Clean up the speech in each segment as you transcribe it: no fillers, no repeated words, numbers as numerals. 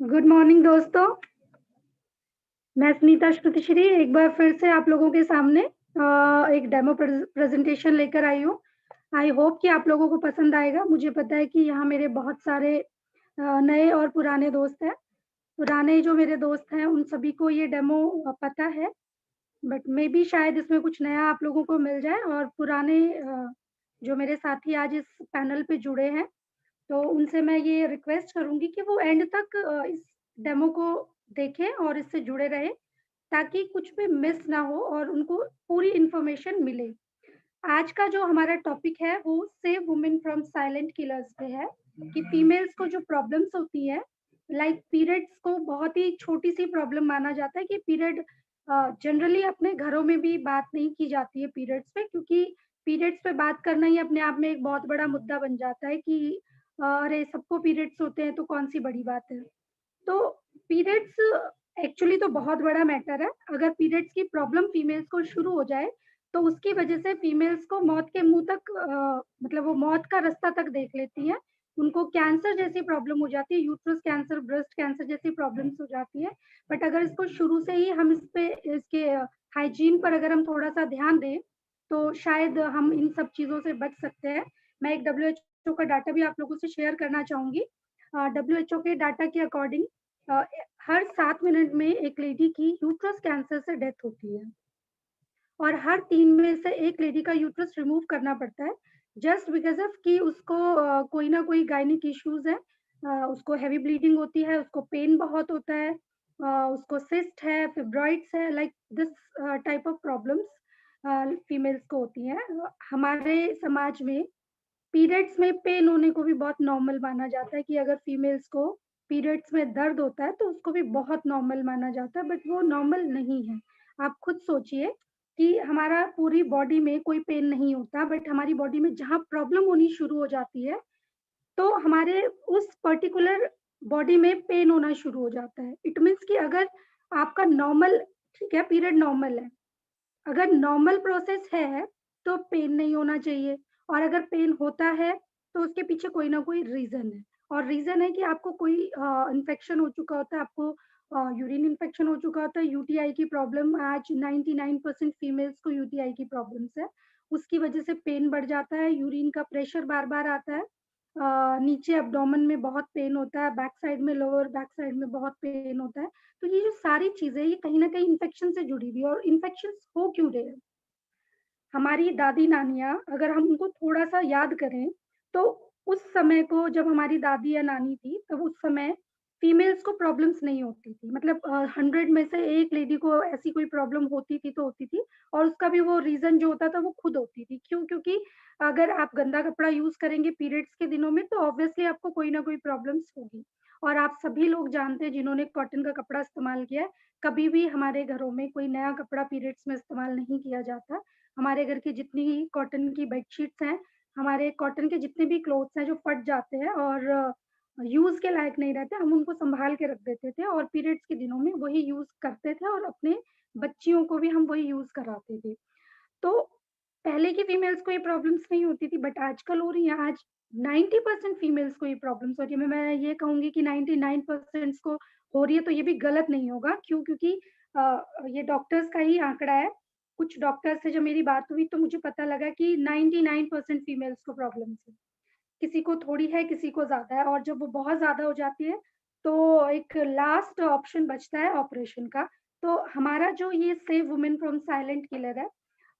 Good morning दोस्तों, मैं सुनीता श्रुतिश्री एक बार फिर से आप लोगों के सामने एक डेमो प्रेजेंटेशन लेकर आई हूँ। आई होप कि आप लोगों को पसंद आएगा। मुझे पता है कि यहाँ मेरे बहुत सारे नए और पुराने दोस्त हैं। पुराने जो मेरे दोस्त हैं उन सभी को ये डेमो पता है, बट मे बी शायद इसमें कुछ नया आप लोगों को मिल जाए। और पुराने जो मेरे साथी आज इस पैनल पे जुड़े हैं, तो उनसे मैं ये रिक्वेस्ट करूँगी कि वो एंड तक इस डेमो को देखें और इससे जुड़े रहें, ताकि कुछ भी मिस ना हो और उनको पूरी इन्फॉर्मेशन मिले। आज का जो हमारा टॉपिक है वो save women from silent killers पे है, कि फीमेल्स को जो प्रॉब्लम्स होती है, लाइक पीरियड्स को बहुत ही छोटी-सी प्रॉब्लम माना जाता है कि पीरियड जनरली अपने घरों में भी बात नहीं की जाती है पीरियड्स पे, क्योंकि पीरियड्स पे बात करना ही अपने आप में एक बहुत बड़ा मुद्दा बन जाता है कि अरे सबको पीरियड्स होते हैं तो कौन-सी बड़ी बात है। तो पीरियड्स एक्चुअली तो बहुत बड़ा मैटर है। अगर पीरियड्स की प्रॉब्लम फीमेल्स को शुरू हो जाए, तो उसकी वजह से फीमेल्स को मौत के मुँह तक मतलब वो मौत का रास्ता तक देख लेती हैं। उनको कैंसर जैसी प्रॉब्लम हो जाती है, यूट्रस कैंसर, ब्रेस्ट कैंसर जैसी प्रॉब्लम्स हो जाती है। बट अगर इसको शुरू से ही हम इसके हाइजीन पर अगर हम थोड़ा-सा ध्यान दें, तो शायद हम इन सब चीज़ों से बच सकते हैं। मैं एक डब्ल्यूएचओ का डाटा भी आप लोगों से शेयर करना चाहूँगी। डब्ल्यूएचओ के डाटा के अकॉर्डिंग हर 7 मिनट में एक लेडी की यूट्रस कैंसर से डेथ होती है और हर 3 में से 1 लेडी का यूट्रस रिमूव करना पड़ता है, जस्ट बिकॉज़ ऑफ कि उसको कोई ना कोई गायनिक इश्यूज़ है। उसको हेवी ब्लीडिंग होती है, उसको पेन बहुत होता है, उसको सिस्ट है, फिब्रॉइड्स है, like this type of problems females को होती हैं। हमारे समाज में पीरियड्स में पेन होने को भी बहुत नॉर्मल माना जाता है कि अगर फीमेल्स को पीरियड्स में दर्द होता है तो उसको भी बहुत नॉर्मल माना जाता है, बट वो नॉर्मल नहीं है। आप खुद सोचिए कि हमारा पूरी बॉडी में कोई पेन नहीं होता, बट हमारी बॉडी में जहाँ प्रॉब्लम होनी शुरू हो जाती है, तो हमारे उस पर्टिकुलर बॉडी में पेन होना शुरू हो जाता है। इट मीन्स कि अगर आपका नॉर्मल, ठीक है, पीरियड नॉर्मल है, अगर नॉर्मल प्रोसेस है, तो पेन नहीं होना चाहिए, और अगर पेन होता है, तो उसके पीछे कोई ना कोई रीज़न है। और रीज़न है कि आपको कोई इन्फेक्शन हो चुका होता है, आपको यूरिन इन्फेक्शन हो चुका होता है, यूटीआई की प्रॉब्लम आज 99% फीमेल्स को यूटीआई की प्रॉब्लम्स है। उसकी वजह से पेन बढ़ जाता है, यूरिन का प्रेशर बार-बार आता है, नीचे एब्डोमेन में बहुत पेन होता है, बैक साइड में, लोअर बैक साइड में बहुत पेन होता है। तो ये जो सारी चीज़ें, ये कहीं न कहीं इन्फेक्शन से जुड़ी हुई है। और इन्फेक्शंस हो क्यों रहे हैं? हमारी दादी-नानियाँ, अगर हम उनको थोड़ा-सा याद करें, तो उस समय को जब हमारी दादी या नानी थी, तब उस समय फीमेल्स को प्रॉब्लम्स नहीं होती थी। मतलब 100 में से 1 लेडी को ऐसी कोई प्रॉब्लम होती थी तो होती थी, और उसका भी वो रीज़न जो होता था वो खुद होती थी। क्यों? क्योंकि अगर आप गंदा कपड़ा यूज़ करेंगे पीरियड्स के दिनों में, तो ऑब्वियसली आपको कोई ना कोई प्रॉब्लम्स होगी। और आप सभी लोग जानते हैं जिन्होंने कॉटन का कपड़ा इस्तेमाल किया है, कभी भी हमारे घरों में कोई नया कपड़ा पीरियड्स में इस्तेमाल नहीं किया जाता। हमारे घर की जितनी ही कॉटन की बेडशीट्स हैं, हमारे कॉटन के जितने भी क्लॉथ्स हैं जो फट जाते हैं और यूज़ के लायक नहीं रहते, हम उनको सँभाल के रख देते थे और पीरियड्स के दिनों में वही यूज़ करते थे और अपने बच्चियों को भी हम वही यूज़ कराते थे। तो पहले की फीमेल्स को ये प्रॉब्लम्स नहीं होती थी, बट आजकल हो रही हैं। आज 90% फीमेल्स को ये प्रॉब्लम्स हो रही है। मैं ये कहूँगी कि 99% को हो रही है, तो ये भी गलत नहीं होगा। क्यों? क्योंकि ये डॉक्टर्स का ही आँकड़ा है। कुछ डॉक्टर से जब मेरी बात हुई तो मुझे पता लगा कि 99% फीमेल्स को प्रॉब्लम्स है। किसी को थोड़ी है, किसी को ज़्यादा है, और जब वो बहुत ज़्यादा हो जाती है, तो एक लास्ट ऑप्शन बचता है ऑपरेशन का। तो हमारा जो ये save women from silent killer है,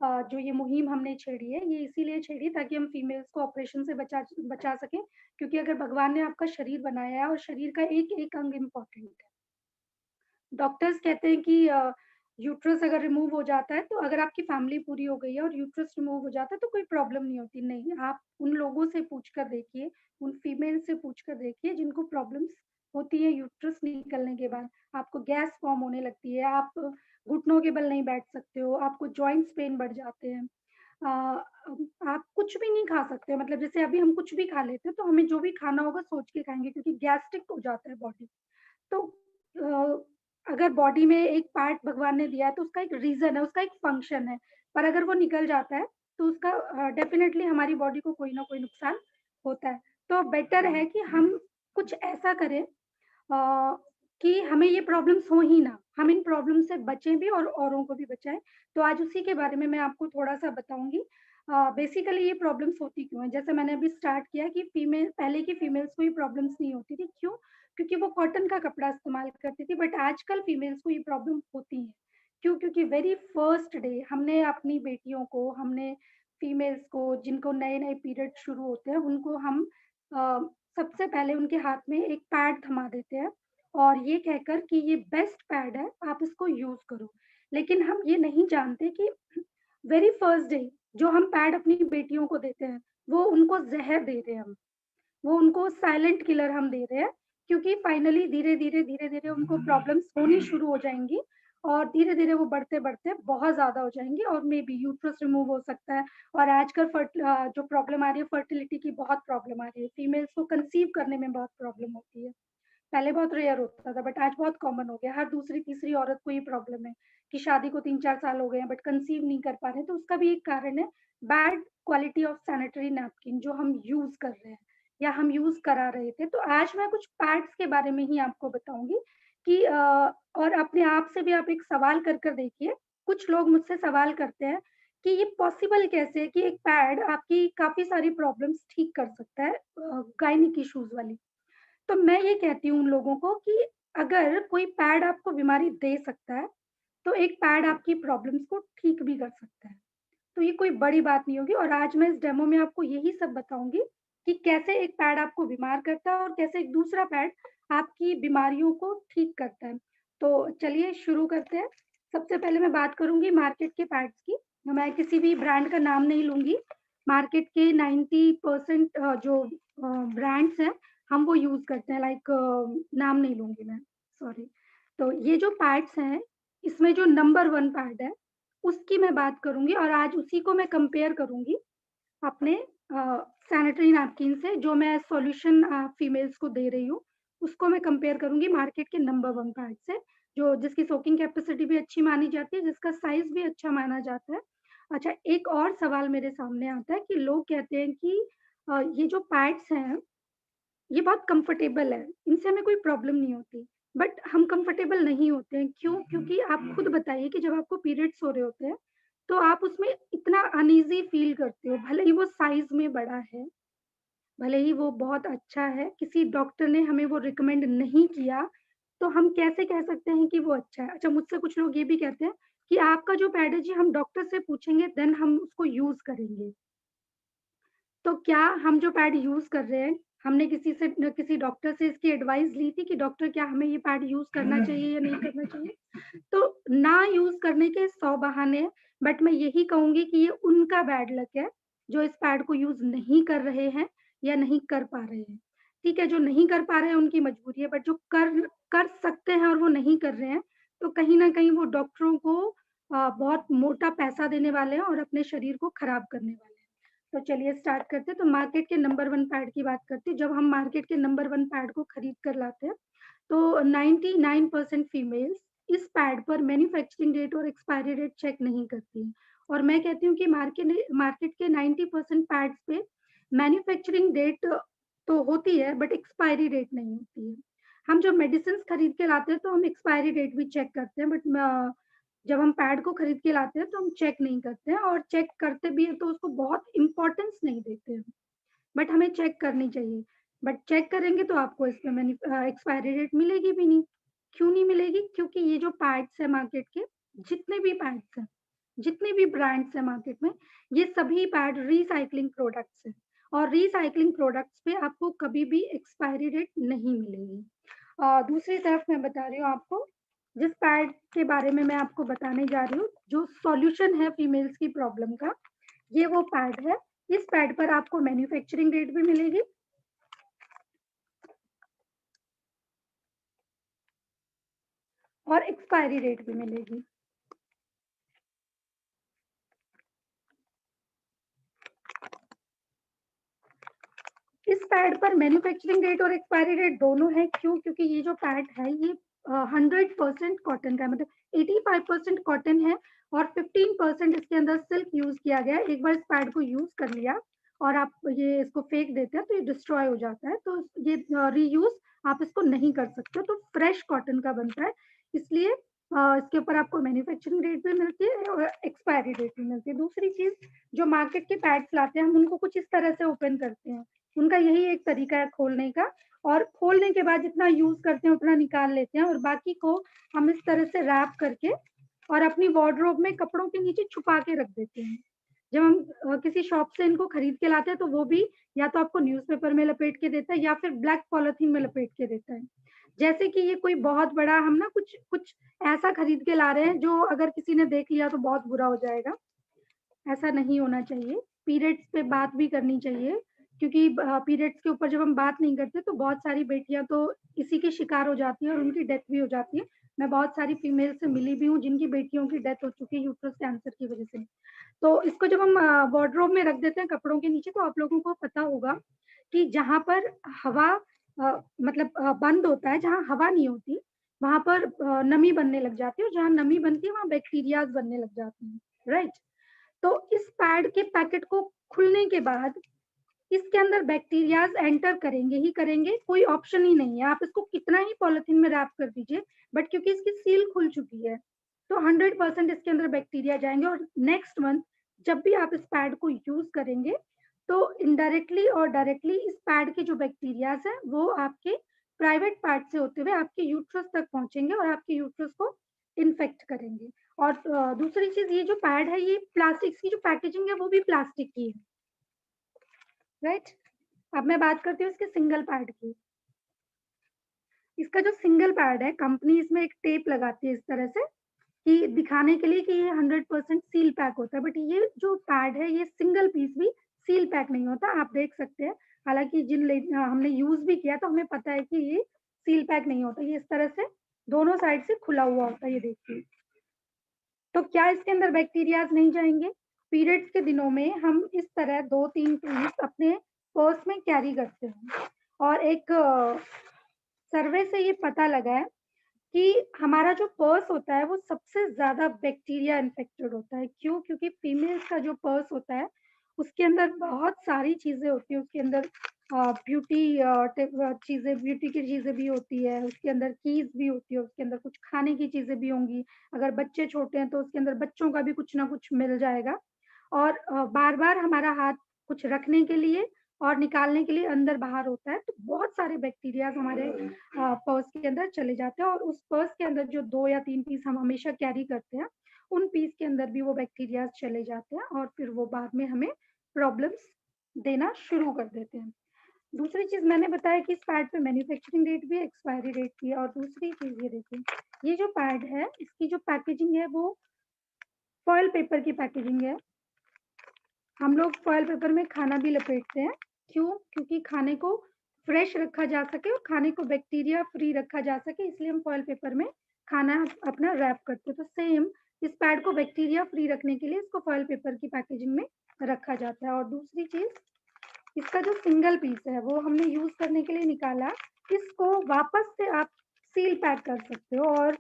जो ये मुहिम हमने छेड़ी है, ये इसीलिए छेड़ी ताकि हम फीमेल्स को ऑपरेशन से बचा सकें, क्योंकि अगर भगवान ने आपका शरीर बनाया है और शरीर का एक-एक अंग इम्पोर्टेंट है। डॉक्टर्स कहते हैं कि यूट्रस अगर रिमूव हो जाता है, तो अगर आपकी फैमिली पूरी हो गई है और यूट्रस रिमूव हो जाता है, तो कोई प्रॉब्लम नहीं होती। नहीं, आप उन लोगों से पूछ कर देखिए, उन फीमेल से पूछ कर देखिए जिनको प्रॉब्लम्स होती है यूट्रस निकलने के बाद। आपको गैस फॉर्म होने लगती है, आप घुटनों के बल नहीं बैठ सकते हो, आपको जॉइंट्स पेन बढ़ जाते हैं। आप कुछ भी नहीं खा सकते, मतलब जैसे अभी हम कुछ भी खा लेते हैं, तो हमें जो भी खाना होगा सोच के खाएँगे, क्योंकि गैस्ट्रिक हो जाता है बॉडी। तो अगर बॉडी में एक पार्ट भगवान ने दिया है तो उसका एक रीज़न है, उसका एक फंक्शन है। पर अगर वो निकल जाता है तो उसका डेफ़िनेटली हमारी बॉडी को कोई ना कोई नुकसान होता है। तो बेटर है कि हम कुछ ऐसा करें, कि हमें ये प्रॉब्लम्स हो ही ना, हम इन प्रॉब्लम से बचें भी और औरों को भी बचाएँ। तो आज उसी के बारे में मैं आपको थोड़ा-सा बताऊँगी। बेसिकली ये प्रॉब्लम्स होती क्यों हैं? जैसे मैंने अभी स्टार्ट किया कि पहले की फीमेल्स को ये प्रॉब्लम्स नहीं होती थी, क्यों? क्योंकि वो कॉटन का कपड़ा इस्तेमाल करती थी, बट आजकल फीमेल्स को ये प्रॉब्लम होती है। क्यों? क्योंकि वेरी फर्स्ट डे हमने अपनी बेटियों को, हमने फीमेल्स को जिनको नए-नए पीरियड शुरू होते हैं, उनको हम अ, सबसे पहले उनके हाथ में एक पैड थमा देते हैं और ये कहकर कि ये बेस्ट पैड है, आप इसको यूज़ करो। लेकिन हम ये नहीं जानते कि वेरी फर्स्ट डे जो हम पैड अपनी बेटियों को देते हैं, वो उनको ज़हर दे रहे हैं हम। वो उनको साइलेंट किलर हम दे रहे हैं, क्योंकि फाइनली धीरे-धीरे उनको प्रॉब्लम्स होनी शुरू हो जाएँगी और धीरे-धीरे वो बढ़ते-बढ़ते बहुत ज़्यादा हो जाएँगी और मेबी यूट्रस रिमूव हो सकता है और आजकल जो प्रॉब्लम आ रही है फर्टिलिटी की बहुत प्रॉब्लम आ रही है। फीमेल्स को कंसीव करने में बहुत प्रॉब्लम होती है। पहले बहुत रेयर होता था बट आज बहुत कॉमन हो गया। हर दूसरी-तीसरी औरत को ये प्रॉब्लम है कि शादी को 3-4 साल हो गए हैं बट कंसीव नहीं कर पा रहे हैं, तो उसका भी एक कारण है bad quality of sanitary napkin जो हम यूज़ कर रहे हैं या हम यूज़ करा रहे थे। तो आज मैं कुछ पैड्स के बारे में ही आपको बताऊँगी कि और अपने आप से भी आप एक सवाल कर देखिए। कुछ लोग मुझसे सवाल करते हैं कि ये पॉसिबल कैसे है कि एक पैड आपकी काफ़ी सारी प्रॉब्लम्स ठीक कर सकता है गायनिक इश्यूज़ वाली। तो मैं ये कहती हूँ उन लोगों को कि अगर कोई पैड आपको बीमारी दे सकता है, तो एक पैड आपकी प्रॉब्लम्स को ठीक भी कर सकता है। तो ये कोई बड़ी बात नहीं होगी और आज मैं इस डेमो में आपको यही सब बताऊँगी कि कैसे एक पैड आपको बीमार करता है और कैसे एक दूसरा पैड आपकी बीमारियों को ठीक करता है। तो चलिए शुरू करते हैं। सबसे पहले मैं बात करूँगी मार्केट के पैड्स की। मैं किसी भी ब्रांड का नाम नहीं लूँगी। मार्केट के 90% जो ब्रांड्स हैं, हम वो यूज़ करते हैं लाइक नाम नहीं लूँगी मैं, सॉरी। तो ये जो पैड्स हैं, इसमें जो नंबर 1 पैड है, उसकी मैं बात करूँगी और आज उसी को मैं कंपेयर करूँगी अपने सैनिटरी नैपकिन से जो मैं सॉल्यूशन फीमेल्स को दे रही हूँ, उसको मैं कंपेयर करूँगी मार्केट के नंबर 1 पैड से, जो जिसकी सोकिंग कैपेसिटी भी अच्छी मानी जाती है, जिसका साइज़ भी अच्छा माना जाता है। अच्छा, एक और सवाल मेरे सामने आता है कि लोग कहते हैं कि ये जो पैड्स हैं ये बहुत कंफर्टेबल है, इनसे हमें कोई प्रॉब्लम नहीं होती। बट हम कंफर्टेबल नहीं होते हैं, क्यों? क्योंकि आप खुद बताइए कि जब आपको पीरियड्स हो रहे होते हैं, तो आप उसमें इतना अनईज़ी फ़ील करते हो, भले ही वो साइज़ में बड़ा है, भले ही वो बहुत अच्छा है, किसी डॉक्टर ने हमें वो रिकमेंड नहीं किया, तो हम कैसे कह सकते हैं कि वो अच्छा है? अच्छा, मुझसे कुछ लोग ये भी कहते हैं कि आपका जो पैड है जी हम डॉक्टर से पूछेंगे देन हम उसको यूज़ करेंगे। तो क्या हम जो पैड यूज़ कर रहे हैं, हमने किसी डॉक्टर से इसकी एडवाइस ली थी कि डॉक्टर क्या हमें ये पैड यूज़ करना चाहिए या नहीं करना चाहिए? तो ना यूज़ करने के 100 बहाने हैं, बट मैं यही कहूँगी कि ये उनका बैड लक है, जो इस पैड को यूज़ नहीं कर रहे हैं या नहीं कर पा रहे हैं। ठीक है, जो नहीं कर पा रहे हैं उनकी मजबूरी है, बट जो कर कर सकते हैं और वो नहीं कर रहे हैं, तो कहीं न कहीं वो डॉक्टरों को बहुत मोटा पैसा देने वाले हैं और अपने शरीर को खराब करने वाले हैं। तो चलिए स्टार्ट करते हैं। तो मार्केट के नंबर 1 पैड की बात करते हैं। जब हम मार्केट के नंबर 1 पैड को खरीद कर लाते हैं, तो 99% फीमेल्स इस पैड पर मैन्युफैक्चरिंग डेट और एक्सपायरी डेट चेक नहीं करती हैं। और मैं कहती हूँ कि मार्केट के 90% पैड्स पे मैन्युफैक्चरिंग डेट तो होती है बट एक्सपायरी डेट नहीं होती है। हम जब मेडिसिन्स खरीद के लाते हैं तो हम एक्सपायरी डेट भी चेक करते हैं, बट जब हम पैड को खरीद के लाते हैं तो हम चेक नहीं करते हैं और चेक करते भी हैं तो उसको बहुत इम्पोर्टेंस नहीं देते हैं। बट हमें चेक करनी चाहिए। बट चेक करेंगे तो आपको इसमें एक्सपायरी डेट मिलेगी भी नहीं। क्यों नहीं मिलेगी? क्योंकि ये जो पैड्स हैं मार्केट के, जितने भी पैड्स हैं, जितने भी ब्रांड्स हैं मार्केट में, ये सभी पैड रीसाइक्लिंग प्रोडक्ट्स हैं और रीसाइक्लिंग प्रोडक्ट्स पे आपको कभी भी एक्सपायरी डेट नहीं मिलेगी। दूसरी तरफ मैं बता रही हूँ आपको, जिस पैड के बारे में मैं आपको बताने जा रही हूँ, जो सॉल्यूशन है फीमेल्स की प्रॉब्लम का, ये वो पैड है। इस पैड पर आपको मैन्युफैक्चरिंग डेट भी मिलेगी और एक्सपायरी डेट भी मिलेगी। इस पैड पर मैन्युफैक्चरिंग डेट और एक्सपायरी डेट दोनों है, क्यों? क्योंकि ये जो पैड है ये 100% कॉटन का है, मतलब 85% कॉटन है और 15% इसके अंदर सिल्क यूज़ किया गया है। एक बार इस पैड को यूज़ कर लिया और आप ये इसको फेंक देते हैं तो ये डिस्ट्रॉय हो जाता है, तो ये रीयूज़ आप इसको नहीं कर सकते हो, तो फ्रेश कॉटन का बनता है, इसलिए इसके ऊपर आपको मैन्युफैक्चरिंग डेट भी मिलती है और एक्सपायरी डेट भी मिलती है। दूसरी चीज़, जो मार्केट के पैड्स लाते हैं, हम उनको कुछ इस तरह से ओपन करते हैं, उनका यही एक तरीका है खोलने का, और खोलने के बाद जितना यूज़ करते हैं उतना निकाल लेते हैं, और बाकी को हम इस तरह से रैप करके और अपनी वार्डरोब में कपड़ों के नीचे छुपा के रख देते हैं। जब हम किसी शॉप से इनको खरीद के लाते हैं, तो वो भी या तो आपको न्यूज़पेपर में लपेट के देता है या फिर ब्लैक पॉलिथीन में लपेट के देता है। जैसे कि ये कोई बहुत बड़ा, हम ना कुछ कुछ ऐसा खरीद के ला रहे हैं जो अगर किसी ने देख लिया तो बहुत बुरा हो जाएगा। ऐसा नहीं होना चाहिए। पीरियड्स पे बात भी करनी चाहिए, क्योंकि पीरियड्स के ऊपर जब हम बात नहीं करते तो बहुत सारी बेटियाँ तो इसी की शिकार हो जाती हैं और उनकी डेथ भी हो जाती है। मैं बहुत सारी फीमेल से मिली भी हूँ जिनकी बेटियों की डेथ हो चुकी है यूट्रस कैंसर की वजह से। तो इसको जब हम वार्डरोब में रख देते हैं कपड़ों के नीचे, तो आप लोगों को पता होगा कि जहाँ पर हवा मतलब बंद होता है, जहाँ हवा नहीं होती, वहाँ पर नमी बनने लग जाती है, और जहाँ नमी बनती है वहाँ बैक्टीरियाज़ बनने लग जाते हैं, राइट? तो इस पैड के पैकेट को खुलने के बाद इसके अंदर बैक्टीरियाज एंटर करेंगे ही करेंगे, कोई ऑप्शन ही नहीं है। आप इसको कितना ही पॉलिथीन में रैप कर दीजिए, बट क्योंकि इसकी सील खुल चुकी है, तो 100% इसके अंदर बैक्टीरिया जाएंगे, और नेक्स्ट मंथ जब भी आप इस पैड को यूज करेंगे, तो इनडायरेक्टली और डायरेक्टली इस पैड के जो बैक्टीरियाज हैं वो आपके प्राइवेट पार्ट से होते हुए आपके यूट्रस तक पहुंचेंगे और आपके यूट्रस को इन्फेक्ट करेंगे। और दूसरी चीज, ये जो पैड है, ये प्लास्टिक की जो पैकेजिंग है वो भी प्लास्टिक की है, राइट? अब मैं बात करती हूँ इसके सिंगल पैड की। इसका जो सिंगल पैड है, कंपनी इसमें एक टेप लगाती है इस तरह से कि दिखाने के लिए कि ये 100% सील पैक होता है, बट ये जो पैड है ये सिंगल पीस भी सील पैक नहीं होता, आप देख सकते हैं। हालांकि हमने यूज भी किया तो हमें पता है कि ये सील पैक नहीं होता, ये इस तरह से दोनों साइड से खुला हुआ होता है, ये देखिए। तो क्या इसके अंदर बैक्टीरियाज नहीं जाएंगे? पीरियड्स के दिनों में हम इस तरह 2-3 पीस अपने पर्स में कैरी करते हैं, और एक सर्वे से ये पता लगा है कि हमारा जो पर्स होता है वो सबसे ज़्यादा बैक्टीरिया इन्फेक्टेड होता है। क्यों? क्योंकि फीमेल्स का जो पर्स होता है, उसके अंदर बहुत सारी चीज़ें होती हैं, उसके अंदर ब्यूटी चीज़ें, ब्यूटी की चीज़ें भी होती है, उसके अंदर कीज़ भी होती है, उसके अंदर कुछ खाने की चीज़ें भी होंगी। अगर बच्चे छोटे हैं तो उसके अंदर बच्चों का भी कुछ ना कुछ मिल जाएगा, और बार-बार हमारा हाथ कुछ रखने के लिए और निकालने के लिए अंदर-बाहर होता है, तो बहुत सारे बैक्टीरियाज़ हमारे पर्स के अंदर चले जाते हैं, और उस पर्स के अंदर जो 2 या 3 पीस हम हमेशा कैरी करते हैं, उन पीस के अंदर भी वो बैक्टीरियाज़ चले जाते हैं, और फिर वो बाद में हमें प्रॉब्लम्स देना शुरू कर देते हैं। दूसरी चीज़ मैंने बताया कि इस पैड पे मैन्युफैक्चरिंग डेट भी है, एक्सपायरी डेट भी है, और दूसरी चीज़ ये देखिए, ये जो पैड है, इसकी जो पैकेजिंग है वो फॉइल पेपर की पैकेजिंग है। हम लोग फॉइल पेपर में खाना भी लपेटते हैं। क्यों? क्योंकि खाने को फ्रेश रखा जा सके और खाने को बैक्टीरिया फ्री रखा जा सके, इसलिए हम फॉइल पेपर में खाना अपना रैप करते हैं। तो सेम इस पैड को बैक्टीरिया फ्री रखने के लिए इसको फॉइल पेपर की पैकेजिंग में रखा जाता है। और दूसरी चीज़, इसका जो सिंगल पीस है वो हमने यूज़ करने के लिए निकाला। इसको वापस से आप सील पैक कर सकते हो और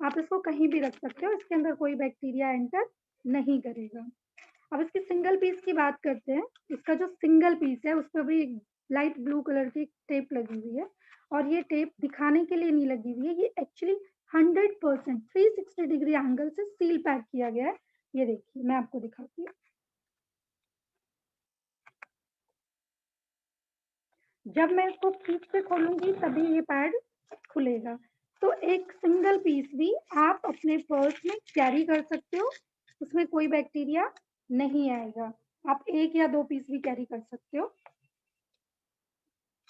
आप इसको कहीं भी रख सकते हो। इसके अंदर कोई बैक्टीरिया एंटर नहीं करेगा। अब इसके सिंगल पीस की बात करते हैं। इसका जो सिंगल पीस है उस पे भी लाइट ब्लू कलर की टेप लगी हुई है, और ये टेप दिखाने के लिए नहीं लगी हुई है, ये एक्चुअली 100% 360 डिग्री एंगल से सील पैक किया गया है। ये देखिए, मैं आपको दिखाती हूँ। जब मैं इसको खींच के खोलूंगी तभी ये पैड खुलेगा। तो एक सिंगल पीस भी आप अपने पर्स में कैरी कर सकते हो, उसमें कोई बैक्टीरिया नहीं आएगा। आप 1 या 2 पीस भी कैरी कर सकते हो।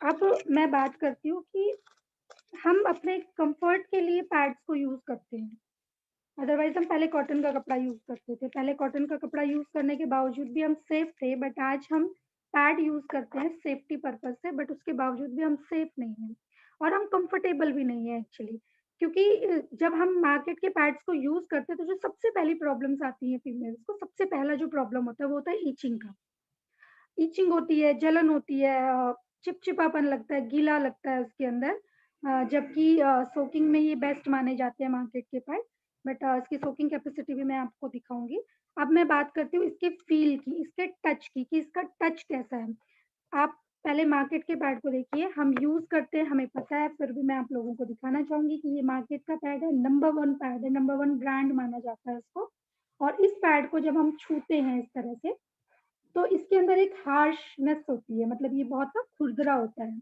अब मैं बात करती हूँ कि हम अपने कंफर्ट के लिए पैड्स को यूज़ करते हैं। अदरवाइज़ हम पहले कॉटन का कपड़ा यूज़ करते थे। पहले कॉटन का कपड़ा यूज़ करने के बावजूद भी हम सेफ थे, बट आज हम पैड यूज़ करते हैं सेफ्टी पर्पज़ से, बट उसके बावजूद भी हम सेफ नहीं हैं, और हम कंफर्टेबल भी नहीं है एक्चुअली। क्योंकि जब हम मार्केट के पैड्स को यूज़ करते हैं तो जो सबसे पहली प्रॉब्लम्स आती हैं फीमेल्स को, सबसे पहला जो प्रॉब्लम होता है वो होता है ईचिंग का। ईचिंग होती है, जलन होती है, चिपचिपापन लगता है, गीला लगता है उसके अंदर। जबकि सोकिंग में ये बेस्ट माने जाते हैं मार्केट के पैड, बट इसकी सोकिंग कैपेसिटी भी मैं आपको दिखाऊँगी। अब मैं बात करती हूँ इसके फ़ील की, इसके टच की, कि इसका टच कैसा है। आप पहले मार्केट के पैड को देखिए, हम यूज़ करते हैं, हमें पता है, फिर भी मैं आप लोगों को दिखाना चाहूँगी कि ये मार्केट का पैड है, नंबर 1 पैड है, नंबर 1 ब्रांड माना जाता है इसको। और इस पैड को जब हम छूते हैं इस तरह से, तो इसके अंदर एक हार्शनेस होती है, मतलब ये बहुत ना खुरदरा होता है।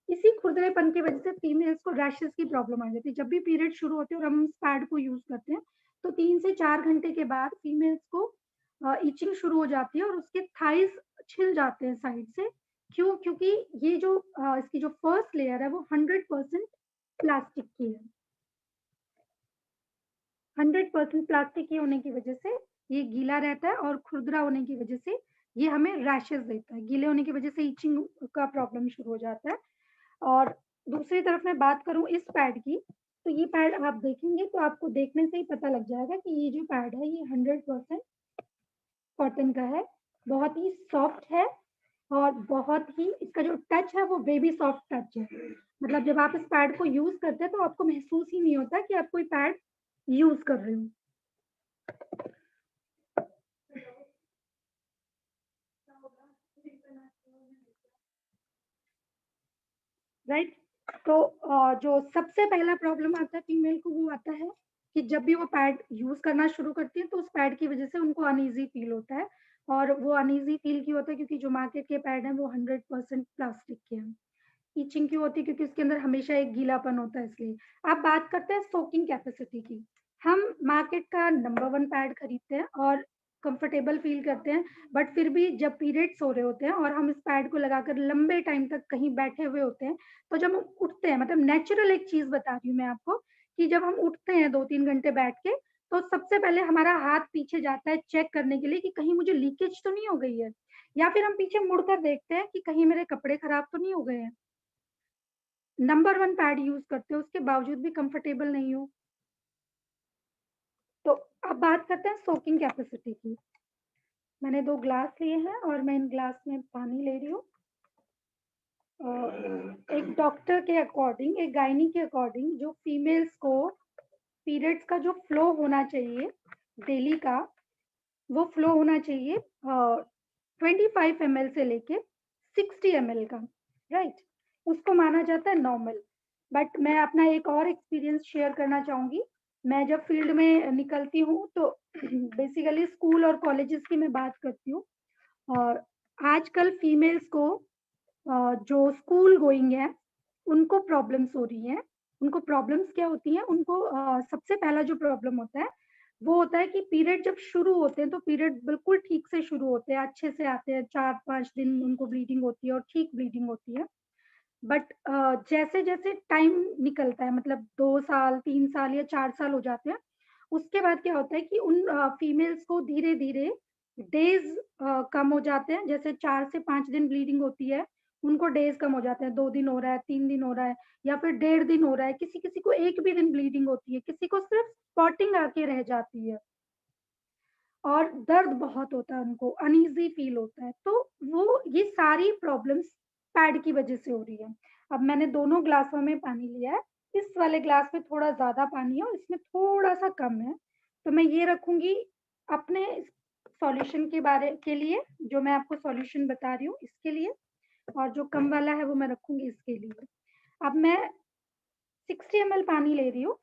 इसी खुरदरेपन की वजह से फीमेल्स को रैशेज़ की प्रॉब्लम आ जाती है। जब भी पीरियड शुरू होते हैं और हम इस पैड को यूज़ करते हैं, तो 3 से 4 घंटे के बाद फीमेल्स को इचिंग शुरू हो जाती है और उसके थाइज़ छिल जाते हैं साइड से। क्यों? क्योंकि ये जो इसकी जो फर्स्ट लेयर है वो 100% प्लास्टिक की है। 100% प्लास्टिक के होने की वजह से ये गीला रहता है और खुरदरा होने की वजह से ये हमें रैशेज़ देता है। गीले होने की वजह से इचिंग का प्रॉब्लम शुरू हो जाता है। और दूसरी तरफ मैं बात करूँ इस पैड की, तो ये पैड आप देखेंगे तो आपको देखने से ही पता लग जाएगा कि ये जो पैड है ये 100% कॉटन का है। बहुत ही सॉफ्ट है और बहुत ही इसका जो टच है वो बेबी सॉफ्ट टच है। मतलब जब आप इस पैड को यूज़ करते हैं तो आपको महसूस ही नहीं होता कि आप कोई पैड यूज़ कर रहे हो। राइट? तो जो सबसे पहला प्रॉब्लम आता है फीमेल को वो आता है कि जब भी वो पैड यूज़ करना शुरू करती है तो उस पैड की वज़ह से उनको अनईज़ी फ़ील होता है और वो अनईज़ी फ़ील क्यों होता है क्योंकि जो मार्केट के पैड हैं वो 100% प्लास्टिक के हैं। इचिंग क्यों होती है क्योंकि उसके अंदर हमेशा एक गीलापन होता है इसलिए। अब बात करते हैं सोकिंग कैपेसिटी की। हम मार्केट का नंबर 1 पैड खरीदते हैं और कंफर्टेबल फ़ील करते हैं, बट फिर भी जब पीरियड्स हो रहे होते हैं और हम इस पैड को लगाकर लंबे टाइम तक कहीं बैठे हुए होते हैं, तो जब हम उठते हैं मतलब नेचुरल एक चीज़ बता रही हूँ मैं आपको कि जब हम उठते हैं 2-3 घंटे बैठ के, तो सबसे पहले हमारा हाथ पीछे जाता है चेक करने के लिए कि कहीं मुझे लीकेज तो नहीं हो गई है? या फिर हम पीछे मुड़कर देखते हैं कि कहीं मेरे कपड़े खराब तो नहीं हो गए हैं? नंबर 1 पैड यूज़ करते हो, उसके बावजूद भी कंफर्टेबल नहीं हो। तो अब बात करते हैं सोकिंग कैपेसिटी की। मैंने 2 ग्लास लिए हैं और मैं इन ग्लास में पानी ले रही हूँ। एक डॉक्टर के अकॉर्डिंग, एक गायनी के अकॉर्डिंग जो फीमेल्स को पीरियड्स का जो फ्लो होना चाहिए डेली का, वो फ्लो होना चाहिए 25 एमएल से लेके 60 एमएल का, राइट? उसको माना जाता है नॉर्मल। बट मैं अपना एक और एक्सपीरियंस शेयर करना चाहूँगी। मैं जब फील्ड में निकलती हूँ तो बेसिकली स्कूल और कॉलेजेस की मैं बात करती हूँ और आजकल फीमेल्स को जो स्कूल गोइंग है, उनको प्रॉब्लम्स हो रही हैं। उनको प्रॉब्लम्स क्या होती हैं? उनको सबसे पहला जो प्रॉब्लम होता है, वो होता है कि पीरियड जब शुरू होते हैं, तो पीरियड बिल्कुल ठीक से शुरू होते हैं, अच्छे से आते हैं, 4-5 दिन उनको ब्लीडिंग होती है और ठीक ब्लीडिंग होती है। बट जैसे-जैसे टाइम निकलता है मतलब 2 साल, 3 साल या 4 साल हो जाते हैं, उसके बाद क्या होता है कि उन फीमेल्स को धीरे-धीरे डेज़ कम हो जाते हैं। जैसे 4 से 5 दिन ब्लीडिंग होती है, उनको डेज़ कम हो जाते हैं, 2 दिन हो रहा है, 3 दिन हो रहा है या फिर डेढ़ दिन हो रहा है। किसी-किसी को 1 भी दिन ब्लीडिंग होती है, किसी को सिर्फ स्पॉटिंग आके रह जाती है। और दर्द बहुत होता है उनको, अनईज़ी फ़ील होता है। तो वो ये सारी प्रॉब्लम्स पैड की वज़ह से हो रही है। अब मैंने दोनों ग्लासों में पानी लिया है। इस वाले ग्लास में थोड़ा ज़्यादा पानी है और इसमें थोड़ा-सा कम है। तो मैं ये रखूँगी अपने सॉल्यूशन के लिए, जो मैं आपको सॉल्यूशन बता रही हूँ इसके लिए और जो कम वाला है वो मैं रखूँगी इसके लिए। अब मैं 60 एमएल पानी ले रही हूँ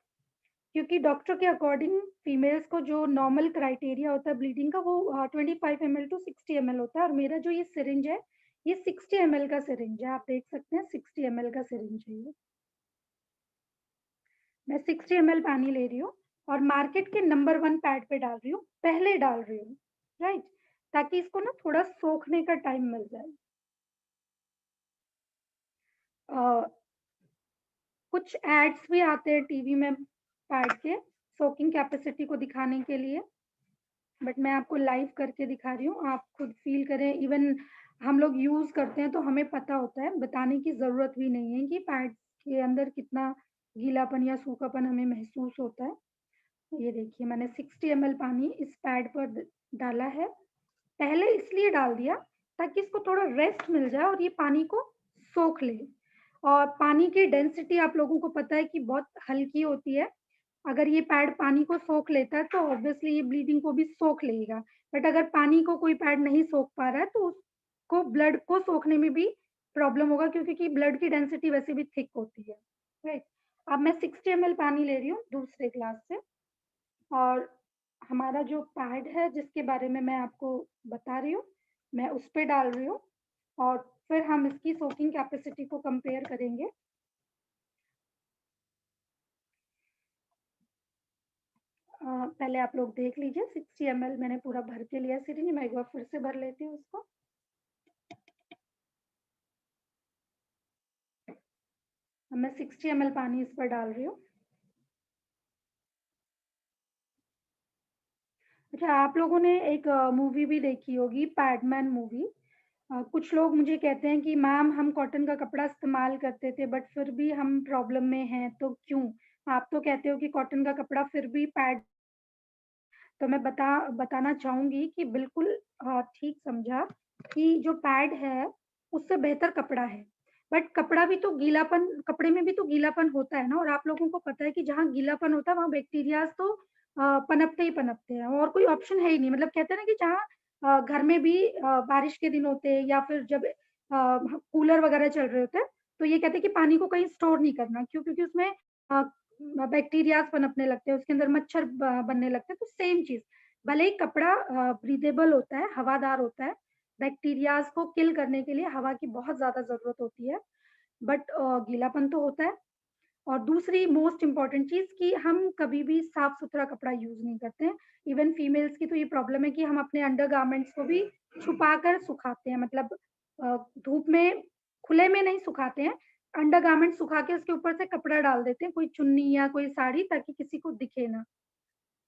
क्योंकि डॉक्टर के अकॉर्डिंग फीमेल्स को जो नॉर्मल क्राइटेरिया होता है ब्लीडिंग का वो 25 एमएल टू 60 एमएल होता है और मेरा जो ये सिरिंज है, ये 60 एमएल का सिरिंज है। आप देख सकते हैं 60 एमएल का सिरिंज है ये। मैं 60 एमएल पानी ले रही हूँ और मार्केट के नंबर 1 पैड पे डाल रही हूँ, पहले डाल रही हूँ, राइट? ताकि इसको ना थोड़ा सोखने का टाइम मिल जाए। अ, कुछ एड्स भी आते हैं टीवी में पैड के सोकिंग कैपेसिटी को दिखाने के लिए। बट मैं आपको लाइव करके दिखा रही हूँ, आप खुद फ़ील करें। इवन हम लोग यूज़ करते हैं तो हमें पता होता है, बताने की ज़रूरत भी नहीं है कि पैड के अंदर कितना गीलापन या सूखापन हमें महसूस होता है। ये देखिए मैंने 60 एमएल पानी इस पैड पर ड डाला है। पहले इसलिए डाल दिया ताकि इसको थोड़ा रेस्ट मिल जाए और ये पानी को सोख ले। और पानी की डेंसिटी आप लोगों को पता है कि बहुत हल्की होती है। अगर ये पैड पानी को सोख लेता है तो ऑब्वियसली ये ब्लीडिंग को भी सोख लेगा। बट अगर पानी को कोई पैड नहीं सोख पा रहा है तो उसको ब्लड को सोखने में भी प्रॉब्लम होगा, क्योंकि ब्लड की डेंसिटी वैसे भी थिक होती है, राइट। अब मैं 60 ml पानी ले रही हूँ दूसरे ग्लास से, और हमारा जो पैड है जिसके बारे में मैं आपको बता रही हूँ, मैं उस पे डाल रही हूँ, और फिर हम इसकी सोकिंग कैपेसिटी को कंपेयर करेंगे। पहले आप लोग देख लीजिए, 60 ml मैंने पूरा भर के लिया सिरिंज, मैं एक बार फिर से भर लेती हूँ उसको। अब मैं 60 ml पानी इस पर डाल रही हूँ। अच्छा, आप लोगों ने एक मूवी भी देखी होगी, पैडमैन मूवी। कुछ लोग मुझे कहते हैं कि मैम हम कॉटन का कपड़ा इस्तेमाल करते थे बट फिर भी हम प्रॉब्लम में हैं, तो क्यों? आप तो कहते हो कि कॉटन का कपड़ा फिर भी पैड। तो मैं बताना चाहूंगी कि बिल्कुल ठीक समझा कि जो पैड है उससे बेहतर कपड़ा है। बट कपड़ा भी तो गीलापन, कपड़े में भी तो गीलापन होता है ना, और आप लोगों को पता है कि जहाँ गीलापन होता है वहाँ बैक्टीरियाज तो पनपते ही पनपते हैं, और कोई ऑप्शन है ही नहीं। मतलब कहते हैं ना कि जहाँ घर में भी बारिश के दिन होते हैं या फिर जब कूलर वगैरह चल रहे होते हैं, तो ये कहते हैं कि पानी को कहीं स्टोर नहीं करना, क्यों? क्योंकि उसमें बैक्टीरियाज पनपने लगते हैं, उसके अंदर मच्छर बनने लगते हैं। तो सेम चीज, भले ही कपड़ा ब्रीदेबल होता है, हवादार होता है, बैक्टीरियाज को किल करने के लिए हवा की बहुत ज्यादा जरूरत होती है, बट गीलापन तो होता है। और दूसरी मोस्ट इम्पॉर्टेंट चीज कि हम कभी भी साफ सुथरा कपड़ा यूज नहीं करते हैं। इवन फीमेल्स की तो ये प्रॉब्लम है कि हम अपने अंडरगारमेंट्स को भी छुपा कर सुखाते हैं, मतलब धूप में खुले में नहीं सुखाते हैं, अंडरगारमेंट सुखा के उसके ऊपर से कपड़ा डाल देते हैं, कोई चुन्नी या कोई साड़ी, ताकि किसी को दिखे ना,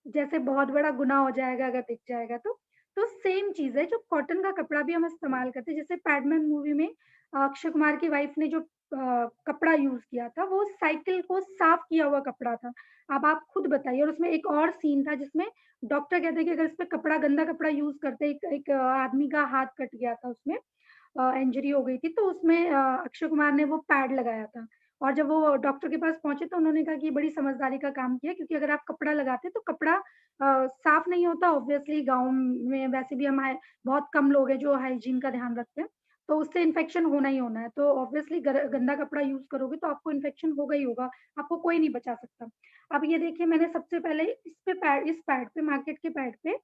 जैसे बहुत बड़ा गुनाह हो जाएगा अगर दिख जाएगा तो सेम चीज है, जो कॉटन का कपड़ा भी हम इस्तेमाल करते हैं। जैसे पैडमैन मूवी में अक्षय कुमार की वाइफ ने जो कपड़ा यूज किया था, वो साइकिल को साफ किया हुआ कपड़ा था। अब आप खुद बताइए, और उसमें एक और सीन था जिसमें डॉक्टर कहते हैं कि अगर इस पे कपड़ा, गंदा कपड़ा यूज करते, एक आदमी का हाथ कट गया था, उसमें इंजरी हो गई थी, तो उसमें अक्षय कुमार ने वो पैड लगाया था। और जब वो डॉक्टर के पास पहुंचे तो उन्होंने कहा कि ये बड़ी समझदारी का काम किया, क्योंकि अगर आप कपड़ा लगाते तो कपड़ा साफ नहीं होता। ऑब्वियसली गाँव में वैसे भी हम बहुत कम लोग हैं जो हाइजीन का ध्यान रखते हैं, तो उससे इन्फेक्शन होना ही होना है। तो ऑब्वियसली गंदा कपड़ा यूज करोगे तो आपको इन्फेक्शन होगा ही होगा, आपको कोई नहीं बचा सकता। अब ये देखिए, मैंने सबसे पहले इस पैड पे, मार्केट के पैड पे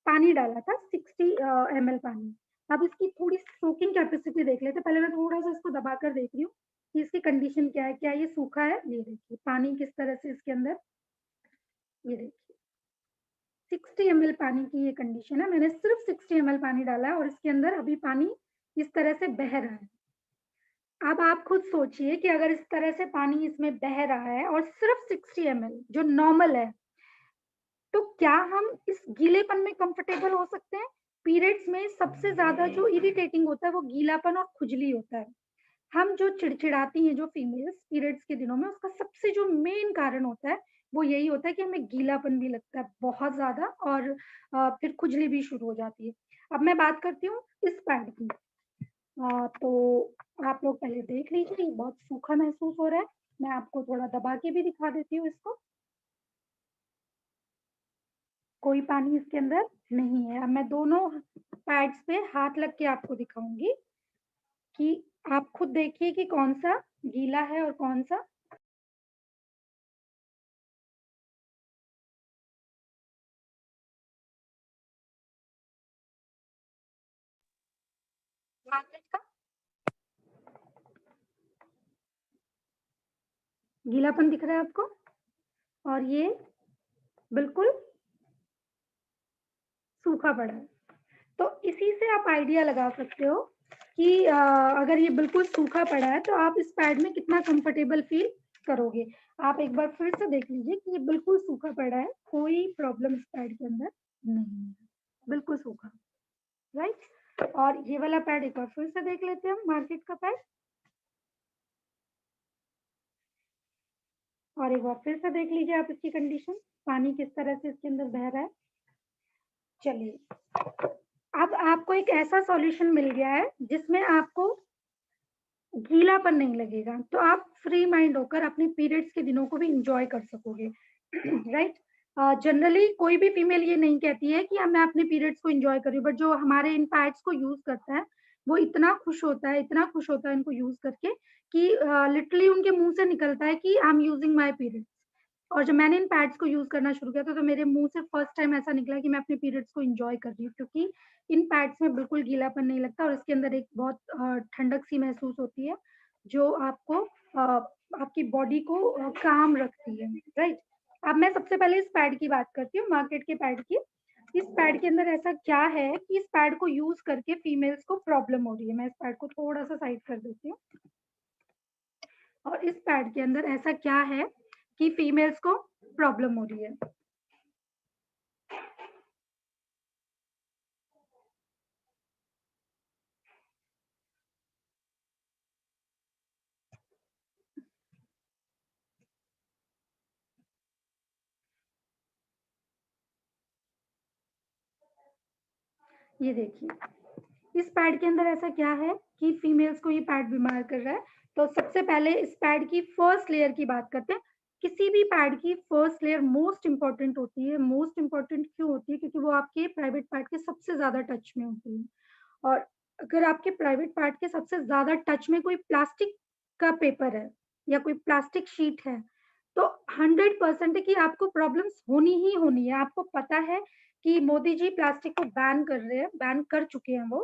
पानी डाला था, 60 ml पानी। अब इसकी थोड़ी सोकिंग कैपेसिटी देख लेते हैं। पहले मैं थोड़ा सा इसको दबा कर देख रही हूँ कि इसकी कंडीशन क्या है, क्या ये सूखा है। ये देखिए पानी किस तरह से इसके अंदर, ये देखिए 60 ml पानी की ये कंडीशन है। मैंने सिर्फ 60 ml पानी डाला है और इसके अंदर अभी पानी इस तरह से बह रहा है। अब आप खुद सोचिए कि अगर इस तरह से पानी इसमें बह रहा है और सिर्फ 60 ml जो नॉर्मल है, तो क्या हम इस गीलेपन में कंफर्टेबल हो सकते हैं? पीरियड्स में सबसे ज्यादा जो इरिटेटिंग होता है वो गीलापन और खुजली होता है। हम जो चिड़चिड़ाती हैं जो फीमेल्स पीरियड्स के दिनों में, उसका सबसे जो मेन कारण होता है वो यही होता है कि हमें गीलापन भी लगता है बहुत ज्यादा, और फिर खुजली भी शुरू हो जाती है। अब मैं बात करती हूँ इस पैड की। तो आप लोग पहले देख लीजिए, ये बहुत सूखा महसूस हो रहा है। मैं आपको थोड़ा दबा के भी दिखा देती हूँ इसको, कोई पानी इसके अंदर नहीं है। अब मैं दोनों पैड्स पे हाथ लग के आपको दिखाऊंगी कि आप खुद देखिए कि कौन सा गीला है और कौन सा। मार्केट का गीलापन दिख रहा है आपको, और ये बिल्कुल सूखा पड़ा है। तो इसी से आप आइडिया लगा सकते हो कि अगर ये बिल्कुल सूखा पड़ा है तो आप इस पैड में कितना कंफर्टेबल फील करोगे। आप एक बार फिर से देख लीजिए कि ये बिल्कुल सूखा पड़ा है, कोई प्रॉब्लम इस पैड के अंदर नहीं है, बिल्कुल सूखा, राइट। और ये वाला पैड एक बार फिर से देख लेते हैं हम, मार्केट का पैड, और एक बार फिर से देख लीजिए आप इसकी कंडीशन, पानी किस तरह से इसके अंदर बह रहा है। चलिए, अब आपको एक ऐसा सॉल्यूशन मिल गया है जिसमें आपको गीलापन नहीं लगेगा, तो आप फ्री माइंड होकर अपने पीरियड्स के दिनों को भी इंजॉय कर सकोगे। राइट। जनरली कोई भी फीमेल ये नहीं कहती है कि मैं अपने पीरियड्स को एंजॉय करूँ, बट जो हमारे इन पैड्स को यूज करता है वो इतना खुश होता है, इतना खुश होता है इनको यूज़ करके कि लिटरली उनके मुँह से निकलता है कि I am using my periods. और जब मैंने इन पैड्स को यूज़ करना शुरू किया था, तो मेरे मुँह से फर्स्ट टाइम ऐसा निकला कि मैं अपने पीरियड्स को एन्जॉय कर रही हूँ, क्योंकि इन पैड्स में बिल्कुल गीलापन नहीं लगता और इसके अंदर एक बहुत ठंडक-सी महसूस होती है, जो आपको आपकी बॉडी को काम रखती है, राइट? अब मैं सबसे पहले इस पैड की बात करती हूँ, मार्केट के पैड की। इस पैड के अंदर ऐसा क्या है कि इस पैड को यूज़ करके फीमेल्स को प्रॉब्लम हो रही है। मैं इस पैड को थोड़ा-सा साइड कर देती हूँ। और इस पैड के अंदर ऐसा क्या है कि फीमेल्स को प्रॉब्लम हो रही है। ये देखिए, इस पैड के अंदर ऐसा क्या है कि फीमेल्स को ये पैड बीमार कर रहा है। तो सबसे पहले इस पैड की फर्स्ट लेयर की बात करते हैं। किसी भी पैड की फर्स्ट लेयर मोस्ट इम्पोर्टेंट होती है। मोस्ट इम्पोर्टेंट क्यों होती है? क्योंकि वो आपके प्राइवेट पार्ट के सबसे ज़्यादा टच में होती है। और अगर आपके प्राइवेट पार्ट के सबसे ज़्यादा टच में कोई प्लास्टिक का पेपर है या कोई प्लास्टिक शीट है, तो 100% है कि आपको प्रॉब्लम्स होनी ही होनी है। आपको पता है कि मोदी जी प्लास्टिक को बैन कर रहे हैं, बैन कर चुके हैं वो।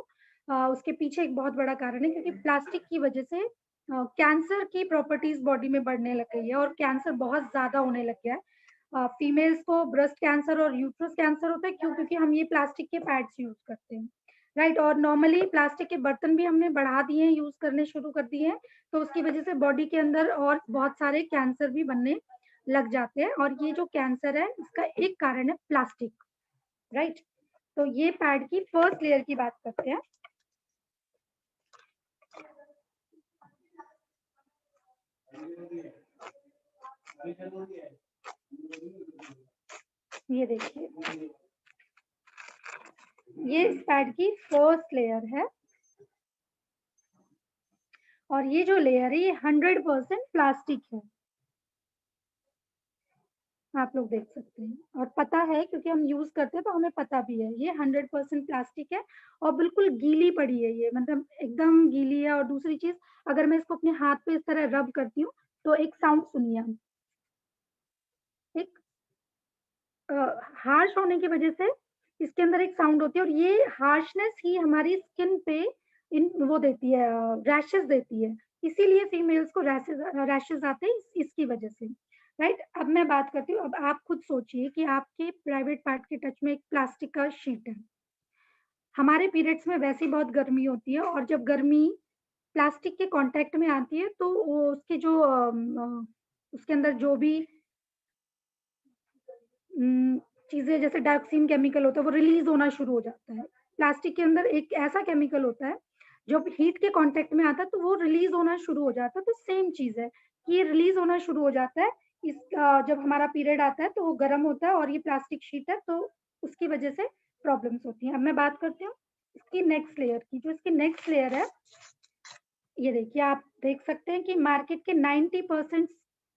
उसके पीछे एक बहुत बड़ा कारण है, क्योंकि प्लास्टिक की वजह से कैंसर की प्रॉपर्टीज़ बॉडी में बढ़ने लग गई है और कैंसर बहुत ज़्यादा होने लग गया है। फीमेल्स को ब्रेस्ट कैंसर और यूट्रस कैंसर होता है, क्यों? क्योंकि हम ये प्लास्टिक के पैड्स यूज़ करते हैं, राइट? और नॉर्मली प्लास्टिक के बर्तन भी हमने बढ़ा दिए हैं, यूज़ करने शुरू कर दिए हैं, तो उसकी वजह से बॉडी के अंदर और बहुत सारे कैंसर भी बनने लग जाते हैं। और ये जो कैंसर है, इसका एक कारण है प्लास्टिक, राइट? तो ये पैड की फर्स्ट लेयर की बात करते हैं। ये देखिए, ये इस पैड की फर्स्ट लेयर है और ये जो लेयर है, ये 100% प्लास्टिक है। आप लोग देख सकते हैं और पता है, क्योंकि हम यूज़ करते हैं तो हमें पता भी है, ये 100% प्लास्टिक है और बिल्कुल गीली पड़ी है ये, मतलब एकदम गीली है। और दूसरी चीज़, अगर मैं इसको अपने हाथ पे इस तरह रब करती हूँ, तो एक साउंड सुनिए आप। एक अ, हार्श होने की वजह से इसके अंदर एक साउंड होती है और ये हार्शनेस ही हमारी स्किन पे इन वो देती है, रैशेज़ देती है। इसीलिए फीमेल्स को रैशेज़ आते हैं इसकी वजह से, राइट? अब मैं बात करती हूँ, अब आप खुद सोचिए कि आपके प्राइवेट पार्ट के टच में एक प्लास्टिक का शीट है। हमारे पीरियड्स में वैसे ही बहुत गर्मी होती है और जब गर्मी प्लास्टिक के कॉन्टैक्ट में आती है, तो वो उसके जो उसके अंदर जो भी चीज़ें, जैसे डाइऑक्सिन केमिकल होता है, वो रिलीज़ होना शुरू हो जाता है। प्लास्टिक के अंदर एक ऐसा केमिकल होता है, जब हीट के कॉन्टैक्ट में आता है तो वो रिलीज़ होना शुरू हो जाता है। तो सेम चीज़ है कि ये रिलीज़ होना शुरू हो जाता है। जब हमारा पीरियड आता है तो वो गर्म होता है और ये प्लास्टिक शीट है, तो उसकी वज़ह से प्रॉब्लम्स होती हैं। अब मैं बात करती हूँ इसकी नेक्स्ट लेयर की। जो इसकी नेक्स्ट लेयर है, ये देखिए, आप देख सकते हैं कि मार्केट के 90%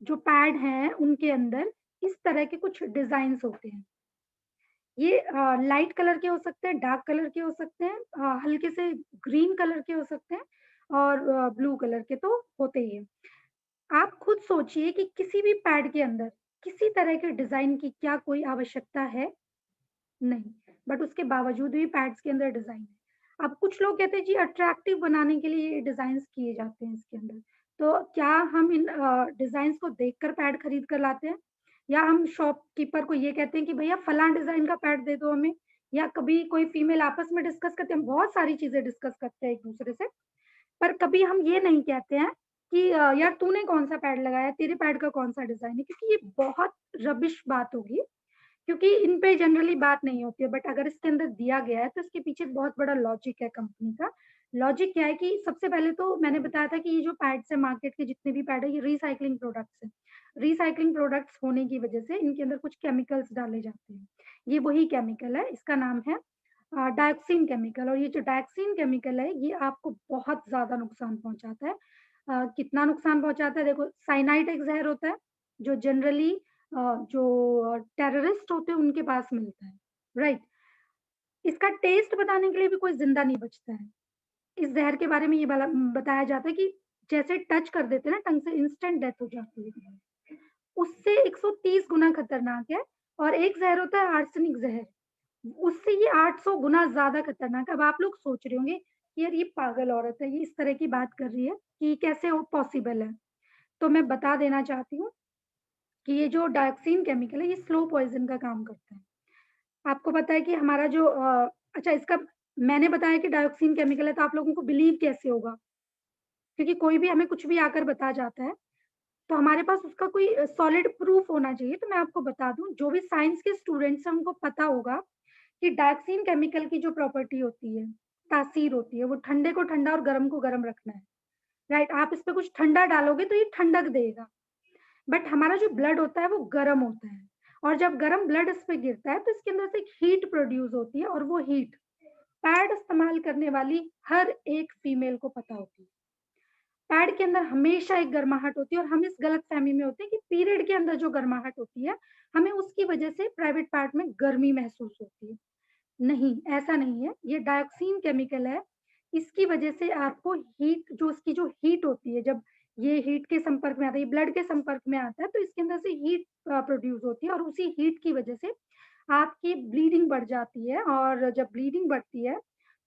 जो पैड हैं, उनके अंदर इस तरह के कुछ डिज़ाइन्स होते हैं। ये लाइट कलर के हो सकते हैं, डार्क कलर के हो सकते हैं, हल्के से ग्रीन कलर के हो सकते हैं और ब्लू कलर के तो होते ही हैं। आप खुद सोचिए कि किसी भी पैड के अंदर किसी तरह के डिज़ाइन की क्या कोई आवश्यकता है? नहीं, बट उसके बावजूद भी पैड्स के अंदर डिज़ाइन है। अब कुछ लोग कहते हैं जी अट्रैक्टिव बनाने के लिए ये डिज़ाइन्स किए जाते हैं इसके अंदर। तो क्या हम इन डिज़ाइन्स को देखकर पैड खरीद कर लाते हैं? या हम शॉपकीपर को ये कहते हैं कि भैया फलाँ डिज़ाइन का पैड दे दो हमें? या कभी कोई फीमेल आपस में डिस्कस करते हैं, हम बहुत सारी चीज़ें डिस्कस करते हैं एक-दूसरे से। पर कभी हम ये नहीं कहते हैं कि यार तूने कौन-सा पैड लगाया? तेरे पैड का कौन-सा डिज़ाइन है? क्योंकि ये बहुत रबिश बात होगी। क्योंकि इन पे जनरली बात नहीं होती है, बट अगर इसके अंदर दिया गया है तो इसके पीछे बहुत बड़ा लॉजिक है कंपनी का। लॉजिक क्या है कि सबसे पहले तो मैंने बताया था कि ये जो पैड्स हैं, मार्केट के जितने भी पैड हैं, ये रीसाइक्लिंग प्रोडक्ट्स हैं। रीसाइक्लिंग प्रोडक्ट्स होने की वजह से इनके अंदर कुछ केमिकल्स डाले जाते हैं। ये वही केमिकल है, इसका नाम है डायोक्सिन केमिकल। और ये जो डायोक्सिन केमिकल है, ये आपको बहुत ज़्यादा नुकसान पहुँचाता है। कितना नुकसान पहुँचाता है? देखो, साइनाइड एक ज़हर होता है, जो जनरली जो टेररिस्ट होते हैं उनके पास मिलता है, राइट? इसका टेस्ट बताने के लिए भी कोई ज़िंदा नहीं बचता है। इस ज़हर के बारे में ये बताया जाता है कि जैसे टच कर देते हैं ना टंग से, इंस्टेंट डेथ हो जाती है। उससे 130 गुना खतरनाक है और एक ज़हर होता है आर्सेनिक ज़हर, उससे ये 800 गुना ज़्यादा खतरनाक है। अब आप लोग सोच रहे होंगे कि यार ये पागल औरत है, ये इस तरह की बात कर रही है कि कैसे वो पॉसिबल है? तो मैं बता देना चाहती हूँ कि ये जो डायोक्सिन केमिकल है, ये स्लो पॉइज़न का काम करता है। आपको पता है कि हमारा जो अच्छा इसका मैंने बताया कि डायोक्सिन केमिकल है, तो आप लोगों को बिलीव कैसे होगा? क्योंकि कोई भी हमें कुछ भी आकर बता जाता है, तो हमारे पास उसका कोई सॉलिड प्रूफ होना चाहिए। तो मैं आपको बता दूँ, जो भी साइंस के स्टूडेंट्स हैं, उनको पता होगा कि डायोक्सिन केमिकल की जो प्रॉपर्टी होती है, तासीर होती है, वो ठंडे को ठंडा और गरम को गरम रखना है, राइट? आप इस पे कुछ ठंडा डालोगे तो ये ठंडक देगा, बट हमारा जो ब्लड होता है वो गरम होता है और जब गरम ब्लड इस पे गिरता है तो इसके अंदर से एक हीट प्रोड्यूस होती है और वो हीट पैड इस्तेमाल करने वाली हर एक फीमेल को पता होती है। पैड के अंदर हमेशा एक गर्माहट होती है और हम इस गलतफ़हमी में होते हैं कि पीरियड के अंदर जो गर्माहट होती है, हमें उसकी वजह से प्राइवेट पार्ट में गर्मी महसूस होती है। नहीं, ऐसा नहीं है। ये डायोक्सिन केमिकल है। इसकी वजह से आपको हीट जो उसकी जो हीट होती है, जब ये हीट के संपर्क में आता है, ये ब्लड के संपर्क में आता है, तो इसके अंदर से हीट प्रोड्यूस होती है और उसी हीट की वजह से आपकी ब्लीडिंग बढ़ जाती है और जब ब्लीडिंग बढ़ती है,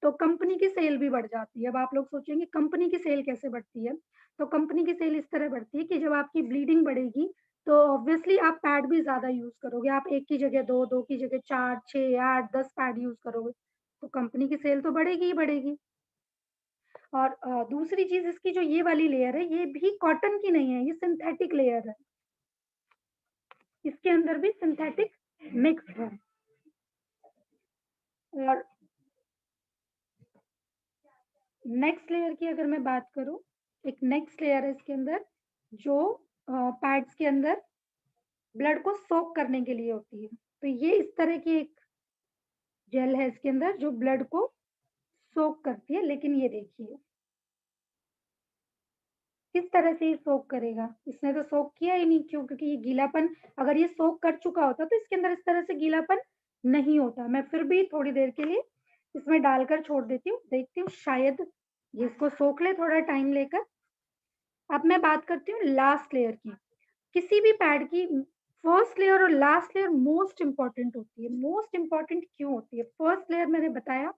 तो कंपनी की सेल भी बढ़ जाती है। अब आप लोग सोचेंगे कंपनी की सेल कैसे बढ़ती है? तो कंपनी की सेल इस तरह बढ़ती है कि जब आपकी ब्लीडिंग बढ़ेगी, तो ऑब्वियसली आप पैड भी ज़्यादा यूज़ करोगे। आप 1 की जगह 2, 2 की जगह 4, 6, 8, 10 पैड यूज़ करोगे, तो कंपनी की सेल तो बढ़ेगी ही बढ़ेगी। और दूसरी चीज़ इसकी जो ये वाली लेयर है, ये भी कॉटन की नहीं है, ये सिंथेटिक लेयर है। इसके अंदर भी सिंथेटिक मिक्स है और नेक्स्ट लेयर की अगर मैं बात करूँ, एक नेक्स्ट लेयर है इसके अंदर जो पैड्स के अंदर ब्लड को सोक करने के लिए होती है। तो ये इस तरह की एक जेल है इसके अंदर जो ब्लड को सोक करती है, लेकिन ये देखिए किस तरह से ये सोक करेगा? इसने तो सोक किया ही नहीं, क्यों? क्योंकि ये गीलापन अगर ये सोक कर चुका होता तो इसके अंदर इस तरह से गीलापन नहीं होता। मैं फिर भी थोड़ी देर के लिए इसमें डालकर छोड़ देती हूँ, देखती हूँ शायद ये इसको सोख ले थोड़ा टाइम लेकर। अब मैं बात करती हूँ लास्ट लेयर की। किसी भी पैड की फर्स्ट लेयर और लास्ट लेयर मोस्ट इम्पोर्टेंट होती है। मोस्ट इम्पोर्टेंट क्यों होती है? फर्स्ट लेयर मैंने बताया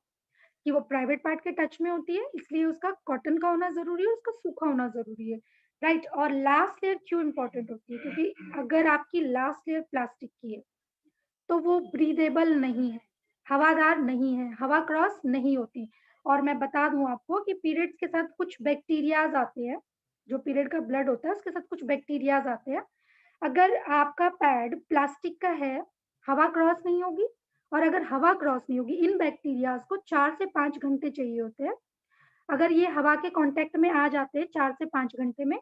कि वो प्राइवेट पार्ट के टच में होती है, इसलिए उसका कॉटन का होना ज़रूरी है, उसका सूखा होना ज़रूरी है, राइट? और लास्ट लेयर क्यों इम्पोर्टेंट होती है? क्योंकि अगर आपकी लास्ट लेयर प्लास्टिक की है, तो वो ब्रीदेबल नहीं है, हवादार नहीं है, हवा क्रॉस नहीं होती। और मैं बता दूँ आपको कि पीरियड्स के साथ कुछ बैक्टीरियाज़ आते हैं, जो पीरियड का ब्लड होता है, उसके साथ कुछ बैक्टीरियाज़ आते हैं। अगर आपका पैड प्लास्टिक का है, हवा क्रॉस नहीं होगी और अगर हवा क्रॉस नहीं होगी, इन बैक्टीरियाज़ को 4 से 5 घंटे चाहिए होते हैं। अगर ये हवा के कॉन्टैक्ट में आ जाते हैं 4 से 5 घंटे में,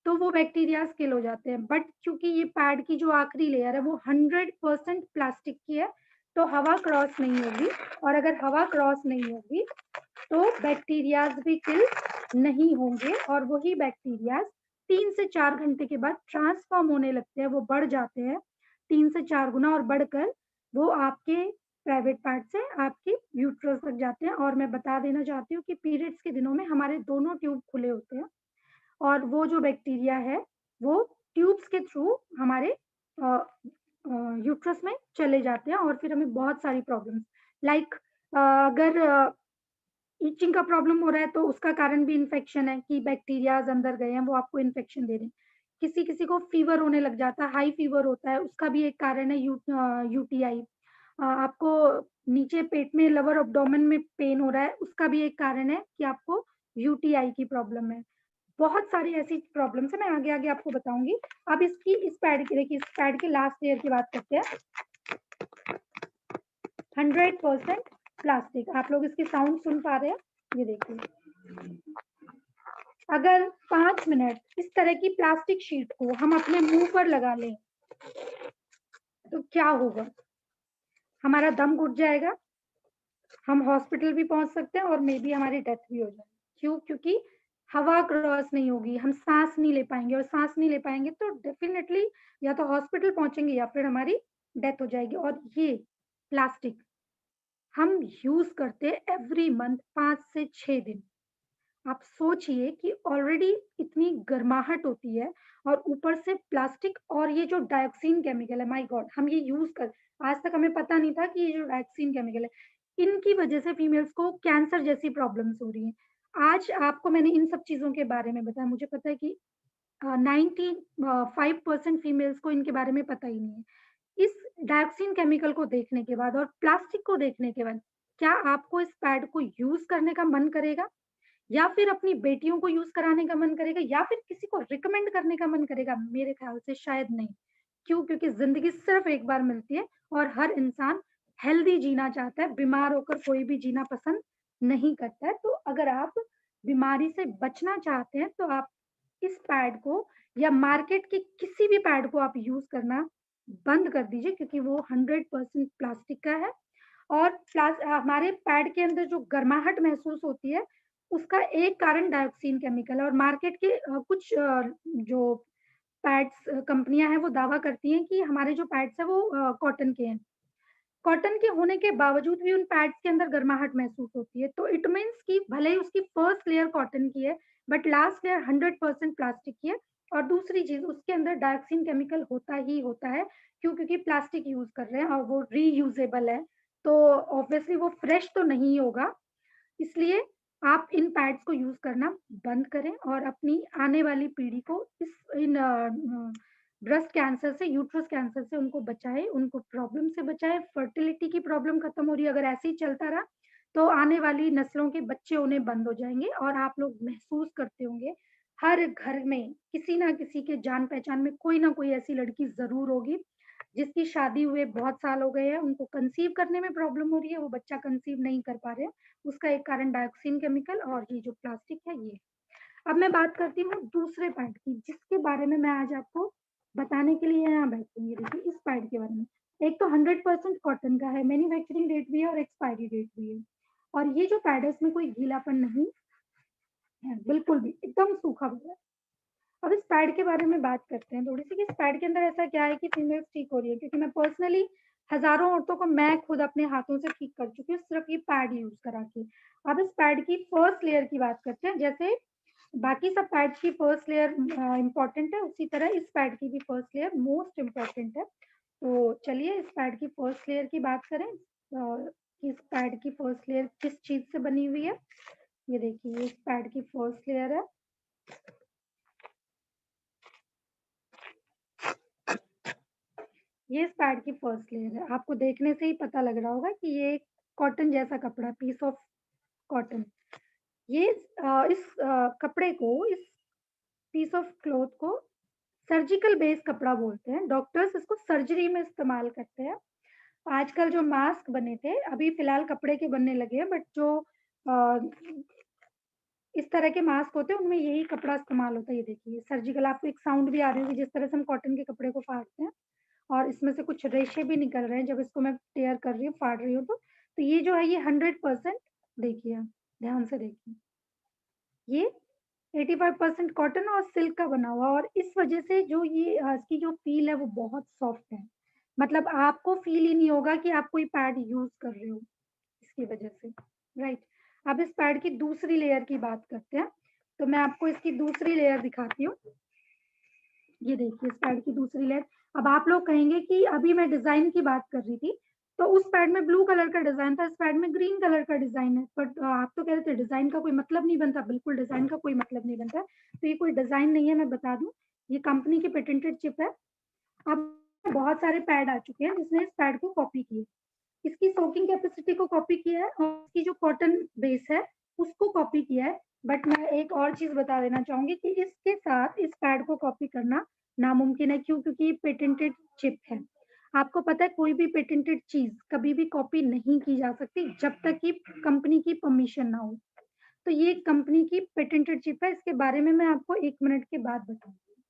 तो वो बैक्टीरियाज़ किल हो जाते हैं। बट क्योंकि ये पैड की जो आखिरी लेयर है, वो 100% प्लास्टिक की है, तो हवा क्रॉस नहीं होगी और अगर हवा क्रॉस नहीं होगी, तो बैक्टीरियाज़ भी किल नहीं होंगे और वही बैक्टीरियाज़ 3 से 4 घंटे के बाद ट्रांसफ़ॉर्म होने लगते हैं, वो बढ़ जाते हैं 3 से 4 गुना और बढ़कर वो आपके प्राइवेट पार्ट से आपके यूट्रस तक जाते हैं। और मैं बता देना चाहती हूँ कि पीरियड्स के दिनों में हमारे दोनों ट्यूब खुले होते हैं और वो जो बैक्टीरिया है, वो ट्यूब्स के थ्रू हमारे अ यूट्रस में चले जाते हैं और फिर हमें बहुत सारी प्रॉब्लम्स लाइक अगर इचिंग का प्रॉब्लम हो रहा है तो उसका कारण भी इन्फेक्शन है कि बैक्टीरियाज़ अंदर गए हैं, वो आपको इन्फेक्शन दे रहे हैं। किसी-किसी को फ़ीवर होने लग जाता है, हाई फ़ीवर होता है, उसका भी एक कारण है यूटीआई। आपको नीचे पेट में लोअर एब्डोमेन में पेन हो रहा है, उसका भी एक कारण है कि आपको यूटीआई की प्रॉब्लम है। बहुत सारी ऐसी प्रॉब्लम्स हैं, मैं आगे-आगे आपको बताऊँगी। अब इस पैड की देखिए, इस पैड के लास्ट लेयर की बात करते हैं। 100% प्लास्टिक। आप लोग इसकी साउंड सुन पा रहे हैं? ये देखिए। अगर 5 मिनट इस तरह की प्लास्टिक शीट को हम अपने मुँह पर लगा लें, तो क्या होगा? हमारा दम घुट जाएगा, हम हॉस्पिटल भी पहुँच सकते हैं और मेबी हमारी डेथ भी हो जाए। क्यों? क्योंकि हवा क्रॉस नहीं होगी, हम साँस नहीं ले पाएँगे और साँस नहीं ले पाएँगे तो डेफ़िनिटली या तो हॉस्पिटल पहुँचेंगे या फिर हमारी डेथ हो जाएगी। और ये प्लास्टिक हम यूज़ करते हैं एवरी मंथ 5 से 6 दिन। आप सोचिए कि ऑलरेडी इतनी गर्माहट होती है और ऊपर से प्लास्टिक और ये जो डाइऑक्सिन केमिकल है, माय गॉड! हम ये यूज़ कर आज तक हमें पता नहीं था कि ये जो डाइऑक्सिन केमिकल है, इनकी वजह से फीमेल्स को कैंसर जैसी प्रॉब्लम्स हो रही हैं। आज आपको मैंने इन सब चीज़ों के बारे में बताया, मुझे पता है कि 5% फीमेल्स को इनके बारे में पता ही नहीं है। इस डाइऑक्सिन केमिकल को देखने के बाद और प्लास्टिक को देखने के बाद, क्या आपको इस पैड को यूज़ करने का मन करेगा? या फिर अपनी बेटियों को यूज़ कराने का मन करेगा या फिर किसी को रिकमेंड करने का मन करेगा? मेरे ख़्याल से शायद नहीं। क्यों? क्योंकि ज़िंदगी सिर्फ़ एक बार मिलती है और हर इंसान हेल्दी जीना चाहता है, बीमार होकर कोई भी जीना पसंद नहीं करता है। तो अगर आप बीमारी से बचना चाहते हैं, तो आप इस पैड को या मार्केट के किसी भी पैड को आप यूज़ करना बंद कर दीजिए क्योंकि वो 100% प्लास्टिक का है और हमारे पैड के अंदर जो गर्माहट महसूस होती है, उसका एक कारण डाइऑक्सिन केमिकल है और मार्केट के कुछ जो पैड्स कंपनियाँ हैं, वो दावा करती हैं कि हमारे जो पैड्स हैं, वो कॉटन के हैं। कॉटन के होने के बावजूद भी उन पैड्स के अंदर गर्माहट महसूस होती है, तो इट मीन्स कि भले ही उसकी फर्स्ट लेयर कॉटन की है, बट लास्ट लेयर 100% प्लास्टिक की है और दूसरी चीज़ उसके अंदर डाइऑक्सिन केमिकल होता ही होता है। क्यों? क्योंकि प्लास्टिक यूज़ कर रहे हैं और वो रीयूजेबल है, तो ऑब्वियसली वो फ्रेश तो नहीं होगा। इसलिए आप इन पैड्स को यूज़ करना बंद करें और अपनी आने वाली पीढ़ी को ब्रेस्ट कैंसर से, यूट्रस कैंसर से उनको बचाएँ, उनको प्रॉब्लम से बचाएँ, फर्टिलिटी की प्रॉब्लम खत्म हो रही है, अगर ऐसे ही चलता रहा, तो आने वाली नस्लों के बच्चे होने बंद हो जाएँगे और आप लोग महसूस करते होंगे, हर घर में किसी न किसी के जान-पहचान में कोई न कोई ऐसी लड़की ज़रूर होगी, जिसकी शादी हुए बहुत साल हो गए हैं, उनको कंसीव करने में प्रॉब्लम हो रही है, वो बच्चा कंसीव नहीं कर पा रहे हैं। उसका एक कारण डाइऑक्सिन केमिकल और ये जो प्लास्टिक है ये। अब मैं बात करती हूँ दूसरे पैड की, जिसके बारे में मैं आज आपको बताने के लिए यहाँ बैठी हूँ। ये देखिए इस पैड के बारे में। एक तो 100% कॉटन का है, मैन्युफैक्चरिंग डेट भी है और एक्सपायरी डेट भी है। और ये जो पैड है इसमें कोई गीलापन नहीं है, बिल्कुल भी, एकदम सूखा हुआ है। अब इस पैड के बारे में बात करते हैं थोड़ी-सी कि इस पैड के अंदर ऐसा क्या है कि फीमेल्स ठीक हो रही है क्योंकि मैं पर्सनली हज़ारों औरतों को मैं खुद अपने हाथों से ठीक कर चुकी हूँ, सिर्फ़ ये पैड यूज़ करा के। अब इस पैड की फर्स्ट लेयर की बात करते हैं, जैसे बाकी सब पैड्स की फर्स्ट लेयर इम्पोर्टेंट है, उसी तरह इस पैड की भी फर्स्ट लेयर मोस्ट इम्पोर्टेंट है। तो चलिए इस पैड की फर्स्ट लेयर की बात करें कि इस पैड की फर्स्ट लेयर किस चीज़ से बनी हुई है। ये देखिए इस पैड की फर्स्ट लेयर है। ये इस पैड की फर्स्ट लेयर है। आपको देखने से ही पता लग रहा होगा कि ये कॉटन जैसा कपड़ा पीस ऑफ कॉटन। ये कपड़े को इस पीस ऑफ क्लॉथ को सर्जिकल बेस कपड़ा बोलते हैं। डॉक्टर्स इसको सर्जरी में इस्तेमाल करते हैं। आजकल जो मास्क बने थे, अभी फ़िलहाल कपड़े के बनने लगे हैं बट जो अ, इस तरह के मास्क होते हैं उनमें यही कपड़ा इस्तेमाल होता है। ये देखिए सर्जिकल आपको एक साउंड भी आ रही होगी जिस तरह से हम कॉटन के कपड़े को फाड़ते हैं। और इसमें से कुछ रेशे भी निकल रहे हैं जब इसको मैं टेयर कर रही हूँ, फाड़ रही हूँ तो। तो ये जो है ये 100% देखिए आप, ध्यान से देखिए। ये 85% कॉटन और सिल्क का बना हुआ और इस वज़ह से जो ये इसकी जो फ़ील है वो बहुत सॉफ्ट है। मतलब आपको फ़ील ही नहीं होगा कि आप कोई पैड यूज़ कर रहे हो इसकी वज़ह से, राइट। अब इस पैड की दूसरी लेयर की बात करते हैं। तो मैं आपको इसकी दूसरी लेयर दिखाती हूँ। ये देखिए इस पैड की दूसरी लेयर। अब आप लोग कहेंगे कि अभी मैं डिज़ाइन की बात कर रही थी, तो उस पैड में ब्लू कलर का डिज़ाइन था, इस पैड में ग्रीन कलर का डिज़ाइन है। बट आप तो कह रहे थे डिज़ाइन का कोई मतलब नहीं बनता, बिल्कुल डिज़ाइन का कोई मतलब नहीं बनता। तो ये कोई डिज़ाइन नहीं है मैं बता दूँ, ये कंपनी की पेटेंटेड चिप है। अब बहुत सारे पैड आ चुके हैं जिसने इस पैड को कॉपी किया। इसकी सोकिंग कैपेसिटी को कॉपी किया है और इसकी जो कॉटन बेस है, उसको कॉपी किया है। बट मैं एक और चीज़ बता देना चाहूँगी कि इसके साथ इस पैड को कॉपी करना नामुमकिन है। क्यों? क्योंकि ये पेटेंटेड चिप है। आपको पता है कोई भी पेटेंटेड चीज़ कभी भी कॉपी नहीं की जा सकती जब तक कि कंपनी की परमिशन ना हो। तो ये कंपनी की पेटेंटेड चिप है, इसके बारे में मैं आपको 1 मिनट के बाद बताऊँगी।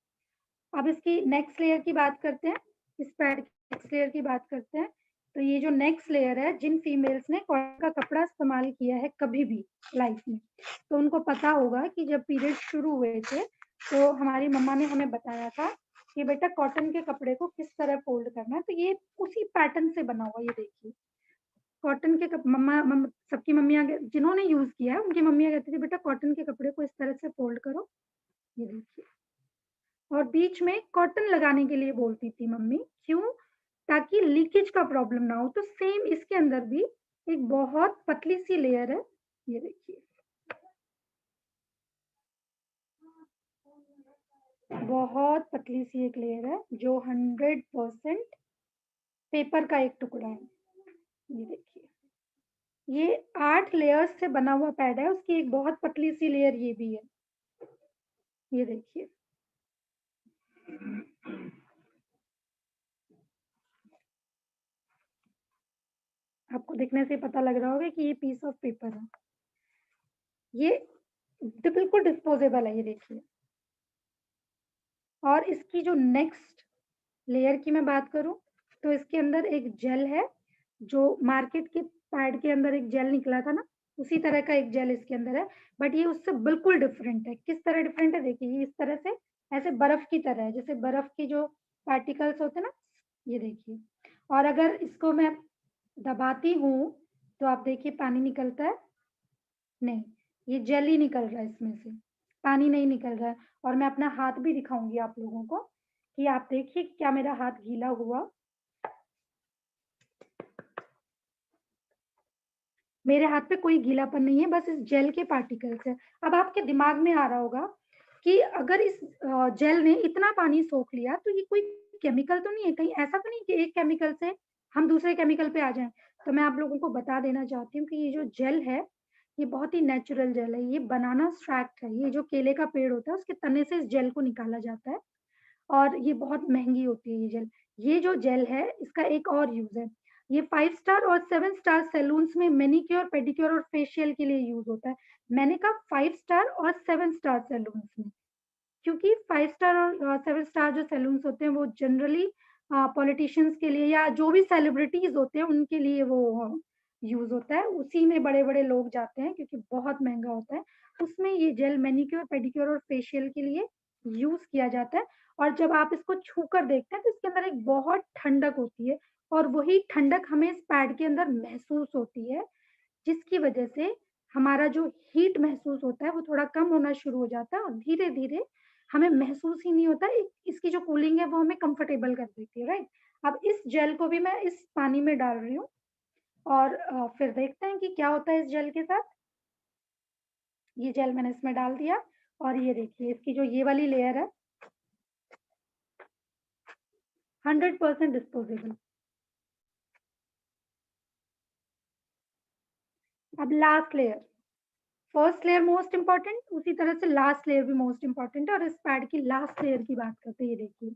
अब इसकी नेक्स्ट लेयर की बात करते हैं, इस पैड की नेक्स्ट लेयर की बात करते हैं। तो ये जो नेक्स्ट लेयर है, जिन फीमेल्स ने कॉटन का कपड़ा इस्तेमाल किया है कभी भी लाइफ में, तो उनको पता होगा कि जब पीरियड्स शुरू हुए थे, तो हमारी मम्मा ने हमें बताया था कि बेटा कॉटन के कपड़े को किस तरह फ़ोल्ड करना है, तो ये उसी पैटर्न से बना हुआ है, ये देखिए। कॉटन के मम्मा सबकी मम्मियाँ जिन्होंने यूज़ किया है उनकी मम्मियाँ कहती थी बेटा कॉटन के कपड़े को इस तरह से फ़ोल्ड करो, ये देखिए। और बीच में कॉटन लगाने के लिए बोलती थी मम्मी, क्यों? ताकि लीकेज का प्रॉब्लम ना हो। तो सेम इसके अंदर भी एक बहुत पतली सी लेयर है, ये देखिए। बहुत पतली सी एक लेयर है जो 100% पेपर का एक टुकड़ा है, ये देखिए। ये 8 लेयर्स से बना हुआ पैड है, उसकी एक बहुत पतली सी लेयर ये भी है, ये देखिए। आपको दिखने से पता लग रहा होगा कि ये पीस ऑफ पेपर है। ये बिल्कुल डिस्पोजेबल है, ये देखिए। और इसकी जो नेक्स्ट लेयर की मैं बात करूं तो इसके अंदर एक जेल है, जो मार्केट के पैड के अंदर एक जेल निकला था ना, उसी तरह का एक जेल इसके अंदर है, बट ये उससे बिल्कुल डिफरेंट है। किस तरह डिफरेंट है देखिए, ये इस तरह से ऐसे बर्फ की तरह है, जैसे बर्फ की जो पार्टिकल्स होते हैं ना, ये देखिए। और अगर इसको मैं दबाती हूँ तो आप देखिए पानी निकलता है, नहीं, ये जेल ही निकल रहा है इसमें से, पानी नहीं निकल रहा है। और मैं अपना हाथ भी दिखाऊंगी आप लोगों को कि आप देखिए क्या मेरा हाथ गीला हुआ। मेरे हाथ पे कोई गीलापन नहीं है, बस इस जेल के पार्टिकल्स है। अब आपके दिमाग में आ रहा होगा कि अगर इस जेल ने इतना पानी सोख लिया तो ये कोई केमिकल तो नहीं है, कहीं ऐसा तो नहीं कि एक केमिकल से हम दूसरे केमिकल पे आ जाएं। तो मैं आप लोगों को बता देना चाहती हूँ कि ये जो जेल है, ये बहुत ही नेचुरल जेल है, ये बनाना एक्सट्रैक्ट है। ये जो केले का पेड़ होता है उसके तने से इस जेल को निकाला जाता है, और ये बहुत महंगी होती है ये जेल। ये जो जेल है इसका एक और यूज है, ये 5 स्टार और 7 स्टार सैलून्स में मैनिक्योर पेडिक्योर और फेशियल के लिए यूज होता है। मैंने कहा 5 स्टार और 7 स्टार सैलून्स में, क्योंकि 5 स्टार और 7 स्टार जो सैलून्स होते हैं वो जनरली पॉलिटिशियंस के लिए या जो भी सेलिब्रिटीज होते हैं उनके लिए वो यूज होता है, उसी में बड़े बड़े लोग जाते हैं क्योंकि बहुत महंगा होता है। उसमें ये जेल मैनिक्योर पेडिक्योर और फेशियल के लिए यूज किया जाता है। और जब आप इसको छू कर देखते हैं तो इसके अंदर एक बहुत ठंडक होती है, और वही ठंडक हमें इस पैड के अंदर महसूस होती है, जिसकी वजह से हमारा जो हीट महसूस होता है वो थोड़ा कम होना शुरू हो जाता है, और धीरे धीरे हमें महसूस ही नहीं होता। इसकी जो कूलिंग है वो हमें कंफर्टेबल कर देती है, राइट। अब इस जेल को भी मैं इस पानी में डाल रही हूँ, और फिर देखते हैं कि क्या होता है इस जेल के साथ। ये जेल मैंने इसमें डाल दिया, और ये देखिए इसकी जो ये वाली लेयर है 100% डिस्पोजेबल। अब last layer, first layer most important, उसी तरह से लास्ट लेयर भी मोस्ट इंपॉर्टेंट है। और इस पैड की लास्ट लेयर की बात करते हैं, ये देखिए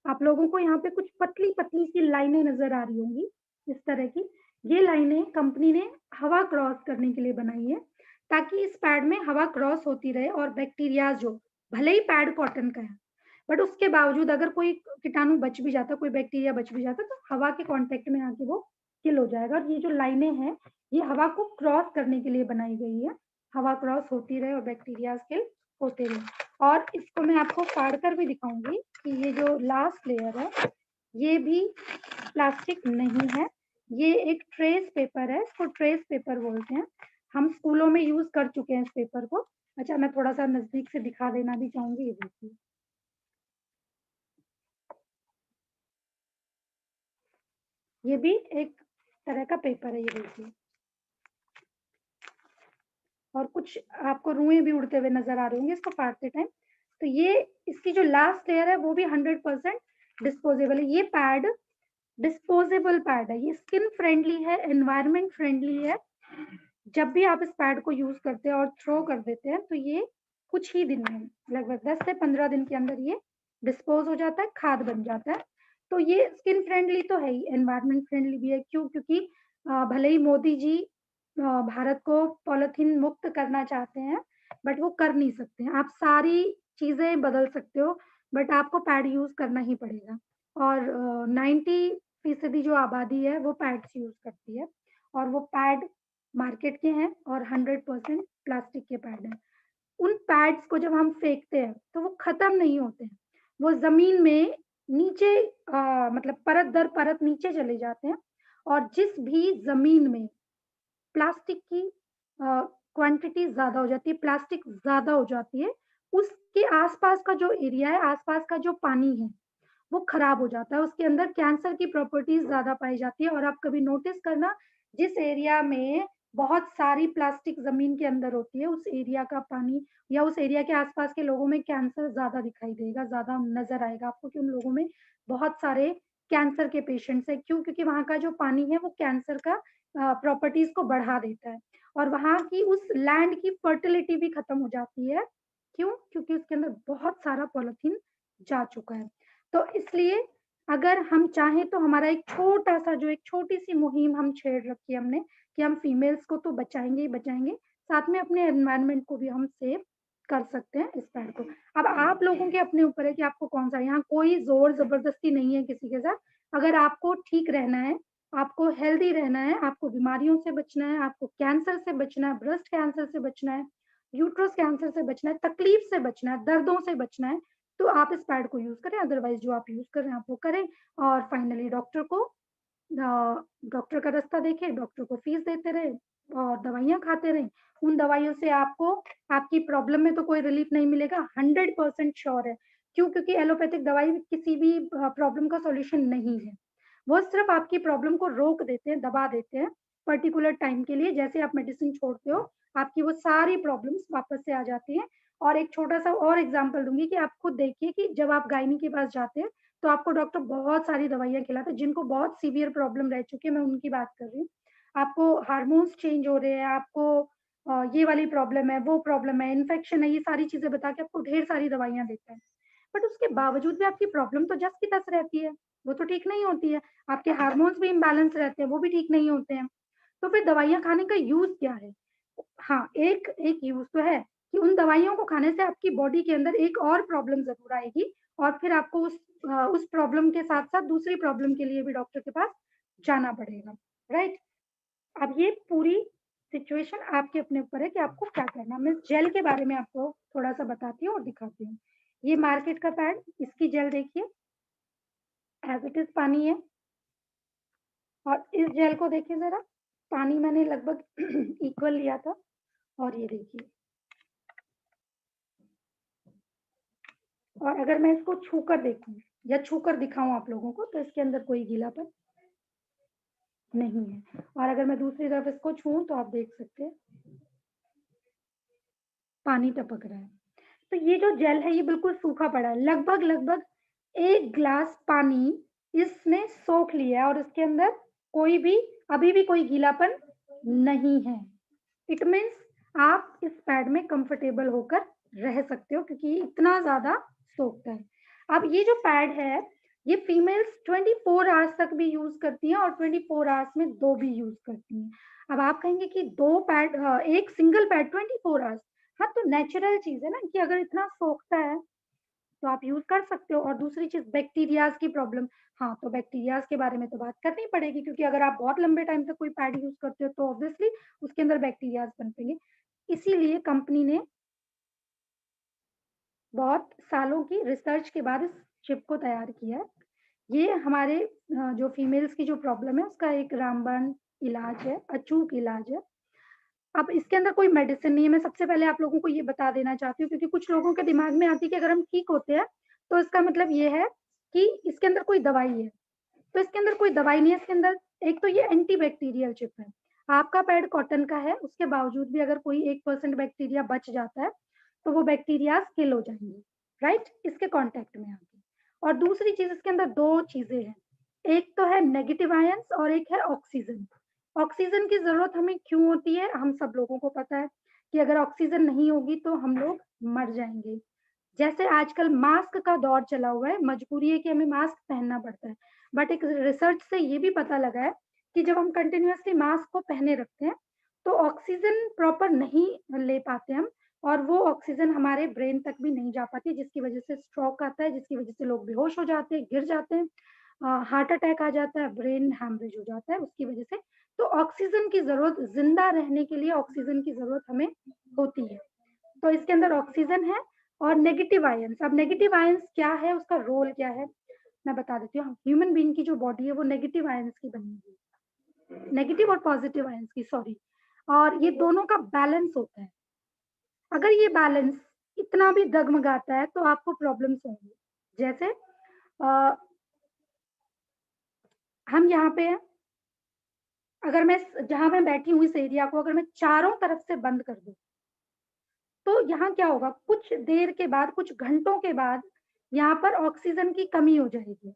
आप लोगों को यहाँ पे कुछ पतली पतली सी लाइनें नजर आ रही होंगी इस तरह की। ये लाइनें कंपनी ने हवा क्रॉस करने के लिए बनाई है, ताकि इस पैड में हवा क्रॉस होती रहे, और बैक्टीरिया जो, भले ही पैड कॉटन का है बट उसके बावजूद अगर कोई कीटाणु बच भी जाता, कोई बैक्टीरिया बच भी जाता, तो हवा के कांटेक्ट में आके वो किल हो जाएगा। और ये जो लाइनें हैं ये हवा को क्रॉस करने के लिए बनाई गई है, हवा क्रॉस होती रहे और बैक्टीरिया किल होते रहे। और इसको मैं आपको फाड़ कर भी दिखाऊंगी कि ये जो लास्ट लेयर है ये भी प्लास्टिक नहीं है, ये एक ट्रेस पेपर है, इसको ट्रेस पेपर बोलते हैं। हम स्कूलों में यूज कर चुके हैं इस पेपर को। अच्छा, मैं थोड़ा सा नजदीक से दिखा देना भी चाहूंगी, ये देखिए ये भी एक तरह का पेपर है, ये देखिए। और कुछ आपको रुएं भी उड़ते हुए नजर आ रहे होंगे इसको फाड़ते टाइम। तो ये इसकी जो लास्ट लेयर है वो भी 100% डिस्पोजेबल है। ये पैड डिस्पोजेबल पैड है, ये स्किन फ्रेंडली है, एनवायरमेंट फ्रेंडली है। जब भी आप इस पैड को यूज करते हैं और थ्रो कर देते हैं तो ये कुछ ही दिन में, लगभग 10 से 15 दिन के अंदर ये डिस्पोज हो जाता है, खाद बन जाता है। तो ये स्किन फ्रेंडली तो है ही, एनवायरमेंट फ्रेंडली भी है। क्यों? क्योंकि भले ही मोदी जी भारत को पॉलिथीन मुक्त करना चाहते हैं, बट वो कर नहीं सकते हैं। आप सारी चीजें बदल सकते हो, बट आपको पैड यूज करना ही पड़ेगा। और 90% जो आबादी है वो पैड्स यूज करती है, और वो पैड मार्केट के हैं, और 100% प्लास्टिक के पैड हैं। उन पैड्स को जब हम फेंकते हैं तो वो खत्म नहीं होते हैं, वो जमीन में नीचे मतलब परत दर परत नीचे चले जाते हैं, और जिस भी ज़मीन में प्लास्टिक की क्वांटिटी ज़्यादा हो जाती है, प्लास्टिक ज़्यादा हो जाती है, उसके आस-पास का जो एरिया है, आस-पास का जो पानी है, वो खराब हो जाता है, उसके अंदर कैंसर की प्रॉपर्टीज़ ज़्यादा पाई जाती है और आप कभी नोटिस करना, जिस एरिया में बहुत सारी प्लास्टिक ज़मीन के अंदर होती है, उस एरिया का पानी या उस एरिया के आस-पास के लोगों में कैंसर ज़्यादा दिखाई देगा, ज़्यादा नज़र आएगा आपको कि उन लोगों में बहुत सारे कैंसर के पेशेंट्स हैं। क्यों? क्योंकि वहाँ का जो पानी है, वो कैंसर का प्रॉपर्टीज़ को बढ़ा देता है और वहाँ की उस लैंड की फर्टिलिटी भी खत्म हो जाती है। क्यों? क्योंकि उसके अंदर बहुत सारा पॉलीथीन जा चुका है। तो इसलिए अगर हम चाहें तो हमारा एक छोटा-सा जो एक छोटी-सी मुहिम हम छेड़ रखी है हमने कि हम फीमेल्स को तो बचाएँगे ही बचाएँगे, साथ में अपने एनवायरनमेंट को भी हम सेव कर सकते हैं इस पैड को। अब आप लोगों के अपने ऊपर है कि आपको कौन-सा यहाँ कोई ज़ोर-ज़बरदस्ती नहीं है किसी के साथ। अगर आपको ठीक रहना है, आपको हेल्दी रहना है, आपको बीमारियों से बचना है, आपको कैंसर से बचना है, ब्रेस्ट कैंसर से बचना है, यूट्रस कैंसर से बचना है, तकलीफ से बचना है, दर्दों से बचना है, तो आप इस पैड को यूज़ करें, अदरवाइज़ जो आप यूज़ कर रहे हैं, आप वो करें और फाइनली डॉक्टर का रास्ता देखें, डॉक्टर को फीस देते रहें और दवाइयाँ खाते रहें। उन दवाइयों से आपको आपकी प्रॉब्लम में तो कोई रिलीफ नहीं मिलेगा, 100% श्योर है। क्यों? क्योंकि एलोपैथिक दवाई किसी भी प्रॉब्लम का सॉल्यूशन नहीं है। वो सिर्फ़ आपकी प्रॉब्लम को रोक देते हैं, दबा देते हैं, पर्टिकुलर टाइम के लिए। जैसे आप मेडिसिन छोड़ते हो, आपकी वो सारी प्रॉब्लम्स वापस से आ जाती हैं। और एक छोटा-सा और एग्ज़ाम्पल दूँगी कि आप खुद देखिए कि जब आप गायनी के पास जाते हैं, तो आपको डॉक्टर बहुत सारी दवाइयाँ खिलाते हैं, जिनको बहुत सीवियर प्रॉब्लम रह चुकी है, मैं उनकी बात कर रही हूँ। आपको हार्मोन्स चेंज हो रहे हैं, आपको ये वाली प्रॉब्लम है, वो प्रॉब्लम है, इन्फेक्शन है, ये सारी चीज़ें बता के आपको ढेर सारी दवाइयाँ देता है। बट उसके बावजूद भी आपकी प्रॉब्लम तो जस की तस रहती है, वो तो ठीक नहीं होती है। आपके हार्मोन्स भी इम्बैलेंस रहते हैं, वो भी ठीक नहीं होते हैं। तो फिर दवाइयाँ खाने का यूज़ क्या है? हाँ, एक एक यूज़ तो है कि उन दवाइयों को खाने से आपकी बॉडी के अंदर एक और प्रॉब्लम ज़रूर आएगी और फिर आपको उस प्रॉब्लम के साथ-साथ दूसरी प्रॉब्लम के लिए भी डॉक्टर के पास जाना पड़ेगा, राइट? अब ये पूरी सिचुएशन आपके अपने ऊपर है कि आपको क्या करना है। मैं जेल के बारे में आपको थोड़ा-सा बताती हूँ और दिखाती हूँ। ये मार्केट का पैड, इसकी जेल देखिए, एज़ इट इज़ पानी है और इस जेल को देखिए ज़रा, पानी मैंने लगभग इक्वल लिया था और ये देखिए। और अगर मैं इसको छूकर देखूँ या छूकर दिखाऊँ आप लोगों को तो इसके अंदर कोई गीलापन नहीं है। और अगर मैं दूसरी तरफ इसको छूऊँ तो आप देख सकते हैं पानी टपक रहा है। तो ये जो जेल है ये बिल्कुल सूखा पड़ा है। लगभग-लगभग 1 ग्लास पानी इसने सोख लिया है और इसके अंदर कोई भी अभी भी कोई गीलापन नहीं है। इट मीन्स आप इस पैड में कंफर्टेबल होकर रह सकते हो क्योंकि ये इतना ज़्यादा सोखता है। अब ये जो पैड है, ये फीमेल्स 24 आवर्स तक भी यूज़ करती हैं और 24 आवर्स में 2 भी यूज़ करती हैं। अब आप कहेंगे कि 2 पैड एक सिंगल पैड 24 आवर्स हाँ, तो नेचुरल चीज़ है ना कि अगर इतना सोखता है, तो आप यूज़ कर सकते हो और दूसरी चीज़ बैक्टीरियाज़ की प्रॉब्लम हाँ, तो बैक्टीरियाज़ के बारे में तो बात करनी पड़ेगी क्योंकि अगर आप बहुत लंबे टाइम तक कोई पैड यूज़ करते हो, तो ऑब्वियसली उसके अंदर बैक्टीरियाज़ पनपेंगे। इसीलिए कंपनी ने बहुत सालों की रिसर्च के बाद इस चिप को तैयार किया है। ये हमारे जो फीमेल्स की जो प्रॉब्लम है, उसका एक रामबाण इलाज है, अचूक इलाज है। अब इसके अंदर कोई मेडिसिन नहीं है, मैं सबसे पहले आप लोगों को ये बता देना चाहती हूँ क्योंकि कुछ लोगों के दिमाग में आती है कि अगर हम ठीक होते हैं, तो इसका मतलब ये है कि इसके अंदर कोई दवाई है। तो इसके अंदर कोई दवाई नहीं है, इसके अंदर एक तो ये एंटीबैक्टीरियल चिप है। आपका पैड कॉटन का है, उसके बावजूद भी अगर कोई 1% बैक्टीरिया बच जाता है, तो वो बैक्टीरियाज़ किल हो जाएँगे, राइट? इसके कॉन्टैक्ट में आके। और दूसरी चीज़ इसके अंदर 2 चीज़ें हैं, एक तो है नेगेटिव आयन्स और एक है ऑक्सीजन। ऑक्सीजन की ज़रूरत हमें क्यों होती है? हम सब लोगों को पता है कि अगर ऑक्सीजन नहीं होगी तो हम लोग मर जाएँगे। जैसे आजकल मास्क का दौर चला हुआ है, मजबूरी है कि हमें मास्क पहनना पड़ता है। बट एक रिसर्च से ये भी पता लगा है कि जब हम कंटीन्यूअसली मास्क को पहने रखते हैं, तो ऑक्सीजन प्रॉपर नहीं ले पाते हम और वो ऑक्सीजन हमारे ब्रेन तक भी नहीं जा पाती, जिसकी वजह से स्ट्रोक आता है, जिसकी वजह से लोग बेहोश हो जाते हैं, गिर जाते हैं। हार्ट अटैक आ जाता है, ब्रेन हैमरेज हो जाता है उसकी वजह से। तो ऑक्सीजन की ज़रूरत ज़िंदा रहने के लिए ऑक्सीजन की ज़रूरत हमें होती है। तो इसके अंदर ऑक्सीजन है और नेगेटिव आयन्स। अब नेगेटिव आयन्स क्या है, उसका रोल क्या है? मैं बता देती हूँ। ह्यूमन बीइंग की जो बॉडी है वो नेगेटिव आयन्स की बनी हुई है। नेगेटिव और पॉजिटिव आयंस की, सॉरी, और ये दोनों का बैलेंस होता है। अगर ये बैलेंस इतना भी डगमगाता है तो आपको प्रॉब्लम्स होंगी। जैसे हम यहाँ पे हैं, अगर मैं जहां मैं बैठी हूँ इस एरिया को अगर मैं चारों तरफ से बंद कर दूं तो यहाँ क्या होगा, कुछ देर के बाद, कुछ घंटों के बाद यहाँ पर ऑक्सीजन की कमी हो जाएगी,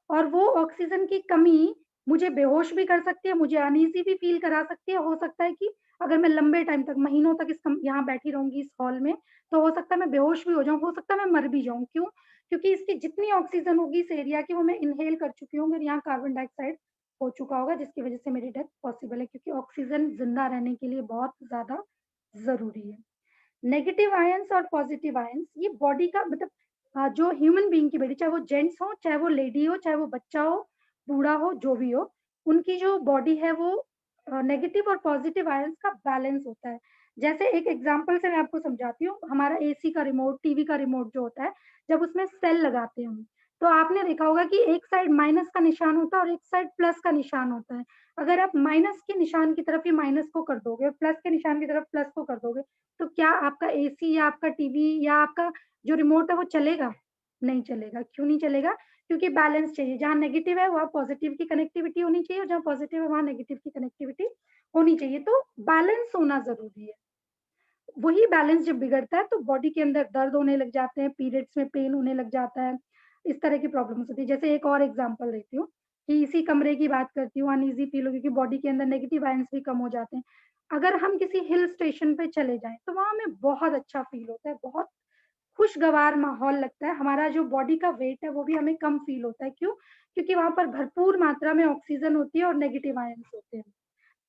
और वो ऑक्सीजन की कमी मुझे बेहोश भी कर सकती है, मुझे अनईजी भी फील करा सकती है। हो सकता है कि अगर मैं लंबे टाइम तक, महीनों तक यहाँ बैठी रहूंगी इस हॉल में, तो हो सकता है मैं बेहोश भी हो जाऊं, हो सकता है मैं मर भी जाऊं। क्यों? क्योंकि इसकी जितनी ऑक्सीजन होगी इस एरिया की वो मैं इनहेल कर चुकी हूँ, मेरे यहाँ कार्बन डाइऑक्साइड हो चुका होगा, जिसकी वजह से मेरी डेथ पॉसिबल है, क्योंकि ऑक्सीजन जिंदा रहने के लिए बहुत ज्यादा जरूरी है। नेगेटिव आयंस और पॉजिटिव आयंस ये बॉडी का मतलब जो ह्यूमन बीइंग की बॉडी, चाहे वो जेंट्स हो, चाहे वो लेडी हो, चाहे वो बच्चा हो, बूढ़ा हो, जो भी हो, उनकी जो बॉडी है वो नेगेटिव और पॉजिटिव आयंस का बैलेंस होता है। जैसे एक एग्जांपल से मैं आपको समझाती हूँ, हमारा एसी का रिमोट, टीवी का रिमोट जो होता है, जब उसमें सेल लगाते हैं हम, तो आपने देखा होगा कि एक साइड माइनस का निशान होता है और एक साइड प्लस का निशान होता है। अगर आप माइनस के निशान की तरफ ही माइनस को कर दोगे और प्लस के निशान की तरफ प्लस को कर दोगे, तो क्या आपका एसी या आपका टीवी या आपका जो रिमोट है वो चलेगा? नहीं चलेगा। क्यों नहीं चलेगा? क्योंकि बैलेंस चाहिए, जहाँ नेगेटिव है वहाँ पॉजिटिव की कनेक्टिविटी होनी चाहिए, और जहाँ पॉजिटिव है वहाँ नेगेटिव की कनेक्टिविटी होनी चाहिए। तो बैलेंस होना जरूरी है। वही बैलेंस जब बिगड़ता है तो बॉडी के अंदर दर्द होने लग जाते हैं, पीरियड्स में पेन होने लग जाता है, इस तरह की प्रॉब्लम्स होती है। जैसे एक और एग्जांपल देती हूँ कि इसी कमरे की बात करती हूँ, अनईजी फील हो क्योंकि बॉडी के अंदर नेगेटिव आयंस भी कम हो जाते हैं। अगर हम किसी हिल स्टेशन पे चले जाएं तो वहां हमें बहुत अच्छा फील होता है, बहुत खुशगवार माहौल लगता है, हमारा जो बॉडी का वेट है वो भी हमें कम फील होता है। क्यों? क्योंकि वहां पर भरपूर मात्रा में ऑक्सीजन होती है और नेगेटिव आयंस होते हैं,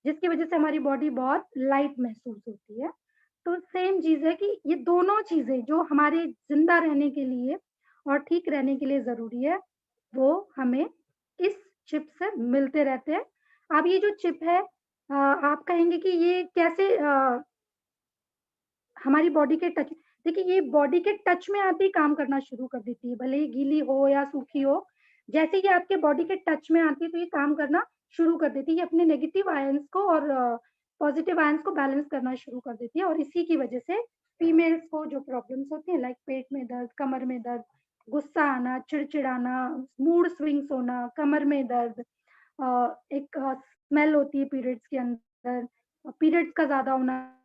जिसकी वजह से हमारी बॉडी बहुत लाइट महसूस होती है। तो सेम चीज है कि ये दोनों चीजें जो हमारे जिंदा रहने के लिए और ठीक रहने के लिए जरूरी है, वो हमें इस चिप से मिलते रहते हैं। अब ये जो चिप है, आप कहेंगे कि ये कैसे हमारी बॉडी के टच, देखिए ये बॉडी के टच में आते ही काम करना शुरू कर देती है, भले ही गीली हो या सूखी हो। जैसे ही आपके बॉडी के टच में आती है तो ये काम करना शुरू कर देती है, ये अपने नेगेटिव आयंस को और पॉजिटिव आयंस को बैलेंस करना शुरू कर देती है। और इसी की वजह से फीमेल्स को जो प्रॉब्लम्स होती हैं, लाइक पेट में दर्द, कमर में दर्द, गुस्सा आना, चिड़चिड़ाना, मूड स्विंग्स होना, कमर में दर्द, एक स्मेल होती है पीरियड्स के अंदर, पीरियड्स का ज्यादा होना,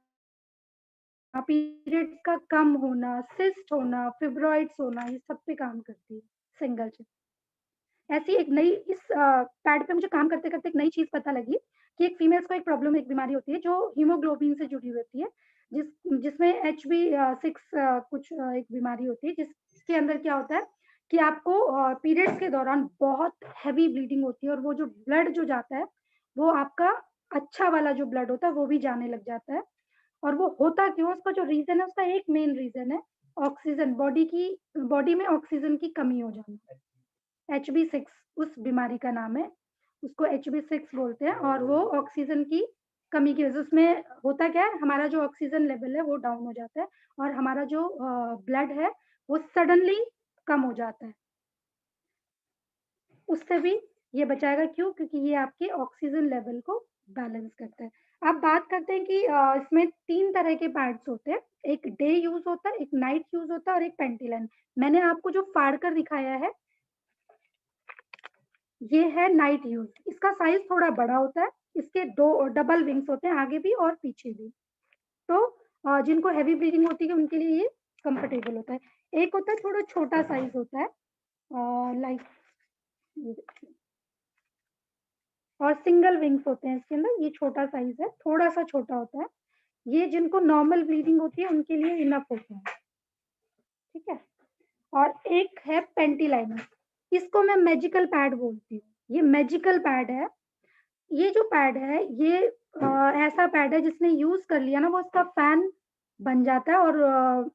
पीरियड्स का कम होना, सिस्ट होना, फिब्रॉइड्स होना, ये सब पे काम करती है सिंगल चिप। ऐसी एक नई इस पैड पे मुझे काम करते करते एक नई चीज पता लगी कि एक फीमेल्स को एक प्रॉब्लम, एक बीमारी होती है जो हीमोग्लोबिन से जुड़ी होती है, जिसमें HB6 कुछ एक बीमारी होती है, जिसके अंदर क्या होता है कि आपको पीरियड्स के दौरान बहुत हैवी ब्लीडिंग होती है, और वो जो ब्लड जो जाता है वो आपका अच्छा वाला जो ब्लड होता है वो भी जाने लग जाता है। और वो होता क्यों? उसका जो रीजन है, उसका एक मेन रीजन है ऑक्सीजन, बॉडी में ऑक्सीजन की कमी हो जाना। HB6 उस बीमारी का नाम है, उसको HB6 बोलते हैं, और वो ऑक्सीजन की कमी की वजह से, उसमें होता क्या है, हमारा जो ऑक्सीजन लेवल है वो डाउन हो जाता है, और हमारा जो ब्लड है वो सडनली कम हो जाता है। उससे भी ये बचाएगा। क्यों? क्योंकि ये आपके ऑक्सीजन लेवल को बैलेंस करता है। अब बात करते हैं कि इसमें 3 तरह के पैड्स होते हैं, एक डे यूज होता है, एक नाइट यूज होता है, और एक पेंटिलाइन। मैंने आपको जो फाड़ कर दिखाया है ये है नाइट यूज। इसका साइज थोड़ा बड़ा होता है, इसके 2 डबल विंग्स होते हैं, आगे भी और पीछे भी। तो जिनको हैवी ब्रीदिंग होती है उनके लिए ये कंफर्टेबल होता है। एक होता है थोड़ा छोटा साइज होता है, लाइक, और सिंगल विंग्स होते हैं इसके अंदर, ये छोटा साइज है, थोड़ा सा छोटा होता है। ये जिनको नॉर्मल ब्लीडिंग होती है उनके लिए इनफ होता है, ठीक है। और एक है पेंटिलाइनर, इसको मैं मैजिकल पैड बोलती हूँ। ये मैजिकल पैड है। ये जो पैड है ये ऐसा पैड है जिसने यूज कर लिया ना वो उसका फैन बन जाता है, और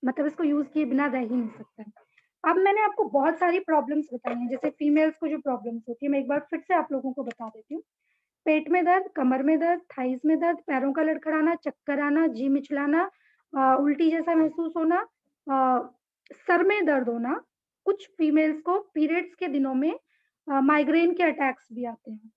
मतलब इसको यूज किए बिना रह ही नहीं सकता है। अब मैंने आपको बहुत सारी प्रॉब्लम्स बताई हैं, जैसे फीमेल्स को जो प्रॉब्लम्स होती है, मैं एक बार फिर से आप लोगों को बता देती हूँ। पेट में दर्द, कमर में दर्द, थाइस में दर्द, पैरों का लड़खड़ाना, चक्कर आना, जी मिचलाना, उल्टी जैसा महसूस होना, सर में दर्द होना। कुछ फीमेल्स को पीरियड्स के दिनों में माइग्रेन के अटैक्स भी आते हैं।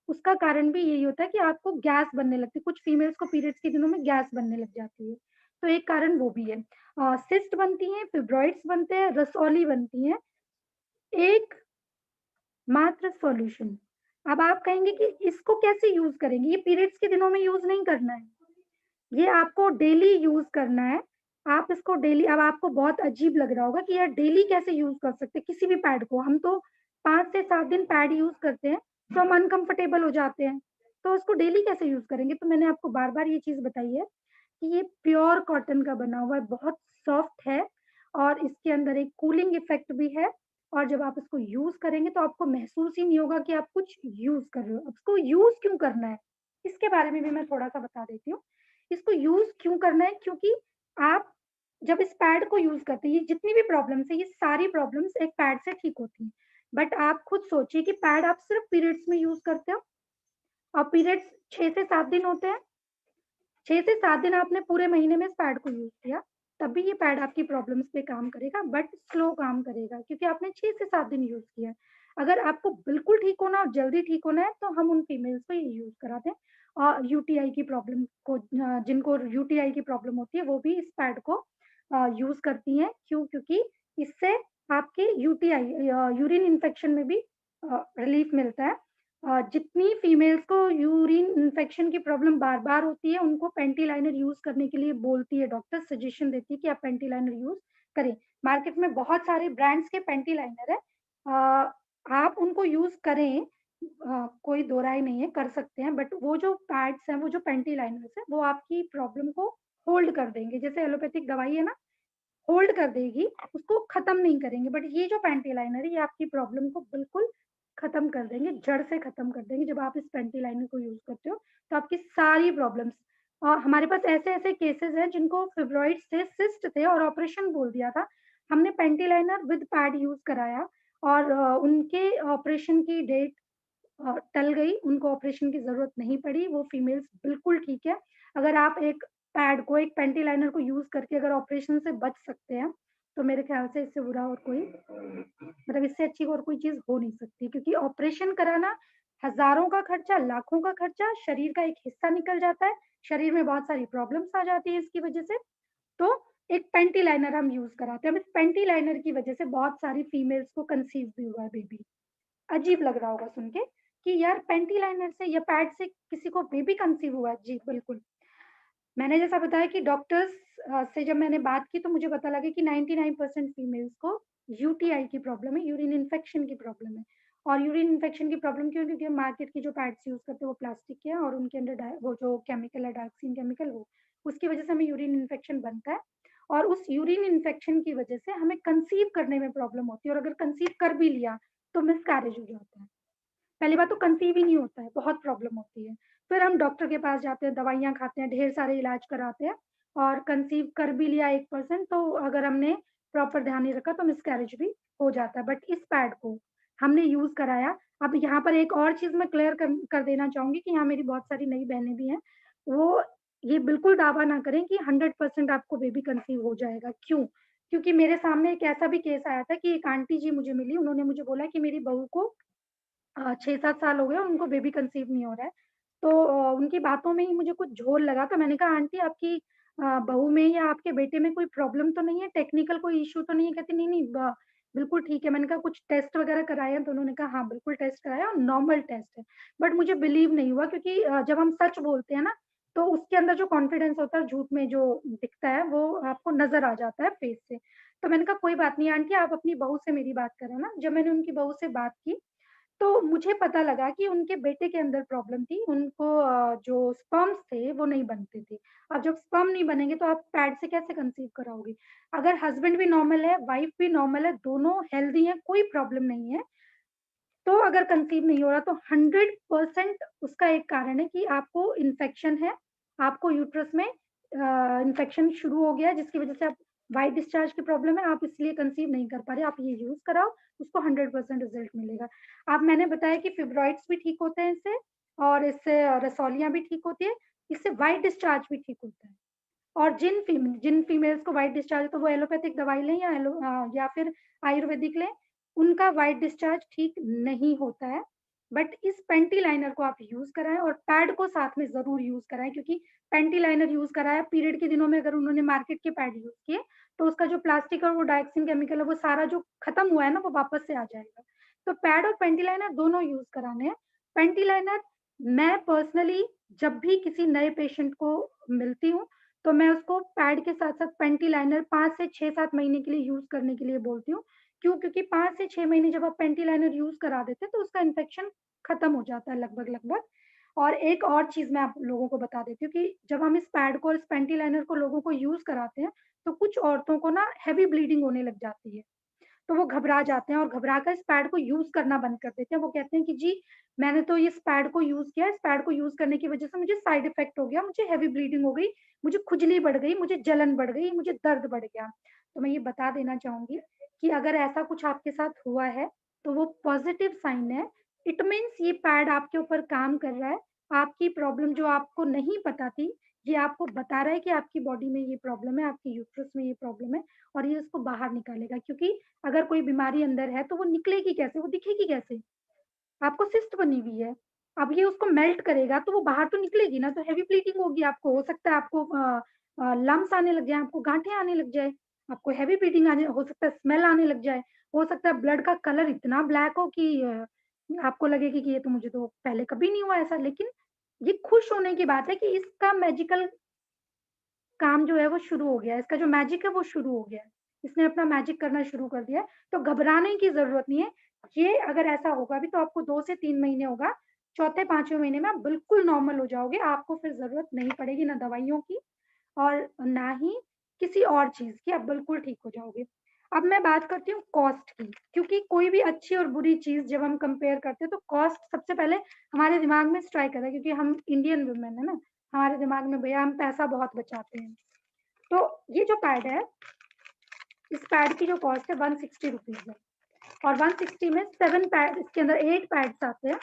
उसका कारण भी यही होता है कि आपको गैस बनने लगती है, कुछ फीमेल्स को पीरियड्स के दिनों में गैस बनने लग जाती है, तो एक कारण वो भी है। सिस्ट बनती हैं, फिब्रॉइड्स बनते हैं, रसौली बनती हैं, एक मात्र सॉल्यूशन। अब आप कहेंगे कि इसको कैसे यूज़ करेंगे? ये पीरियड्स के दिनों में यूज़ नहीं करना है, ये आपको डेली यूज़ करना है। आप इसको डेली, अब आपको बहुत अजीब लग रहा होगा कि यार डेली कैसे यूज़ कर सकते हैं किसी भी पैड को? हम तो 5 से 7 दिन पैड यूज़ करते हैं, तो हम अनकम्फर्टेबल हो जाते हैं। तो उसको डेली कैसे यूज़ करेंगे? तो मैंने आपको बार-बार ये चीज़ बताई है कि ये प्योर कॉटन का बना हुआ है, बहुत सॉफ्ट है और इसके अंदर एक कूलिंग इफ़ेक्ट भी है और जब आप इसको यूज़ करेंगे तो आपको महसूस ही नहीं होगा कि आप कुछ यूज़ कर रहे हो। अब इसको यूज़ क्यों करना है? इसके बारे में भी मैं थोड़ा-सा बता देती हूँ। इसको यूज़ क्यों करना है? क्योंकि आप जब इस पैड को यूज़ करते हैं, ये जितनी भी प्रॉब्लम्स हैं, ये सारी प्रॉब्लम्स एक पैड से ठीक होती हैं। बट आप खुद सोचिए कि पैड आप सिर्फ़ पीरियड्स में यूज़ करते हो और पीरियड्स 6 से 7 दिन होते हैं। 6 से 7 दिन आपने पूरे महीने में इस पैड को यूज़ किया, तब भी ये पैड आपकी प्रॉब्लम्स पे काम करेगा बट स्लो काम करेगा क्योंकि आपने 6 से 7 दिन यूज़ किया है। अगर आपको बिल्कुल ठीक होना और जल्दी ठीक होना है तो हम उन फीमेल्स को ये यूज़ कराते हैं यूटीआई की प्रॉब्लम को जिनको यूटीआई की प्रॉब्लम होती है वो भी इस पैड को यूज़ करती हैं। क्यों? क्योंकि इससे आपके यूटीआई यूरिन इन्फेक्शन में भी रिलीफ मिलता है। जितनी फीमेल्स को यूरिन इन्फेक्शन की प्रॉब्लम बार-बार होती है, उनको पैंटी लाइनर यूज़ करने के लिए बोलती है डॉक्टर, सजेशन देती है कि आप पैंटी लाइनर यूज़ करें। मार्केट में बहुत सारे ब्रांड्स के पैंटी लाइनर हैं। आप उनको यूज़ करें, कोई दो राय नहीं है, कर सकते हैं, बट वो जो पैड्स हैं, वो जो पैंटी लाइनर्स हैं, वो आपकी प्रॉब्लम को होल्ड कर देंगे। जैसे एलोपैथिक दवाई है ना, होल्ड कर देगी, उसको खत्म नहीं करेंगे। बट ये जो पैंटी लाइनर है, ये आपकी प्रॉब्लम को बिल्कुल खत्म कर देंगे, जड़ से खत्म कर देंगे। जब आप इस पैंटी लाइनर को यूज़ करते हो, तो आपकी सारी प्रॉब्लम्स हमारे पास ऐसे-ऐसे केसेज़ हैं जिनको फिब्रॉइड्स थे, सिस्ट थे और ऑपरेशन बोल दिया था। हमने panty liner with pad use कराया और उनके ऑपरेशन की डेट टल गई, उनको ऑपरेशन की ज़रूरत नहीं पड़ी, वो फीमेल्स बिल्कुल ठीक है। अगर आप एक पैड को, एक पैंटी लाइनर को यूज़ करके अगर ऑपरेशन से बच सकते हैं, तो मेरे ख़्याल से इससे बुरा और कोई मतलब इससे अच्छी और कोई चीज़ हो नहीं सकती क्योंकि ऑपरेशन कराना हज़ारों का खर्चा, लाखों का खर्चा, शरीर का एक हिस्सा निकल जाता है, शरीर में बहुत सारी प्रॉब्लम्स आ जाती है इसकी वज़ह से। तो एक पैंटी लाइनर हम यूज़ कराते हैं। अब इस पैंटी लाइनर की वज़ह से बहुत सारी फीमेल्स को कंसीव भी हुआ है बेबी। अजीब लग रहा होगा सुन के कि यार पैंटी लाइनर से या पैड से किसी को बेबी कंसीव हुआ है। जी, बिल्कुल। मैंने जैसा बताया कि डॉक्टर्स से जब मैंने बात की तो मुझे पता लगा कि 99% फीमेल्स को यूटीआई की प्रॉब्लम है, यूरिन इन्फेक्शन की प्रॉब्लम है। और यूरिन इन्फेक्शन की प्रॉब्लम क्यों? क्योंकि हम मार्केट की जो पैड्स यूज़ करते हैं वो प्लास्टिक के हैं और उनके अंदर वो जो केमिकल है डायऑक्सिन केमिकल वो, उसकी वज़ह से हमें यूरिन इन्फेक्शन बनता है और उस यूरिन इन्फेक्शन की वज़ह से हमें कंसीव करने में प्रॉब्लम होती है और अगर कंसीव कर भी लिया तो मिसकैरेज हो जाता है। पहली बात तो कंसीव ही नहीं होता है, बहुत प्रॉब्लम होती है। फिर हम डॉक्टर के पास जाते हैं, दवाइयाँ खाते हैं, ढेर सारे इलाज कराते हैं और कंसीव कर भी लिया 1% तो अगर हमने प्रॉपर ध्यान नहीं रखा तो मिसकैरेज भी हो जाता है। बट इस पैड को हमने यूज़ कराया। अब यहाँ पर एक और चीज़ मैं क्लियर कर देना चाहूँगी कि यहाँ मेरी बहुत सारी नई बहनें भी हैं। वो ये बिल्कुल दावा ना करें कि 100% आपको बेबी कंसीव हो जाएगा। क्यों? क्योंकि मेरे सामने एक ऐसा भी केस आया था कि एक आंटी जी मुझे मिली, उन्होंने मुझे बोला कि मेरी बहू को 6-7 साल हो गए और उनको बेबी कंसीव नहीं हो रहा है। तो उनकी बातों में ही मुझे कुछ झोल लगा तो मैंने कहा आंटी आपकी बहू में या आपके बेटे में कोई प्रॉब्लम तो नहीं है? टेक्निकल कोई इश्यू तो नहीं है? कहती नहीं, नहीं बिल्कुल ठीक है। मैंने कहा कुछ टेस्ट वगैरह कराए हैं? तो उन्होंने कहा हाँ, बिल्कुल टेस्ट कराया और नॉर्मल टेस्ट है। बट मुझे बिलीव नहीं हुआ क्योंकि जब हम सच बोलते हैं ना, तो उसके अंदर जो कॉन्फिडेंस होता है झूठ में जो दिखता है वो आपको नज़र आ जाता है फेस से। तो मैंने कहा कोई बात नहीं आंटी आप अपनी बहू से मेरी बात करो ना। जब मैंने उनकी बहू से बात की तो मुझे पता लगा कि उनके बेटे के अंदर प्रॉब्लम थी। उनको जो स्पर्म्स थे वो नहीं बनते थे। अब जब स्पर्म नहीं बनेंगे तो आप पैड से कैसे कंसीव कराओगे? अगर हस्बैंड भी नॉर्मल है, वाइफ भी नॉर्मल है, दोनों हेल्दी हैं, कोई प्रॉब्लम नहीं है, तो अगर कंसीव नहीं हो रहा तो 100% उसका एक कारण है कि आपको इन्फेक्शन है, आपको यूट्रस में इन्फेक्शन शुरू हो गया है जिसकी वज़ह से आप व्हाइट डिस्चार्ज की प्रॉब्लम है, आप इसलिए कंसीव नहीं कर पा रहे, आप ये यूज़ कराओ, उसको 100% रिज़ल्ट मिलेगा। अब मैंने बताया कि फिब्रॉइड्स भी ठीक होते हैं इससे और इससे रसौलियाँ भी ठीक होती है, इससे व्हाइट डिस्चार्ज भी ठीक होता है। और जिन फीमेल्स को व्हाइट डिस्चार्ज है तो वो एलोपैथिक दवाई लें या फिर आयुर्वेदिक लें, उनका व्हाइट डिस्चार्ज ठीक नहीं होता है। बट इस पेंटी लाइनर को आप यूज कराएं और पैड को साथ में जरूर यूज कराएं, क्योंकि पेंटी लाइनर यूज कराया पीरियड के दिनों में अगर उन्होंने मार्केट के पैड यूज किए तो उसका जो प्लास्टिक और वो डाइक्सिन केमिकल है वो सारा जो खत्म हुआ है ना वो वापस से आ जाएगा। तो पैड और पेंटी लाइनर दोनों यूज कराने हैं। पेंटी लाइनर मैं पर्सनली जब भी किसी नए पेशेंट को मिलती हूँ तो मैं उसको पैड के साथ साथ पेंटी लाइनर 5 से 6 7 महीने के लिए यूज करने के लिए बोलती हूँ। क्यों? क्योंकि 5 से 6 महीने जब आप पेंटी लाइनर यूज करा देते हैं तो उसका इन्फेक्शन खत्म हो जाता है लगभग लगभग। और एक और चीज मैं आप लोगों को बता देती हूँ कि जब हम इस पैड को और इस पेंटी लाइनर को लोगों को यूज कराते हैं तो कुछ औरतों को ना हैवी ब्लीडिंग होने लग जाती है। तो वो घबरा जाते हैं और घबरा कर इस पैड को यूज करना बंद कर देते हैं। वो कहते हैं कि जी मैंने तो इस पैड को यूज किया, इस पैड को यूज करने की वजह से मुझे साइड इफेक्ट हो गया, मुझे हैवी ब्लीडिंग हो गई, मुझे खुजली बढ़ गई, मुझे जलन बढ़ गई, मुझे दर्द बढ़ गया। तो मैं ये बता देना चाहूंगी कि अगर ऐसा कुछ आपके साथ हुआ है तो वो पॉजिटिव साइन है। इट मीन्स ये पैड आपके ऊपर काम कर रहा है। आपकी प्रॉब्लम जो आपको नहीं पता थी ये आपको बता रहा है कि आपकी बॉडी में ये प्रॉब्लम है, आपकी यूट्रस में ये प्रॉब्लम है, और ये उसको बाहर निकालेगा। क्योंकि अगर कोई बीमारी अंदर है तो वो निकलेगी कैसे, वो दिखेगी कैसे? आपको सिस्ट बनी हुई है, अब ये उसको मेल्ट करेगा तो वो बाहर तो निकलेगी ना, तो हैवी ब्लीडिंग होगी, आपको हो सकता है आपको लम्स आने लग जाए, आपको गांठें आने लग जाए, आपको हैवी ब्लीडिंग आने हो सकता है, स्मेल आने लग जाए, हो सकता है ब्लड का कलर इतना ब्लैक हो कि आपको लगे कि ये तो मुझे तो पहले कभी नहीं हुआ ऐसा। लेकिन ये खुश होने की बात है कि इसका मैजिकल काम जो है वो शुरू हो गया है, इसका जो मैजिक है वो शुरू हो गया है। इसने अपना मैजिक करना शुरू कर दिया है, तो घबराने की ज़रूरत नहीं है। ये अगर ऐसा होगा भी तो आपको 2 से 3 महीने होगा, चौथे 5वें महीने में आप बिल्कुल नॉर्मल हो जाओगे। आपको फिर ज़रूरत नहीं पड़ेगी ना दवाइयों की और ना ही किसी और चीज़ की, आप बिल्कुल ठीक हो जाओगे। अब मैं बात करती हूँ कॉस्ट की, क्योंकि कोई भी अच्छी और बुरी चीज़ जब हम कंपेयर करते हैं तो कॉस्ट सबसे पहले हमारे दिमाग में स्ट्राइक करता है, क्योंकि हम इंडियन वुमेन है ना, हमारे दिमाग में भैया हम पैसा बहुत बचाते हैं। तो ये जो पैड है, इस पैड की जो कॉस्ट है 160 रुपीज है। और 160 में 7 पैड, इसके अंदर 8 पैड्स आते हैं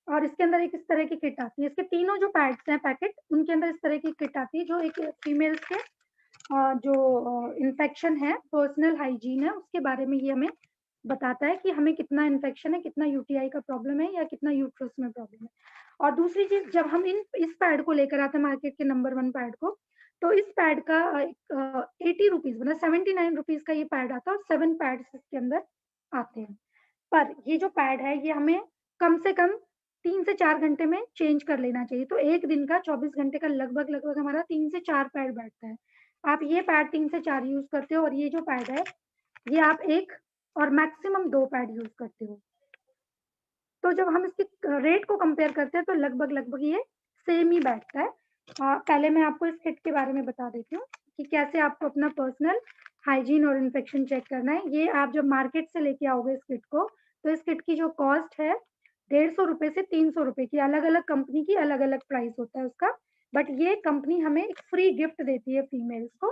और इसके अंदर एक इस तरह की किट आती है। इसके तीनों जो पैड्स हैं पैकेट, उनके अंदर इस तरह की किट आती है जो एक फीमेल्स के जो इन्फेक्शन है, पर्सनल हाइजीन है, उसके बारे में ये हमें बताता है कि हमें कितना इन्फेक्शन है, कितना यूटीआई का प्रॉब्लम है या कितना यूट्रस में प्रॉब्लम है। और दूसरी चीज, जब हम इस पैड को लेकर आते हैं मार्केट के नंबर 1 पैड को, तो इस पैड का 80 रुपीज मतलब 79 रुपीज का ये पैड आता है और 7 पैड्स इसके अंदर आते हैं। पर ये जो पैड है ये हमें कम से कम 3 से 4 घंटे में चेंज कर लेना चाहिए। तो एक दिन का 24 घंटे का लगभग लगभग हमारा 3 से 4 पैड बैठता है। आप ये पैड 3 से 4 यूज करते हो और ये जो पैड है ये आप एक और मैक्सिमम 2 पैड यूज करते हो। तो जब हम इसकी रेट को कंपेयर करते हैं तो लगभग लगभग ये सेम ही बैठता है। पहले मैं आपको इस किट के बारे में बता देती हूँ कि कैसे आपको अपना पर्सनल हाइजीन और इन्फेक्शन चेक करना है। ये आप जब मार्केट से लेके आओगे इस किट को, तो इस किट की जो कॉस्ट है 150 रुपए से 300 रुपए की, अलग अलग कंपनी की अलग अलग प्राइस होता है उसका। बट ये कंपनी हमें एक फ्री गिफ्ट देती है फीमेल्स को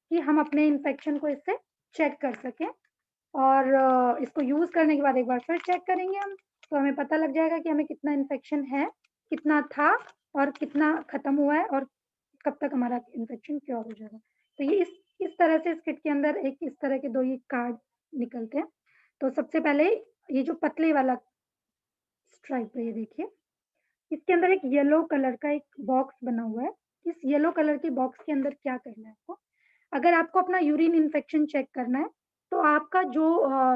कि हम अपने इन्फेक्शन को इससे चेक कर सकें। और इसको यूज करने के बाद एक बार फिर चेक करेंगे हम, तो हमें पता लग जाएगा कि हमें कितना इन्फेक्शन है, कितना था और कितना खत्म हुआ है और कब तक हमारा इन्फेक्शन क्योर हो जाएगा। तो ये इस तरह से इस किट के अंदर एक इस तरह के 2 ये कार्ड निकलते हैं। तो सबसे पहले ये जो पतले वाला स्ट्राइप है ये देखिए, इसके अंदर एक येलो कलर का एक बॉक्स बना हुआ है। इस येलो कलर के बॉक्स के अंदर क्या करना है आपको, अगर आपको अपना यूरिन इन्फेक्शन चेक करना है तो आपका जो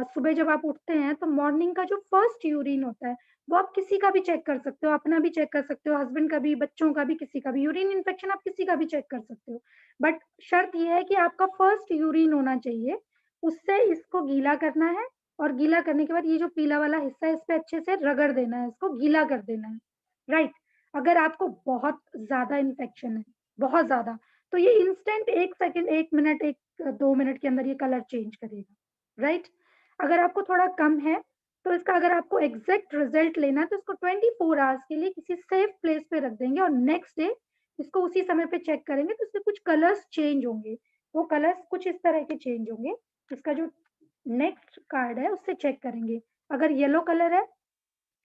सुबह जब आप उठते हैं तो मॉर्निंग का जो फर्स्ट यूरिन होता है वो आप किसी का भी चेक कर सकते हो, अपना भी चेक कर सकते हो, हस्बैंड का भी, बच्चों का भी, किसी का भी यूरिन इन्फेक्शन आप किसी का भी चेक कर सकते हो। बट शर्त ये है कि आपका फर्स्ट यूरिन होना चाहिए, उससे इसको गीला करना है और गीला करने के बाद ये जो पीला वाला हिस्सा है इस पे अच्छे से रगड़ देना है, इसको गीला कर देना है। राइट? अगर आपको बहुत ज़्यादा इन्फेक्शन है, बहुत ज़्यादा, तो ये इंस्टेंट 1 सेकंड, 1 मिनट, 1-2 मिनट के अंदर ये कलर चेंज करेगा, राइट? अगर आपको थोड़ा कम है, तो इसका अगर आपको एग्ज़ैक्ट रिज़ल्ट लेना है, तो इसको 24 आवर्स के लिए किसी सेफ प्लेस पे रख देंगे और नेक्स्ट डे इसको उसी समय पे चेक करेंगे, तो इसमें कुछ कलर्स चेंज होंगे। वो कलर्स कुछ इस तरह के चेंज होंगे। इसका जो नेक्स्ट कार्ड है, उससे चेक करेंगे। अगर येलो कलर है,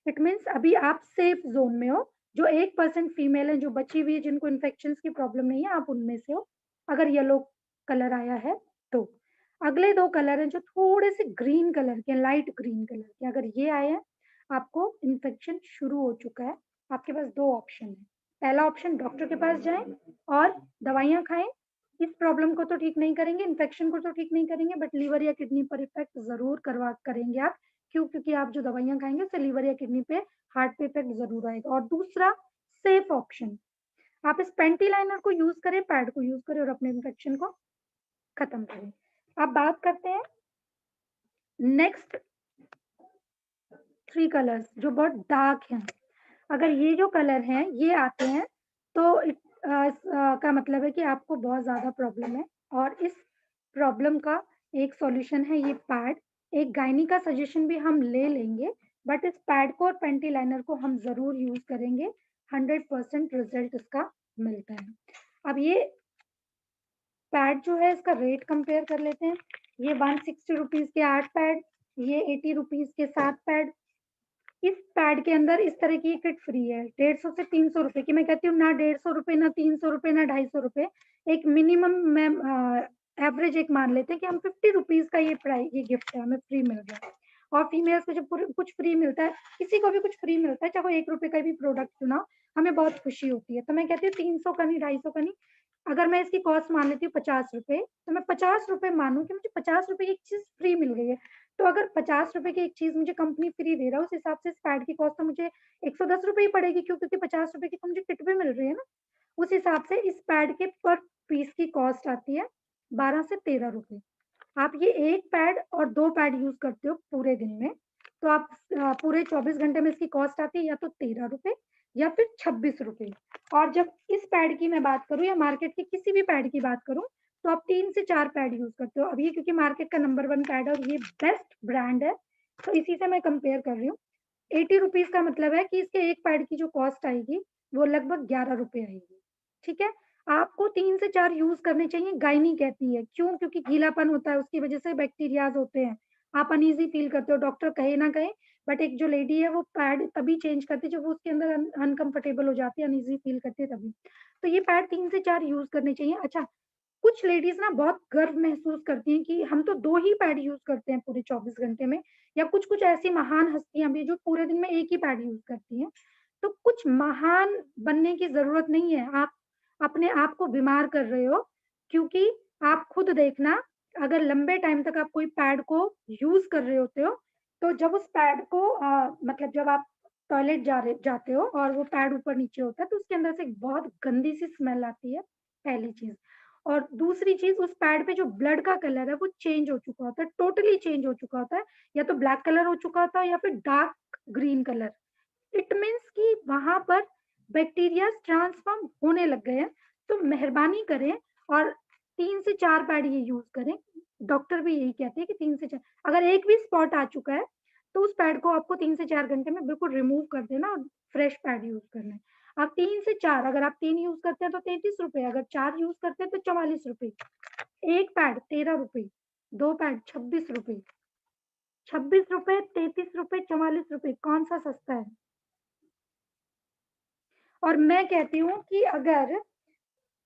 इट मीन्स अभी आप सेफ ज़ोन में हो। जो 1% फीमेल है जो बची हुई है जिनको इन्फेक्शंस की प्रॉब्लम नहीं है, आप उनमें से हो, अगर येलो कलर आया है तो। अगले 2 कलर हैं जो थोड़े से ग्रीन कलर के हैं, लाइट ग्रीन कलर के, अगर ये आए हैं, आपको इन्फेक्शन शुरू हो चुका है, आपके पास 2 ऑप्शन है। पहला ऑप्शन डॉक्टर के पास जाएँ और दवाइयाँ खाएँ। इस प्रॉब्लम को तो ठीक नहीं करेंगे, इन्फेक्शन को तो ठीक नहीं करेंगे, बट लिवर या किडनी पर इफ़ेक्ट ज़रूर करेंगे आप। क्यों? क्योंकि आप जो दवाइयाँ खाएँगे उससे लिवर या किडनी पे, हार्ट पे इफ़ेक्ट ज़रूर आएगा। और दूसरा सेफ ऑप्शन, आप इस पेंटी लाइनर को यूज़ करें, पैड को यूज़ करें और अपने इन्फेक्शन को खत्म करें। अब बात करते हैं नेक्स्ट 3 कलर्स जो बहुत डार्क हैं। अगर ये जो कलर हैं, ये आते हैं तो का मतलब है कि आपको बहुत ज़्यादा प्रॉब्लम है और इस प्रॉब्लम का एक सॉल्यूशन है ये पैड। एक गायनी का सजेशन भी हम ले लेंगे, बट इस पैड को और पेंटी लाइनर को हम ज़रूर यूज़ करेंगे, 100% रिज़ल्ट इसका मिलता है। अब ये पैड जो है इसका रेट कंपेयर कर लेते हैं। ये 160 रुपीज़ के 8 पैड, ये 80 रुपीज़ के 7 पैड। इस पैड के अंदर इस तरह की किट फ्री है, 150 से 300 रुपए की। मैं कहती हूँ ना 150 रुपए, ना 300 रुपए, ना 250 रुपए। एक मिनिमम मैं एवरेज एक मान लेते हैं कि हम 50 रुपीज़ का ये गिफ्ट है, हमें फ्री मिल रहा है। और फीमेल्स को जब कुछ फ्री मिलता है, किसी को भी कुछ फ्री मिलता है, चाहे वो 1 रुपए का भी प्रोडक्ट क्यों ना हो, हमें बहुत खुशी होती है। तो मैं कहती हूँ 300 का नहीं, 250 का नहीं, अगर मैं इसकी कॉस्ट मान लेती हूँ 50 रुपए, तो मैं 50 रुपए मानूँ कि मुझे 50 रुपए की एक चीज़ फ्री मिल गई है। तो अगर 50 रुपए की एक चीज़ मुझे कंपनी फ्री दे रहा है, उस हिसाब से इस पैड की कॉस्ट तो मुझे 110 रुपए ही पड़ेगी। क्यों? क्योंकि 50 रुपए की तो मुझे किट भी मिल रही है ना। उस हिसाब से इस पैड के पर पीस की कॉस्ट आती है 12 से 13 रुपए। आप ये 1 पैड और 2 पैड यूज़ करते हो पूरे दिन में, तो आप पूरे 24 घंटे में इसकी कॉस्ट आती है या तो 13 रुपए या फिर 26 रुपए। और जब इस पैड की मैं बात करूँ या मार्केट के किसी भी पैड की बात करूँ, तो आप 3 से 4 पैड यूज़ करते हो। अब ये क्योंकि मार्केट का नंबर 1 पैड है और ये बेस्ट ब्रांड है, तो इसी से मैं कंपेयर कर रही हूँ। 80 रुपीज़ का मतलब है कि इसके 1 पैड की जो कॉस्ट आएगी, वो लगभग 11 रुपए आएगी, ठीक है? आपको 3 से 4 यूज़ करने चाहिए, गायनी कहती है। क्यों? क्योंकि गीलापन होता है, उसकी वजह से बैक्टीरियाज़ होते हैं। आप अनईज़ी फ़ील करते हो, डॉक्टर कहे ना कहे, बट एक जो लेडी है वो पैड तभी चेंज करती है जब वो उसके अंदर अनकम्फर्टेबल हो जाती है, अनईज़ी फ़ील करती है तभी। तो ये पैड 3 से 4 यूज़ करने चाहिए। अच्छा, कुछ लेडीज़ ना बहुत गर्व महसूस करती हैं कि हम तो 2 ही पैड यूज़ करते हैं पूरे 24 घंटे में, या कुछ-कुछ ऐसी महान हस्तियाँ भी जो पूरे दिन में 1 ही पैड यूज़ करती हैं। तो कुछ महान बनने की ज़रूरत नहीं है, आप अपने आप को बीमार कर रहे हो, क्योंकि आप खुद देखना, अगर लंबे टाइम तक आप कोई पैड को यूज़ कर रहे होते हो, तो जब उस पैड को मतलब जब आप टॉयलेट जाते हो और वो पैड ऊपर-नीचे होता है, तो उसके अंदर से एक बहुत गंदी सी स्मेल आती है, पहली चीज़। और दूसरी चीज़, उस पैड पे जो ब्लड का कलर है वो चेंज हो चुका होता है, टोटली चेंज हो चुका होता है, या तो ब्लैक कलर हो चुका होता है या फिर dark green colour. It means कि वहाँ पर बैक्टीरियाज़ ट्रांसफ़ॉर्म होने लग गए हैं। तो मेहरबानी करें और 3 से 4 पैड ये यूज़ करें। डॉक्टर भी यही कहते हैं कि 3 से 4, अगर एक भी स्पॉट आ चुका है, तो उस पैड को आपको 3 से 4 घंटे में बिल्कुल रिमूव कर देना और फ्रेश पैड यूज़ करना है। अब 3 से 4, अगर आप 3 यूज़ करते हैं तो 33 रुपए, अगर 4 यूज़ करते हैं तो 44 रुपए, 1 पैड 13 रुपए, 2 पैड 26 रुपए, 26 रुपए, 33 रुपए, 44 रुपए, कौन-सा सस्ता है? और मैं कहती हूँ कि अगर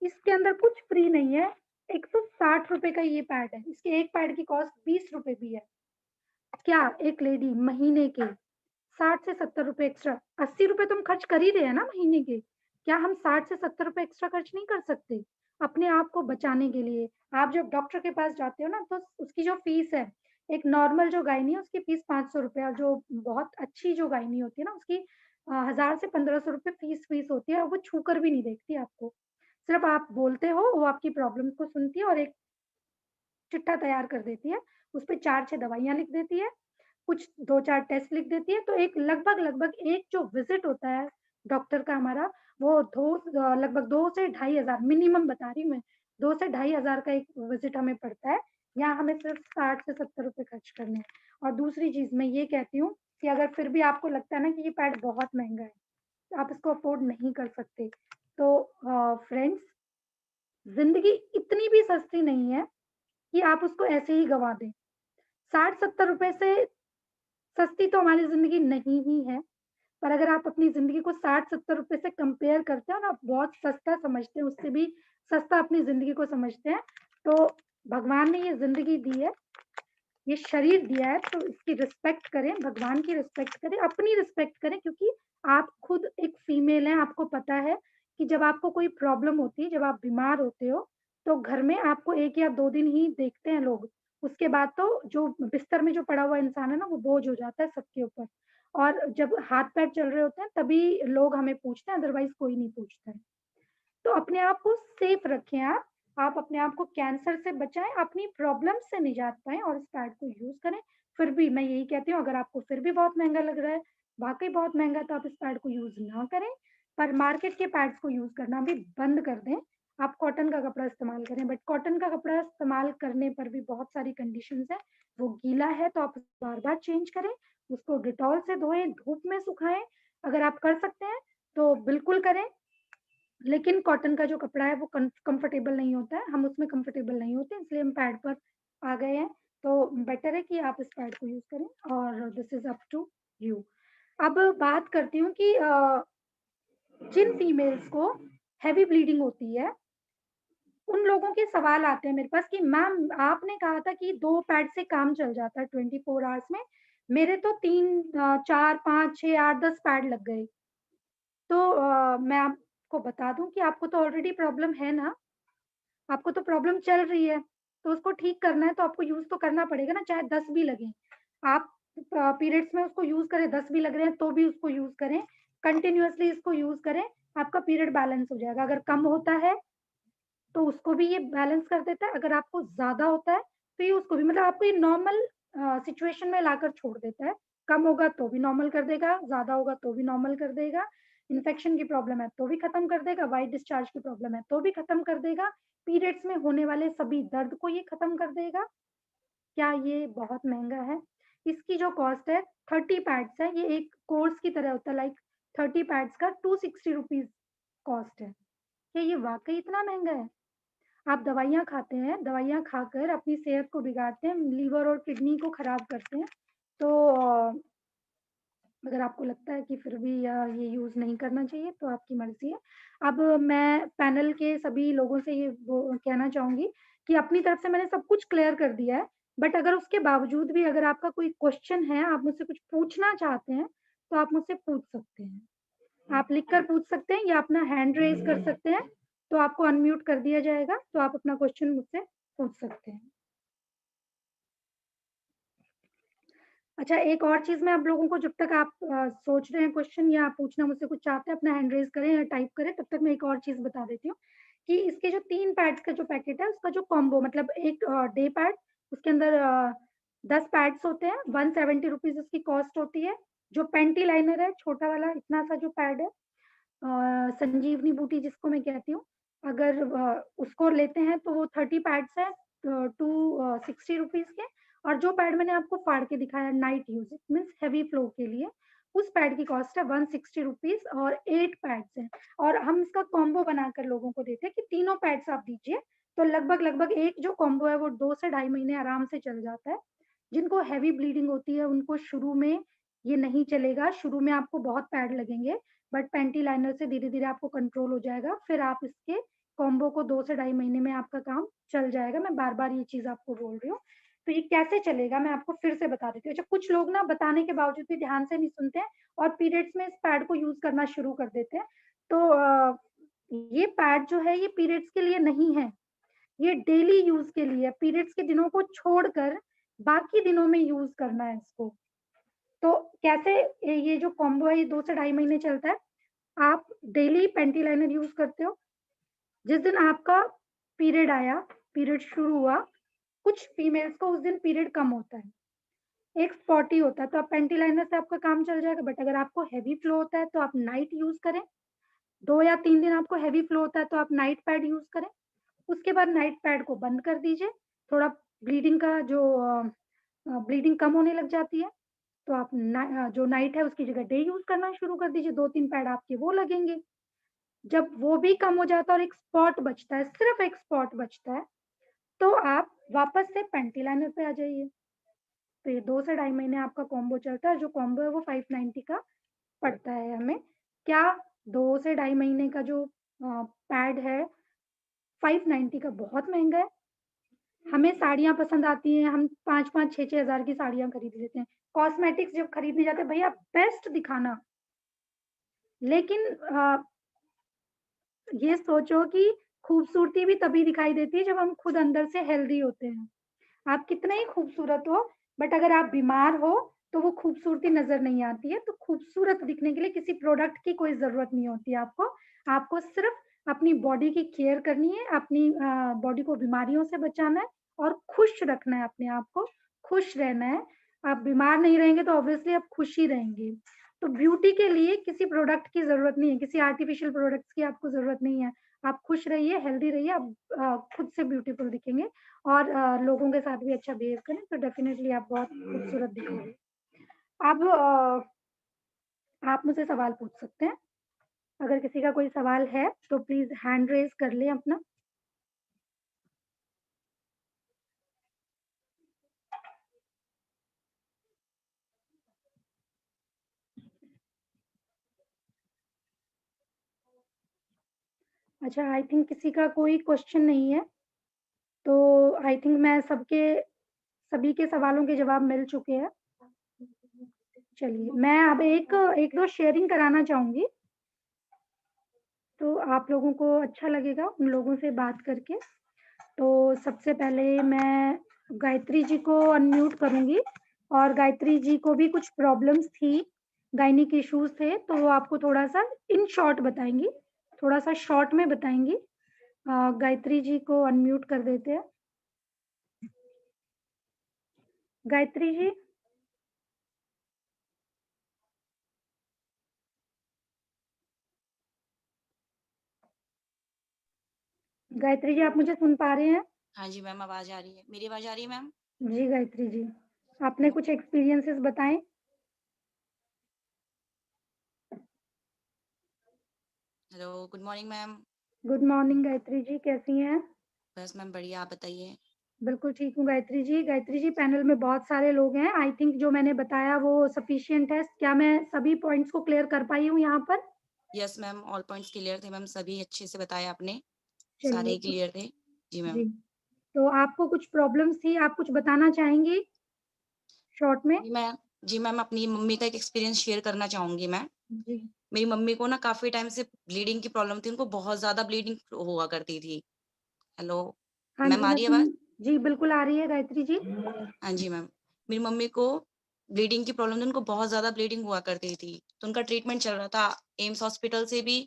इसके अंदर कुछ फ्री नहीं है, 160 रुपए का ये पैड है, इसके 1 पैड की कॉस्ट 20 रुपए भी है। क्या एक लेडी महीने के 60 से 70 रुपए एक्स्ट्रा, 80 रुपए तो हम खर्च कर ही रहे हैं ना महीने के, क्या हम 60 से 70 रुपए एक्स्ट्रा खर्च नहीं कर सकते? अपने आप को बचाने के लिए। आप जब डॉक्टर के पास जाते हो ना, तो उसकी जो फीस है, एक नॉर्मल जो गायनी है उसकी फीस 500 रुपए, और जो बहुत अच्छी जो गायनी होती है ना उसकी 1000 से 1500 रुपए फीस होती है, और वो छूकर भी नहीं देखती आपको। सिर्फ आप बोलते हो, वो आपकी प्रॉब्लम को सुनती है और एक चिट्ठा तैयार कर देती है, उसपे 4-6 दवाइयाँ लिख देती है, कुछ 2-4 टेस्ट लिख देती है, तो एक लगभग एक जो विज़िट होता है डॉक्टर का हमारा, वो लगभग 2 से ढाई हज़ार मिनिमम बता रही हूँ मैं, 2 से ढाई हज़ार का एक विज़िट हमें पड़ता है। यहाँ हमें सिर्फ 60 से 70 रुपए खर्च करने हैं। और दूसरी चीज़ मैं ये कहती हूँ कि अगर फिर भी आपको लगता है ना कि ये पैड बहुत महँगा है, आप इसको अफ़ोर्ड नहीं कर सकते, तो फ्रेंड्स, ज़िंदगी इतनी भी सस्ती नहीं है कि आप उसको ऐसे ही गँवा दें। 60-70 रुपए से सस्ती तो हमारी ज़िंदगी नहीं ही है, पर अगर आप अपनी ज़िंदगी को 60-70 रुपए से कंपेयर करते हो और आप बहुत सस्ता समझते हैं, उससे भी सस्ता अपनी ज़िंदगी को समझते हैं, तो भगवान ने ये ज़िंदगी दी है, ये शरीर दिया है तो इसकी रिस्पेक्ट करें, भगवान की रिस्पेक्ट करें, अपनी रिस्पेक्ट करें, क्योंकि आप खुद एक फीमेल हैं, आपको पता है कि जब आपको कोई प्रॉब्लम होती है, जब आप बीमार होते हो, तो घर में आपको 1 या 2 दिन ही देखते हैं लोग। उसके बाद तो जो बिस्तर में जो पड़ा हुआ इंसान है ना, वो बोझ हो जाता है सबके ऊपर। और जब हाथ-पैर चल रहे होते हैं, तभी लोग हमें पूछते हैं, अदरवाइज़ कोई नहीं पूछता है। तो अपने आप को सेफ रखें आप। आप अपने आप को कैंसर से बचाएँ, अपनी प्रॉब्लम से निजात पाएँ और इस पैड को यूज़ करें। फिर भी मैं यही कहती हूँ, अगर आपको फिर भी बहुत महँगा लग रहा है, वाक़ई बहुत महँगा है, तो आप इस पैड को यूज़ ना करें। पर मार्केट के पैड्स को यूज़ करना भी बंद कर दें। आप कॉटन का कपड़ा इस्तेमाल करें, बट कॉटन का कपड़ा इस्तेमाल करने पर भी बहुत सारी कंडीशंस हैं। वो गीला है तो आप बार-बार चेंज करें, उसको डेटॉल से धोएँ, धूप में सुखाएँ। अगर आप कर सकते हैं, तो बिल्कुल करें। लेकिन कॉटन का जो कपड़ा है वो कंफर्टेबल नहीं होता है, हम उसमें कंफर्टेबल नहीं होते, इसलिए हम पैड पर आ गए हैं। तो बेटर है कि आप इस पैड को यूज़ करें और this is up to you. अब बात करती हूँ कि जिन फीमेल्स को हेवी ब्लीडिंग होती है, उन लोगों के सवाल आते हैं मेरे पास कि मैम आपने कहा था कि 2 पैड से काम चल जाता है 24 आवर्स में, मेरे तो 3 4, 5, 6, 8, 10 पैड लग गए। तो मैं आपको बता दूँ कि आपको तो ऑलरेडी प्रॉब्लम है ना, आपको तो प्रॉब्लम चल रही है, तो उसको ठीक करना है तो आपको यूज़ तो करना पड़ेगा ना, चाहे 10 भी लगें। आप पीरियड्स में उसको यूज़ करें, 10 भी लग रहे हैं तो भी उसको यूज़ करें, कंटिन्यूअसली इसको यूज़ करें, आपका पीरियड बैलेंस हो जाएगा। अगर कम होता है, तो उसको भी ये बैलेंस कर देता है, अगर आपको ज़्यादा होता है, तो ये उसको भी मतलब आपको ये नॉर्मल सिचुएशन में लाकर छोड़ देता है। कम होगा तो भी नॉर्मल कर देगा, ज़्यादा होगा तो भी नॉर्मल कर देगा, इन्फेक्शन की प्रॉब्लम है तो भी खत्म कर देगा, व्हाइट डिस्चार्ज की प्रॉब्लम है तो भी खत्म कर देगा, पीरियड्स में होने वाले सभी दर्द को ये खत्म कर देगा। क्या ये बहुत महँगा है? इसकी जो कॉस्ट है 30 पैड्स है, ये एक कोर्स की तरह होता है, लाइक 30 पैड्स का ₹260 कॉस्ट है। क्या ये वाक़ई इतना महँगा है? आप दवाइयाँ खाते हैं, दवाइयाँ खाकर अपनी सेहत को बिगाड़ते हैं, लीवर और किडनी को खराब करते हैं। तो अगर आपको लगता है कि फिर भी ये यूज़ नहीं करना चाहिए, तो आपकी मर्ज़ी है। अब मैं पैनल के सभी लोगों से ये वो कहना चाहूँगी कि अपनी तरफ से मैंने सब कुछ क्लियर कर दिया है, बट अगर उसके बावजूद भी अगर आपका कोई क्वेश्चन है, आप मुझसे कुछ पूछना चाहते हैं, तो आप मुझसे पूछ सकते हैं। आप लिख कर पूछ सकते हैं या अपना हैंड रेज़ कर सकते हैं, तो आपको अनम्यूट कर दिया जाएगा, तो आप अपना क्वेश्चन मुझसे पूछ सकते हैं। अच्छा, एक और चीज़ मैं आप लोगों को जब तक आप सोच रहे हैं क्वेश्चन या पूछना मुझसे कुछ चाहते हैं, अपना हैंड रेज़ करें या टाइप करें, तब तक मैं एक और चीज़ बता देती हूँ, कि इसके जो 3 पैड्स का जो पैकेट है, उसका जो कॉम्बो मतलब एक डे पैड, उसके अंदर 10 पैड्स होते हैं, ₹170 उसकी कॉस्ट होती है। जो पैंटी लाइनर है, छोटा वाला इतना सा जो पैड है, संजीवनी बूटी जिसको मैं कहती हूँ, अगर उसको लेते हैं तो वो 30 पैड्स हैं, 260 रुपीज़ के। और जो पैड मैंने आपको फाड़ के दिखाया night use it means heavy flow के लिए, उस पैड की कॉस्ट है 160 रुपीज़ और 8 पैड्स हैं। और हम इसका कॉम्बो बनाकर लोगों को देते हैं कि तीनों पैड्स आप दीजिए, तो लगभग-लगभग एक जो कॉम्बो है वो 2 से ढाई महीने आराम से चल जाता है। जिनको हेवी ब्लीडिंग होती है उनको शुरू में ये नहीं चलेगा, शुरू में आपको बहुत पैड लगेंगे, बट पैंटी लाइनर से धीरे-धीरे आपको कंट्रोल हो जाएगा, फिर आप इसके कॉम्बो को 2 से ढाई महीने में आपका काम चल जाएगा। मैं बार-बार ये चीज़ आपको बोल रही हूँ। तो ये कैसे चलेगा मैं आपको फिर से बता देती हूँ। अच्छा, कुछ लोग ना बताने के बावजूद भी ध्यान से नहीं सुनते हैं और पीरियड्स में इस पैड को यूज़ करना शुरू कर देते हैं। तो ये पैड जो है ये पीरियड्स के लिए नहीं है, ये डेली यूज़ के लिए है। पीरियड्स के दिनों को छोड़कर बाकी दिनों में यूज़ करना है इसको। तो कैसे ये जो कॉम्बो है ये 2 से ढाई महीने चलता है। आप डेली पैंटी लाइनर यूज़ करते हो, जिस दिन आपका पीरियड आया, पीरियड शुरू हुआ, कुछ फीमेल्स को उस दिन पीरियड कम होता है, एक स्पॉटी होता है, तो आप पैंटी लाइनर से आपका काम चल जाएगा। बट अगर आपको हेवी फ्लो होता है, तो आप नाइट यूज़ करें। 2 या 3 दिन आपको हेवी फ्लो होता है, तो आप नाइट पैड यूज़ करें। उसके बाद नाइट पैड को बंद कर दीजिए। थोड़ा ब्लीडिंग का जो ब्लीडिंग कम होने लग जाती है, तो आप जो नाइट है उसकी जगह डे यूज़ करना शुरू कर दीजिए, 2-3 पैड आपके वो लगेंगे। जब वो भी कम हो जाता है और एक स्पॉट बचता है, सिर्फ़ एक स्पॉट बचता है, तो आप वापस से पैंटी लाइनर पे आ जाइए। तो ये 2 से ढाई महीने आपका कॉम्बो चलता है, जो कॉम्बो है वो 590 का पड़ता है हमें। क्या 2 से ढाई महीने का जो पैड है 590 का बहुत महँगा है? हमें साड़ियाँ पसंद आती हैं, हम 5-5 6-6 हज़ार की साड़ियाँ खरीद लेते हैं। कॉस्मेटिक्स जब खरीदने जाते हैं, भैया बेस्ट दिखाना। लेकिन ये सोचो कि खूबसूरती भी तभी दिखाई देती है जब हम खुद अंदर से हेल्दी होते हैं। आप कितना ही खूबसूरत हो, बट अगर आप बीमार हो, तो वो खूबसूरती नज़र नहीं आती है। तो खूबसूरत दिखने के लिए किसी प्रोडक्ट की कोई ज़रूरत नहीं होती है आपको। आपको सिर्फ़ अपनी बॉडी की केयर करनी है, अपनी बॉडी को बीमारियों से बचाना है और खुश रखना है अपने आप को, खुश रहना है। आप बीमार नहीं रहेंगे तो ऑब्वियसली आप खुश ही रहेंगे। तो ब्यूटी के लिए किसी प्रोडक्ट की ज़रूरत नहीं है, किसी आर्टिफ़िशियल प्रोडक्ट्स की आपको ज़रूरत नहीं है। आप खुश रहिए, हेल्दी रहिए, आप खुद से ब्यूटीफुल दिखेंगे और लोगों के साथ भी अच्छा बिहेव करें, तो डेफ़िनिटली आप बहुत खूबसूरत दिखोगे। अब आप मुझसे सवाल पूछ सकते हैं। अगर किसी का कोई सवाल है, तो प्लीज़ हैंड रेज़ कर लें अपना। अच्छा, आई थिंक किसी का कोई क्वेश्चन नहीं है, तो आई थिंक मैं सभी के सवालों के जवाब मिल चुके हैं। चलिए, मैं अब 1-2 शेयरिंग कराना चाहूँगी, तो आप लोगों को अच्छा लगेगा उन लोगों से बात करके। तो सबसे पहले मैं गायत्री जी को अनम्यूट करूँगी और गायत्री जी को भी कुछ प्रॉब्लम्स थी, गायनिक इश्यूज़ थे, तो वो आपको थोड़ा-सा इन शॉर्ट बताएँगी, थोड़ा-सा शॉर्ट में बताएँगी। गायत्री जी को अनम्यूट कर देते हैं। गायत्री जी, गायत्री जी आप मुझे सुन पा रहे हैं? हाँ जी मैम, आवाज़ आ रही है। मेरी आवाज़ आ रही है मैम? जी, गायत्री जी। आपने कुछ एक्सपीरियंसेस बताएँ? Hello, good morning ma'am. Good morning Gayatri ji, कैसी हैं? बस मैम बढ़िया, आप बताइए? बिल्कुल ठीक हूँ गायत्री जी। गायत्री जी पैनल में बहुत सारे लोग हैं। आई थिंक जो मैंने बताया वो सफिशिएंट है। क्या मैं सभी पॉइंट्स को क्लियर कर पाई हूँ यहाँ पर? Yes ma'am, all points clear थे मैम, सभी अच्छे से बताए आपने, सारे चलिए ही क्लियर थे। जी मैम। जी। तो आपको कुछ प्रॉब्लम्स थी, आप कुछ बताना चाहेंगी शॉर्ट में? जी मैं जी मैम, अपनी मम्मी का एक एक्सपीरियंस शेयर करना चाहूँगी मैं। जी। मेरी मम्मी को ना काफ़ी टाइम से ब्लीडिंग की प्रॉब्लम थी, उनको बहुत ज़्यादा ब्लीडिंग हुआ करती थी। हेलो, हाँ मैम जी, आ मैं रही है आवाज़? सुन जी, बिल्कुल आ रही है गायत्री जी। हाँ जी मैम। मेरी मम्मी को ब्लीडिंग की प्रॉब्लम थी, उनको बहुत ज़्यादा ब्लीडिंग हुआ करती थी। तो उनका ट्रीटमेंट चल रहा था, एम्स हॉस्पिटल से भी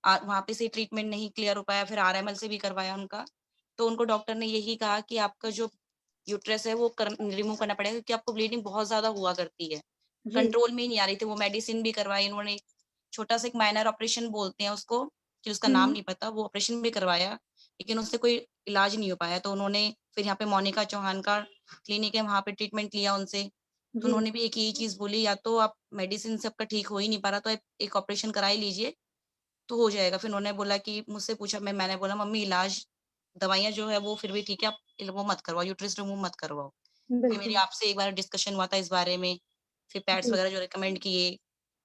वहाँ पे से ट्रीटमेंट नहीं क्लियर हो पाया, फिर आरएमएल से भी करवाया उनका। तो उनको डॉक्टर ने यही कहा कि आपका जो यूट्रस है वो रिमूव करना पड़ेगा क्योंकि आपको ब्लीडिंग बहुत ज़्यादा हुआ करती है। जी। कंट्रोल में ही नहीं आ रही थी, वो मेडिसिन भी करवाई उन्होंने, छोटा-सा एक माइनर ऑपरेशन बोलते हैं उसको, कि उसका नाम हुँ। नहीं पता, वो ऑपरेशन भी करवाया, लेकिन उससे कोई इलाज नहीं हो पाया। तो उन्होंने फिर यहाँ पे मोनिका चौहान का क्लिनिक है, वहाँ पे ट्रीटमेंट लिया उनसे। तो जी। उन्होंने भी एक ही चीज़ बोली, या तो आप मेडिसिन से आपका ठीक हो ही नहीं पा रहा, तो आप एक ऑपरेशन करा ही लीजिए, तो हो जाएगा। फिर उन्होंने बोला कि मुझसे पूछा, मैंने बोला मम्मी इलाज दवाइयाँ जो है वो फिर भी ठीक है, आप वो मत करवाओ, यूट्रस रिमूव मत करवाओ। फिर मेरी बिल्कुल। आपसे एक बार डिस्कशन हुआ था इस बारे में, फिर पैड्स जी। वगैरह जो रिकमेंड किए,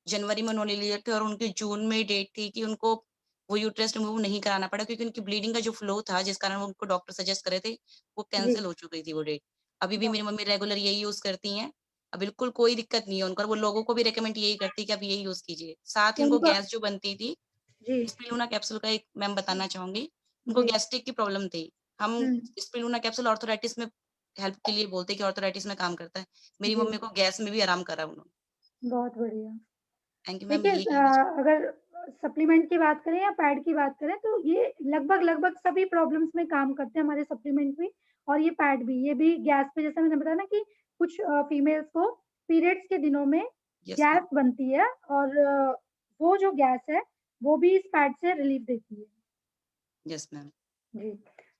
जनवरी में उन्होंने लिए थे और उनकी जून में डेट थी कि उनको वो यूट्रस रिमूव नहीं कराना पड़ा क्योंकि उनकी ब्लीडिंग का जो फ्लो था, जिस कारण वो उनको डॉक्टर सजेस्ट करे थे, वो जी। कैंसल हो चुकी थी वो डेट। अभी भी बहुत मेरी मम्मी रेगुलर यही यूज़ करती हैं, बिल्कुल कोई दिक्कत नहीं है उनको और वो लोगों को भी रिकमेंड यही करती है कि आप यही यूज़ कीजिए। साथ ही उनको उनका गैस जो बनती थी, जी। स्पिरुलिना कैप्सूल का एक मैम बताना चाहूँगी, उनको जी। गैस्ट्रिक की प्रॉब्लम थी। हम हुँ। स्पिरुलिना कैप्सूल आर्थराइटिस में हेल्प के लिए बोलते हैं कि आर्थराइटिस में काम करता है। मेरी जी, मम्मी को गैस में भी आराम करा उन्होंने। बहुत बढ़िया। थैंक यू मैम, देखिए यही कहना चाह अगर सप्लीमेंट की बात करें या पैड की बात करें तो ये लगभग-लगभग सभी प्रॉब्लम्स में काम करते हैं हमारे सप्लीमेंट भी और ये पैड भी। ये भी गैस पे जैसे मैंने बताया ना कि कुछ फीमेल्स को पीरियड्स के दिनों में यस गैस मैम, बनती है और वो जो गैस है, वो भी इस पैड से रिलीफ देती है। Yes ma'am. जी,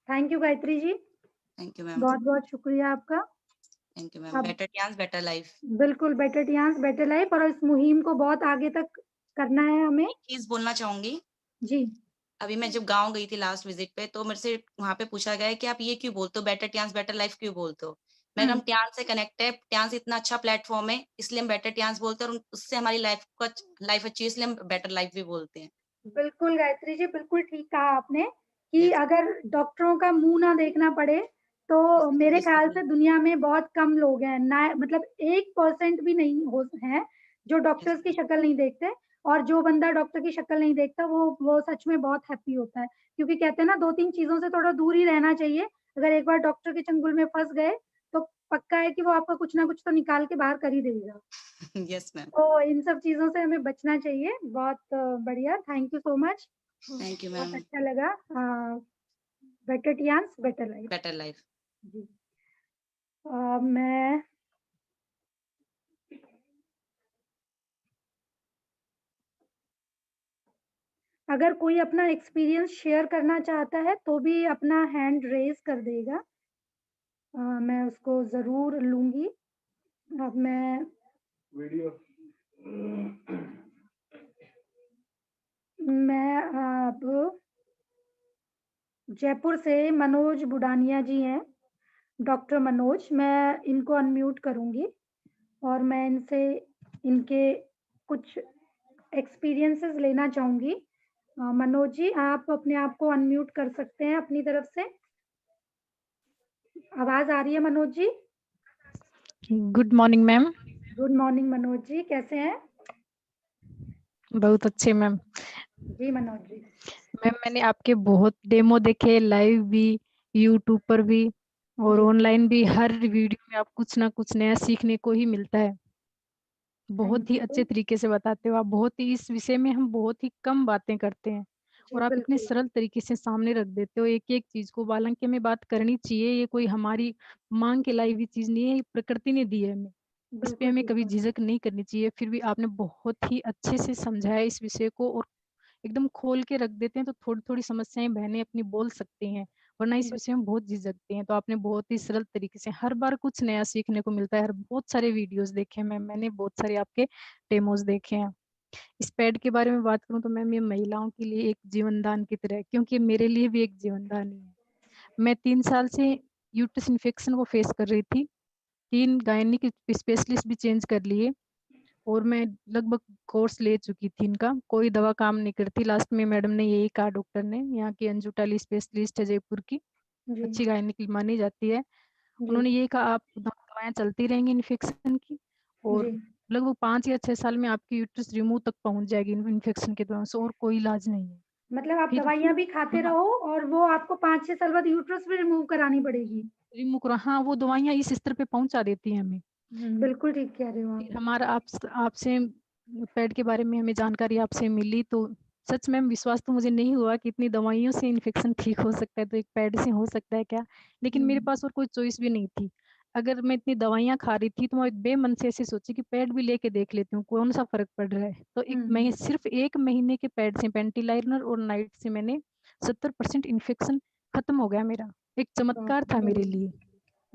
thank you Gayatri ji, thank you ma'am, बहुत-बहुत शुक्रिया आपका। Thank you ma'am. अब बेटर चांस बेटर लाइफ। बिल्कुल बेटर चांस बेटर लाइफ और इस मुहिम को बहुत आगे तक करना है हमें। एक चीज़ बोलना चाहूँगी, जी। अभी मैं जब गाँव गई थी लास्ट विज़िट पे तो मेरे से वहाँ पे पूछा गया है कि आप ये क्यों बोलते हो बेटर चांस बेटर लाइफ क्यों बोलते हो? मैंने कहा हुँ। हम ट्यान से कनेक्ट है, ट्यान से इतना अच्छा प्लेटफ़ॉर्म है इसलिए हम बेटर ट्यान्स बोलते हैं और उससे हमारी लाइफ़ अच्छी है इसलिए हम बेटर लाइफ भी बोलते हैं। बिल्कुल गायत्री जी, बिल्कुल ठीक कहा आपने कि यस, अगर डॉक्टरों का मुँह ना देखना पड़े, तो मेरे जिसको ख्याल भी से दुनिया में बहुत कम लोग हैं, ना मतलब 1% भी नहीं हो हैं, जो यस डॉक्टर्स की शक्ल नहीं देखते, और जो बंदा डॉक्टर की शक्ल नहीं देखता वो सच में बहुत हैप्पी होता है। क्योंकि कहते हैं ना 2-3 चीज़ों से थोड़ा दूर ही रहना चाहिए। अगर एक बार डॉक्टर के चंगुल में फँस गए, तो पक्का है कि वो आपका कुछ ना कुछ तो निकाल के बाहर कर ही देगा। Yes ma'am. तो इन सब चीज़ों से हमें बचना चाहिए। बहुत बढ़िया, thank you so much. Thank you बहुत मैम। अच्छा लगा। Better chance, better life. Better life. जी। मैं अगर कोई अपना एक्सपीरियंस शेयर करना चाहता है, तो भी अपना हैंड रेज़ कर देगा। मैं उसको ज़रूर लूँगी। अब मैं मैं अब जयपुर से मनोज बुडानिया जी हैं, डॉक्टर मनोज, मैं इनको अनम्यूट करूँगी और मैं इनसे इनके कुछ एक्सपीरियंसेस लेना चाहूँगी। मनोज जी, आप अपने आप को अनम्यूट कर सकते हैं अपनी तरफ से। आवाज़ आ रही है Manoj ji? Good morning ma'am. Good morning Manoj ji, कैसे हैं? बहुत अच्छे मैम। जी मनोज जी। मैम मैंने आपके बहुत डेमो देखे, लाइव भी, यूट्यूब पर भी और जी, ऑनलाइन भी। हर वीडियो में आप कुछ ना कुछ नया सीखने को ही मिलता है। बहुत थैंक ही यू। अच्छे तरीके से बताते हो आप। बहुत ही इस विषय में हम बहुत ही कम बातें करते हैं जी, और आप इतने बिल्कुल। सरल तरीके से सामने रख देते हो एक एक चीज को। हालांकि हमें बात करनी चाहिए, ये कोई हमारी मांग के लाई हुई चीज नहीं है, ये प्रकृति ने दी है हमें। इस पे बिल्कुल हमें ठीक कभी बात। झिझक नहीं करनी चाहिए। फिर भी आपने बहुत ही अच्छे से समझाया इस विषय को और एकदम खोल के रख देते हैं, तो थोड़ी थोड़ी समस्याएं बहनें अपनी बोल सकती हैं, वरना इस बिल विषय में बहुत झिझकते हैं। तो आपने बहुत ही सरल तरीके से, हर बार कुछ नया सीखने को मिलता है। हर बहुत सारे वीडियोस देखे हैं मैम, मैंने बहुत सारे आपके डेमोज देखे हैं। इस पैड के बारे में बात करूं तो मैम ये महिलाओं के लिए एक जीवन दान की तरह है, क्योंकि मेरे लिए भी एक जीवन दान ही है। मैं 3 साल से यूट्रस इन्फेक्शन को फेस कर रही थी। 3 गायनिक स्पेशलिस्ट भी चेंज कर लिए और मैं लगभग कोर्स ले चुकी थी इनका, कोई दवा काम नहीं करती। लास्ट में मैडम ने यही कहा, डॉक्टर ने, यहाँ की अंजू टाली स्पेशलिस्ट है जयपुर की, जी, अच्छी गायनिक मानी जाती है, जी, उन्होंने ये कहा आप दवाएं चलती रहेंगी इन्फेक्शन की और जी। लगभग 5 या 6 साल में आपकी यूट्रस रिमूव तक पहुंच जाएगी इन्फेक्शन के दौरान से, और कोई इलाज नहीं है। मतलब आप फिर दवाइयाँ भी खाते हाँ, रहो और वो आपको 5-6 साल बाद यूट्रस भी रिमूव करानी पड़ेगी। रिमूव करो, हाँ वो दवाइयाँ इस स्तर पे पहुंचा देती हैं हमें। बिल्कुल ठीक कह रहे हो आप। फिर हमारा आपसे पैड के बारे में हमें जानकारी आपसे मिली, तो सच में विश्वास तो मुझे नहीं हुआ कि इतनी दवाइयों से इन्फेक्शन ठीक हो सकता है, तो एक पैड से हो सकता है क्या। लेकिन मेरे हुँ, पास और कोई चॉइस भी नहीं थी। अगर मैं इतनी दवाइयाँ खा रही थी तो मैं बेमन से ऐसे सोची कि पैड भी लेके देख लेती हूँ कौन सा फर्क पड़ रहा है। तो एक हुँ, मैं सिर्फ 1 महीने के पैड से, पेंटिलाइनर और नाइट से, मैंने 70% इन्फेक्शन खत्म हो गया मेरा। एक बहुत चमत्कार था मेरे बढ़िया, लिए।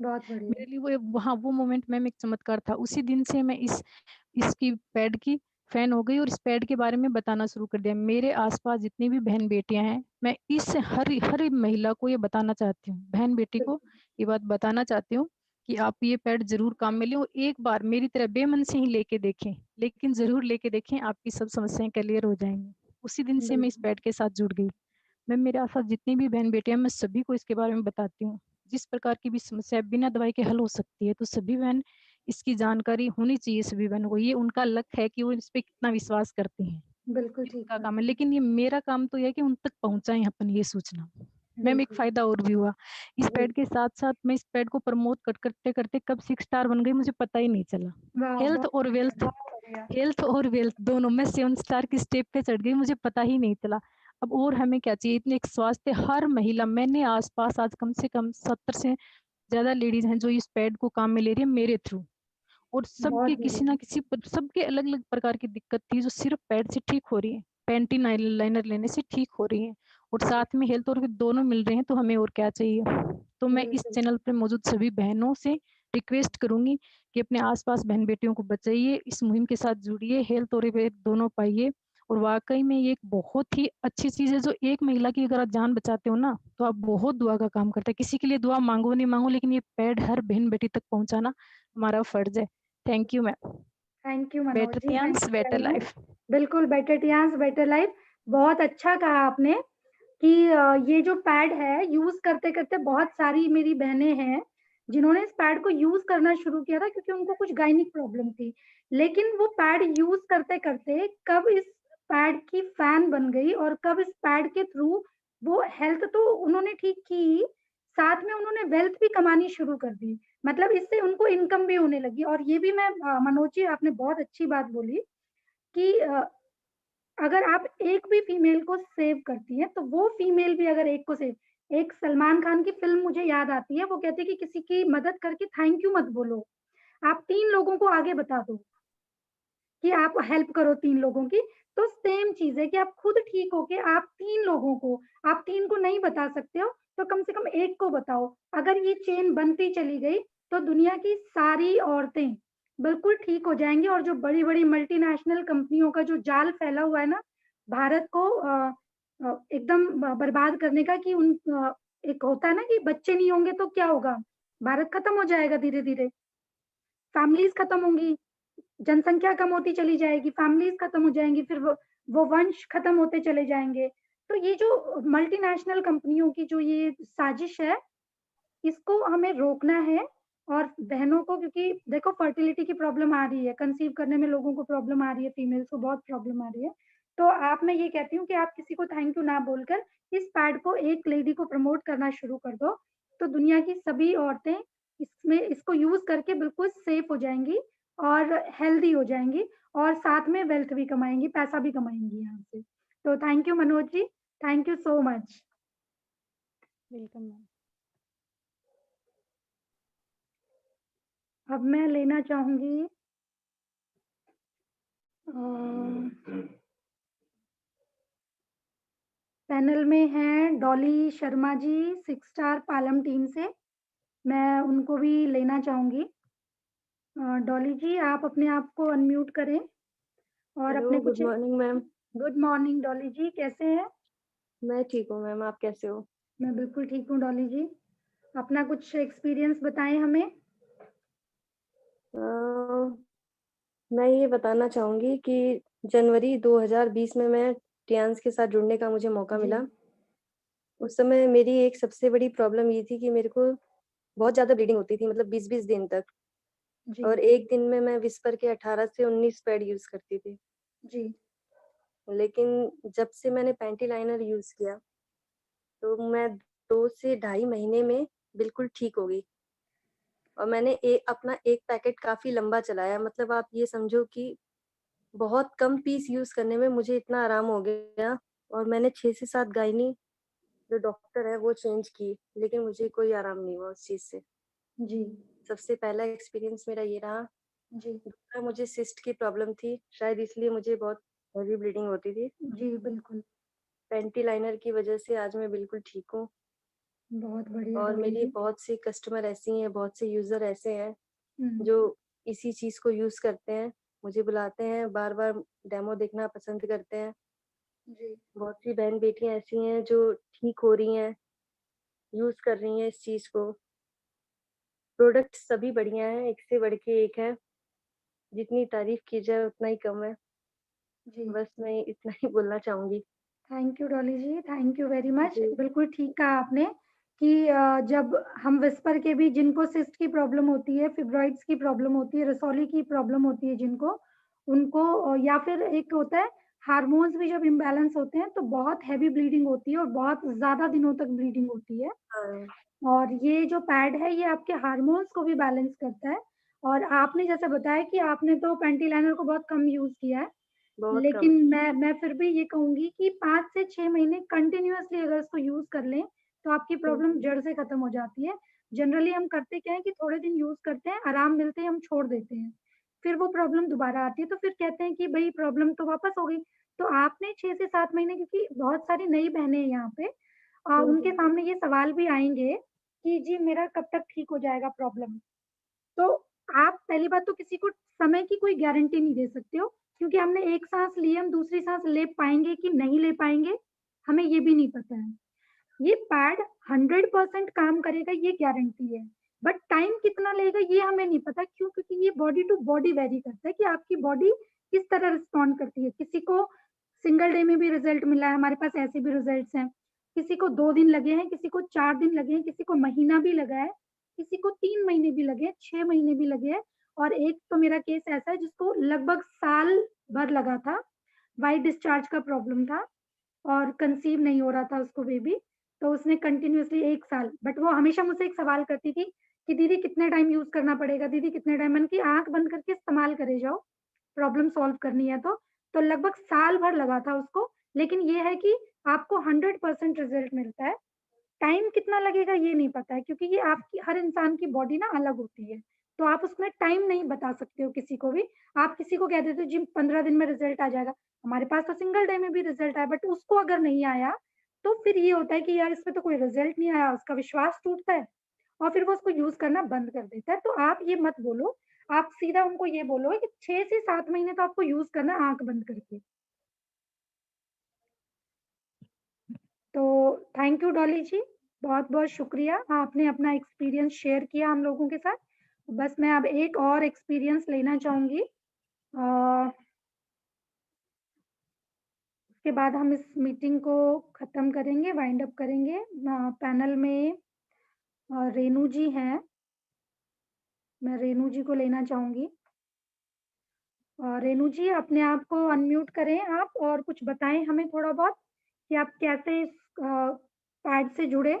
बहुत बढ़िया। मेरे लिए वो वहाँ वो मोमेंट मैम एक चमत्कार था। उसी दिन से मैं इसकी पैड की फैन हो गई और इस पैड के बारे में बताना शुरू कर दिया। मेरे आसपास जितनी भी बहन बेटियां हैं, मैं इस हर हर महिला को ये बताना चाहती हूँ, बहन बेटी को बिल्कुल, ये बात बताना चाहती हूँ कि आप ये पैड जरूर काम में लें और एक बार मेरी तरह बेमन से ही लेके देखें, लेकिन जरूर लेके देखें, आपकी सब समस्याएं क्लियर हो जाएंगी। उसी दिन से मैं इस बिल्कुल, पैड के साथ जुड़ गई। मैं मेरे आसपास जितनी भी बहन बेटियां, मैं सभी को इसके बारे में बताती हूँ। जिस प्रकार की भी समस्या बिना दवाई के हल हो सकती है, तो सभी बहन इसकी जानकारी होनी चाहिए। सभी बहनों को ये उनका लक है कि वो इस पे कितना विश्वास करती हैं, बिल्कुल ये ठीक उनका बात काम है। है। लेकिन ये मेरा काम तो यह है कि उन तक पहुंचाएं अपन ये सूचना। मैम एक बिल्कुल, फायदा और भी हुआ इस जी। पैड के साथ साथ, मैं इस पैड को प्रमोट करते करते कब 6 स्टार बन गई मुझे पता ही नहीं चला। वाह! हेल्थ बहुत और बढ़िया, वेल्थ, बहुत बढ़िया। हेल्थ और वेल्थ दोनों में 7 स्टार की स्टेप पे चढ़ गई, मुझे पता ही नहीं चला। अब और हमें क्या चाहिए, इतने एक स्वास्थ्य हर महिला, मैंने आसपास आज कम से कम 70 से ज्यादा लेडीज हैं जो इस पैड को काम में ले रही है मेरे थ्रू, और सबके बहुत किसी ना बढ़िया, किसी सबके अलग अलग प्रकार की दिक्कत थी जो सिर्फ पैड से ठीक हो रही है, पैंटी लाइनर लेने से ठीक हो रही है, और साथ में हेल्थ और दोनों मिल रहे हैं, तो हमें और क्या चाहिए। तो मैं इस बिल्कुल, चैनल पर मौजूद सभी बहनों से रिक्वेस्ट करूंगी कि अपने आसपास बहन बेटियों को बचाइए, इस मुहिम के साथ जुड़िए, हेल्थ और वेल्थ दोनों पाइए। और वाकई में ये एक बहुत ही अच्छी चीज है, जो एक महिला की अगर आप जान बचाते हो ना, तो आप बहुत दुआ का काम करते हैं। किसी के लिए दुआ मांगो नहीं मांगो, लेकिन ये पैड हर बहन बेटी तक पहुंचाना हमारा फर्ज है। Thank you ma'am. Thank you Manoj better ji, thank things you better very much. Life. बिल्कुल, बेटर टियान्स बेटर लाइफ, बहुत अच्छा कहा आपने। कि ये जो पैड है यूज़ करते-करते बहुत सारी मेरी बहनें हैं, जिन्होंने इस पैड को यूज़ करना शुरू किया था क्योंकि उनको कुछ गायनिक प्रॉब्लम थी। लेकिन वो पैड यूज़ करते-करते कब इस पैड की फैन बन गई और कब इस पैड के थ्रू वो हेल्थ तो उन्होंने ठीक की, साथ में उन्होंने वेल्थ भी कमानी शुरू कर दी। मतलब इससे उनको इनकम भी होने लगी और ये भी मैं मनोज जी आपने बहुत अच्छी बात बोली कि अगर आप एक भी फीमेल को सेव करती हैं, तो वो फीमेल भी अगर एक को सेव एक सलमान खान की फ़िल्म मुझे याद आती है, वो कहते हैं कि किसी की मदद करके थैंक यू मत बोलो, आप 3 लोगों को आगे बता दो कि आप हेल्प करो 3 लोगों की। तो सेम चीज़ है कि आप खुद ठीक हो के आप 3 लोगों को आप 3 को नहीं बता सकते हो, तो कम से कम 1 को बताओ। अगर ये चेन बनती चली गई, तो दुनिया की सारी औरतें बिल्कुल ठीक हो जाएँगी और जो बड़ी-बड़ी मल्टीनेशनल कंपनियों का जो जाल फैला हुआ है ना, भारत को एकदम बर्बाद करने का कि एक होता है ना कि बच्चे नहीं होंगे तो क्या होगा? भारत खत्म हो जाएगा धीरे-धीरे, फैमिलीज़ खत्म होंगी। जनसंख्या कम होती चली जाएगी, फैमिलीज़ खत्म हो जाएँगी, फिर वो वंश खत्म होते चले जाएँगे। तो ये जो मल्टीनेशनल कंपनियों की जो ये साजिश है, इसको हमें रोकना है और बहनों को क्योंकि देखो फर्टिलिटी की प्रॉब्लम आ रही है, कंसीव करने में लोगों को प्रॉब्लम आ रही है, फीमेल्स को बहुत प्रॉब्लम आ रही है। तो आप मैं ये कहती हूँ कि आप किसी को थैंक यू ना बोलकर इस पैड को एक लेडी को प्रमोट करना शुरू कर दो, तो दुनिया की सभी औरतें इसमें इसको यूज़ करके बिल्कुल सेफ हो जाएँगी और हेल्दी हो जाएँगी और साथ में वेल्थ भी कमाएँगी, पैसा भी कमाएँगी यहाँ से। तो thank you Manoj ji, thank you so much. Welcome ma'am. अब मैं लेना चाहूँगी पैनल में हैं डॉली शर्मा जी, 6 स्टार पालम टीम से, मैं उनको भी लेना चाहूँगी। डॉली जी, आप अपने आप को अनम्यूट करें और हेलो, अपने गुड कुछ morning ma'am. Good morning Dolly ji, कैसे हैं? मैं ठीक हूँ मैम, आप कैसे हो? मैं बिल्कुल ठीक हूँ डॉली जी। अपना कुछ एक्सपीरियंस बताएँ हमें। अ, मैं ये बताना चाहूँगी कि जनवरी 2020 में मैं टियान्स के साथ जुड़ने का मुझे मौका जी, मिला। उस समय मेरी एक सबसे बड़ी प्रॉब्लम ये थी कि मेरे को बहुत ज़्यादा ब्लीडिंग होती थी, मतलब 20-20 दिन तक, जी, और एक दिन में मैं विस्पर के 18 से 19 पैड यूज़ करती थी। जी, लेकिन जब से मैंने पैंटी लाइनर यूज़ किया, तो मैं 2 से ढाई महीने में बिल्कुल ठीक हो गई। और मैंने अपना एक पैकेट काफ़ी लंबा चलाया, मतलब आप ये समझो कि बहुत कम पीस यूज़ करने में मुझे इतना आराम हो गया, और मैंने 6 से 7 गायनी जो डॉक्टर है वो चेंज की, लेकिन मुझे कोई आराम नहीं हुआ उस चीज़ से। जी, सबसे पहला एक्सपीरियंस मेरा ये रहा। जी, दूसरा, मुझे सिस्ट की प्रॉब्लम थी, शायद इसलिए मुझे बहुत हेवी ब्लीडिंग होती थी। जी, बिल्कुल। पैंटी लाइनर की वजह से आज मैं बिल्कुल ठीक हूँ, बहुत बढ़िया और डॉली मेरी जी। बहुत सी कस्टमर ऐसी हैं, बहुत से यूज़र ऐसे हैं हुँ, जो इसी चीज़ को यूज़ करते हैं, मुझे बुलाते हैं, बार-बार डेमो देखना पसंद करते हैं। जी, बहुत सी बहन-बेटियाँ ऐसी हैं जो ठीक हो रही हैं, यूज़ कर रही हैं इस चीज़ को। प्रोडक्ट सभी बढ़िया हैं, एक से बढ़ के एक है, जितनी तारीफ़ की जाए उतना ही कम है। जी। बस मैं इतना ही बोलना चाहूँगी। Thank you Dolly ji, thank you very much. जी, बिल्कुल ठीक कहा आपने कि जब हम विस्पर के भी जिनको सिस्ट की प्रॉब्लम होती है, फिब्रॉइड्स की प्रॉब्लम होती है, रसौली की प्रॉब्लम होती है जिनको, उनको या फिर एक होता है हार्मोन्स भी जब इम्बैलेंस होते हैं, तो बहुत हेवी ब्लीडिंग होती है और बहुत ज़्यादा दिनों तक ब्लीडिंग होती है। हाँ, और ये जो पैड है, ये आपके हार्मोन्स को भी बैलेंस करता है और आपने जैसे बताया कि आपने तो पैंटी लाइनर को बहुत कम यूज़ किया है। बहुत कम। लेकिन मैं फिर भी ये कहूँगी कि 5 से 6 महीने कंटिन्यूअसली अगर इसको यूज़ कर लें, तो आपकी हुँ, प्रॉब्लम जड़ से खत्म हो जाती है। जनरली हम करते क्या है कि थोड़े दिन यूज़ करते हैं, आराम मिलते ही हम छोड़ देते हैं। फिर वो प्रॉब्लम दोबारा आती है, तो फिर कहते हैं कि भई प्रॉब्लम तो वापस हो गई। तो आपने 6 से 7 महीने क्योंकि बहुत सारी नई बहनें हैं यहाँ पे हुँ, उनके हुँ। सामने ये सवाल भी आएँगे कि जी मेरा कब तक ठीक हो जाएगा प्रॉब्लम? तो आप पहली बात तो किसी को समय की कोई गारंटी नहीं दे सकते हो, क्योंकि हमने एक साँस ली, हम दूसरी साँस ले पाएँगे कि नहीं ले पाएँगे, हमें ये भी नहीं पता है। ये पैड 100% काम करेगा ये गारंटी है, बट टाइम कितना लेगा ये हमें नहीं पता क्यों? क्योंकि ये बॉडी टू बॉडी वैरी करता है कि आपकी बॉडी किस तरह रिस्पॉन्ड करती है। किसी को सिंगल डे में भी रिज़ल्ट मिला है, हमारे पास ऐसे भी रिज़ल्ट्स हैं। किसी को 2 दिन लगे हैं, किसी को 4 दिन लगे हैं, किसी को महीना भी लगा है, किसी को 3 महीने भी लगे हैं, 6 महीने भी लगे हैं, और एक तो मेरा केस ऐसा है जिसको लगभग साल भर लगा था। वाइट डिस्चार्ज का प्रॉब्लम था और कंसीव नहीं हो रहा था उसको बेबी, तो उसने कंटिन्यूअसली 1 साल, बट वो हमेशा मुझसे एक सवाल करती थी कि दीदी कितने टाइम यूज करना पड़ेगा, दीदी कितने टाइम, मैंने की आंख बंद करके इस्तेमाल करे जाओ, प्रॉब्लम सॉल्व करनी है तो लगभग साल भर लगा था उसको। लेकिन ये है कि आपको 100% रिजल्ट मिलता है। टाइम कितना लगेगा ये नहीं पता है, क्योंकि ये आपकी हर इंसान की बॉडी ना अलग होती है, तो आप उसमें टाइम नहीं बता सकते हो किसी को भी। आप किसी को कह देते हो जी 15 दिन में रिजल्ट आ जाएगा, हमारे पास तो सिंगल डे में भी रिजल्ट आया, बट उसको अगर नहीं आया तो फिर ये होता है कि यार इसमें तो कोई रिजल्ट नहीं आया, उसका विश्वास टूटता है और फिर वो उसको यूज करना बंद कर देता है। तो आप ये मत बोलो, आप सीधा उनको ये बोलो कि 6 से 7 महीने तो आपको यूज करना है आंख बंद करके। तो थैंक यू डॉली जी, बहुत बहुत शुक्रिया, आपने अपना एक्सपीरियंस शेयर किया हम लोगों के साथ। बस मैं अब एक और एक्सपीरियंस लेना चाहूंगी, उसके बाद हम इस मीटिंग को खत्म करेंगे, वाइंड अप करेंगे। पैनल में रेनू जी हैं, मैं रेनू जी को लेना चाहूंगी। रेनू जी अपने आप को अनम्यूट करें आप, और कुछ बताएं हमें थोड़ा बहुत कि आप कैसे इस पैड से जुड़े।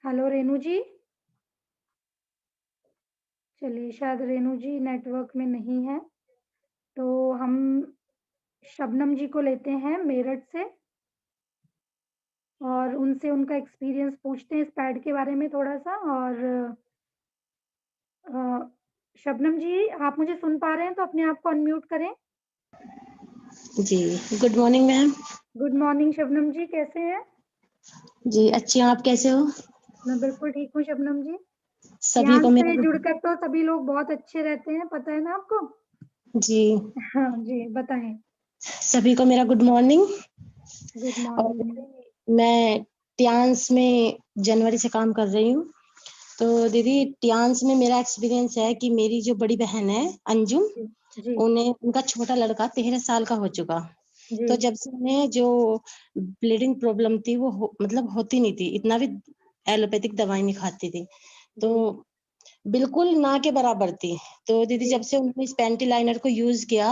हेलो रेनू जी, चलिए शायद रेनू जी नेटवर्क में नहीं है, तो हम शबनम जी को लेते हैं मेरठ से और उनसे उनका एक्सपीरियंस पूछते हैं इस पैड के बारे में थोड़ा सा। और शबनम जी आप मुझे सुन पा रहे हैं तो अपने आप को अनम्यूट करें। जी good morning ma'am. Good morning Shabnam ji, कैसे हैं? जी अच्छी हूँ, आप कैसे हो? मैं बिल्कुल ठीक हूँ शबनम जी। सभी यहाँ को से मेरा जुड़कर तो सभी लोग बहुत अच्छे रहते हैं, पता है ना आपको? जी हाँ जी बताएं। सभी को मेरा गुड मॉर्निंग। गुड और मॉर्निंग। मैं टियांस में जनवरी से काम कर रही हूँ। तो दीदी टियांस में मेरा एक्सपीरियंस है कि मेरी जो बड़ी बहन है अंजुम, जी उनका छोटा लड़का 13 साल का हो चुका। जी तो जब से उन्हें जो ब्लीडिंग प्रॉब्लम थी वो मतलब होती नहीं थी, इतना भी एलोपैथिक दवाई नहीं खाती थी, तो बिल्कुल ना के बराबर थी। तो दीदी जब से उन्होंने इस पैंटी लाइनर को यूज किया,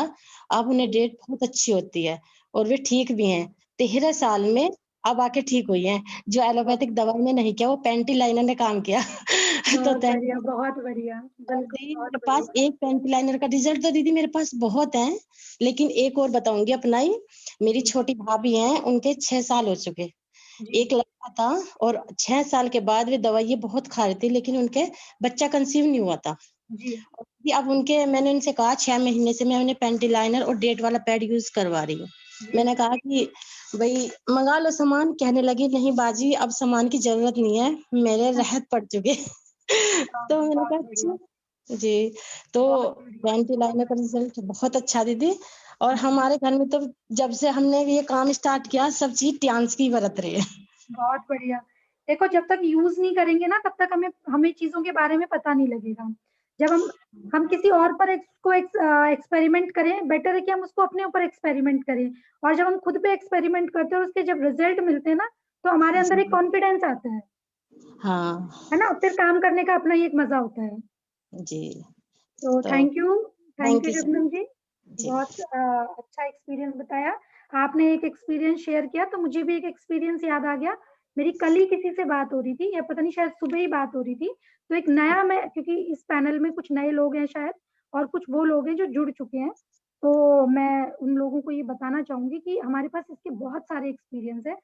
अब उन्हें डेट बहुत अच्छी होती है और वे ठीक भी हैं। 13 साल में अब आके ठीक हुई हैं। जो एलोपैथिक दवाई ने नहीं किया वो पैंटी लाइनर ने काम किया। तो बहुत बढ़िया, बहुत बढ़िया, बिल्कुल दीदी बहुत मेरे पास बढ़िया। एक पैंटी लाइनर का रिजल्ट तो दीदी मेरे पास बहुत है, लेकिन एक और बताऊंगी अपना ही। मेरी छोटी भाभी हैं, उनके 6 साल हो चुके। जी एक लड़का था और 6 साल के बाद वे दवाई बहुत खा रहे थे, लेकिन उनके बच्चा कंसीव नहीं हुआ था। जी अब उनके मैंने उनसे कहा 6 महीने से मैं उन्हें पैंटी लाइनर और डेट वाला पैड यूज करवा रही हूँ। मैंने कहा कि भाई मंगा लो सामान, कहने लगी नहीं बाजी अब सामान की जरूरत नहीं है, मेरे रहत पड़ चुके। तो मैंने बहुत कहा बढ़िया, अच्छा जी। तो बहुत बढ़िया। पैंटी लाइनर का रिजल्ट बहुत अच्छा दीदी। और हमारे घर में तो जब से हमने ये काम स्टार्ट किया सब चीज टियांस की बरत रही है। बहुत बढ़िया। देखो जब तक यूज नहीं करेंगे ना तब तक हमें हमें चीजों के बारे में पता नहीं लगेगा। जब हम किसी और पर इसको एक्सपेरिमेंट करें, बेटर है कि हम उसको अपने ऊपर एक्सपेरिमेंट करें। और जब हम खुद पे एक्सपेरिमेंट करते हैं और उसके जब रिजल्ट मिलते हैं ना, तो हमारे अंदर एक कॉन्फिडेंस आता हाँ है ना, फिर काम करने का अपना ही एक मजा होता है। जी। तो तो thank thank you you Shabnam ji, जी। बहुत अच्छा एक्सपीरियंस बताया। आपने एक एक्सपीरियंस शेयर किया तो मुझे भी एक एक्सपीरियंस याद आ गया। मेरी कल ही किसी से बात हो रही थी, या पता नहीं शायद सुबह ही बात हो रही थी। तो एक नया, मैं क्योंकि इस पैनल में कुछ नए लोग हैं शायद, और कुछ वो लोग हैं जो जुड़ चुके हैं, तो मैं उन लोगों को ये बताना चाहूंगी कि हमारे पास इसके बहुत सारे एक्सपीरियंस है।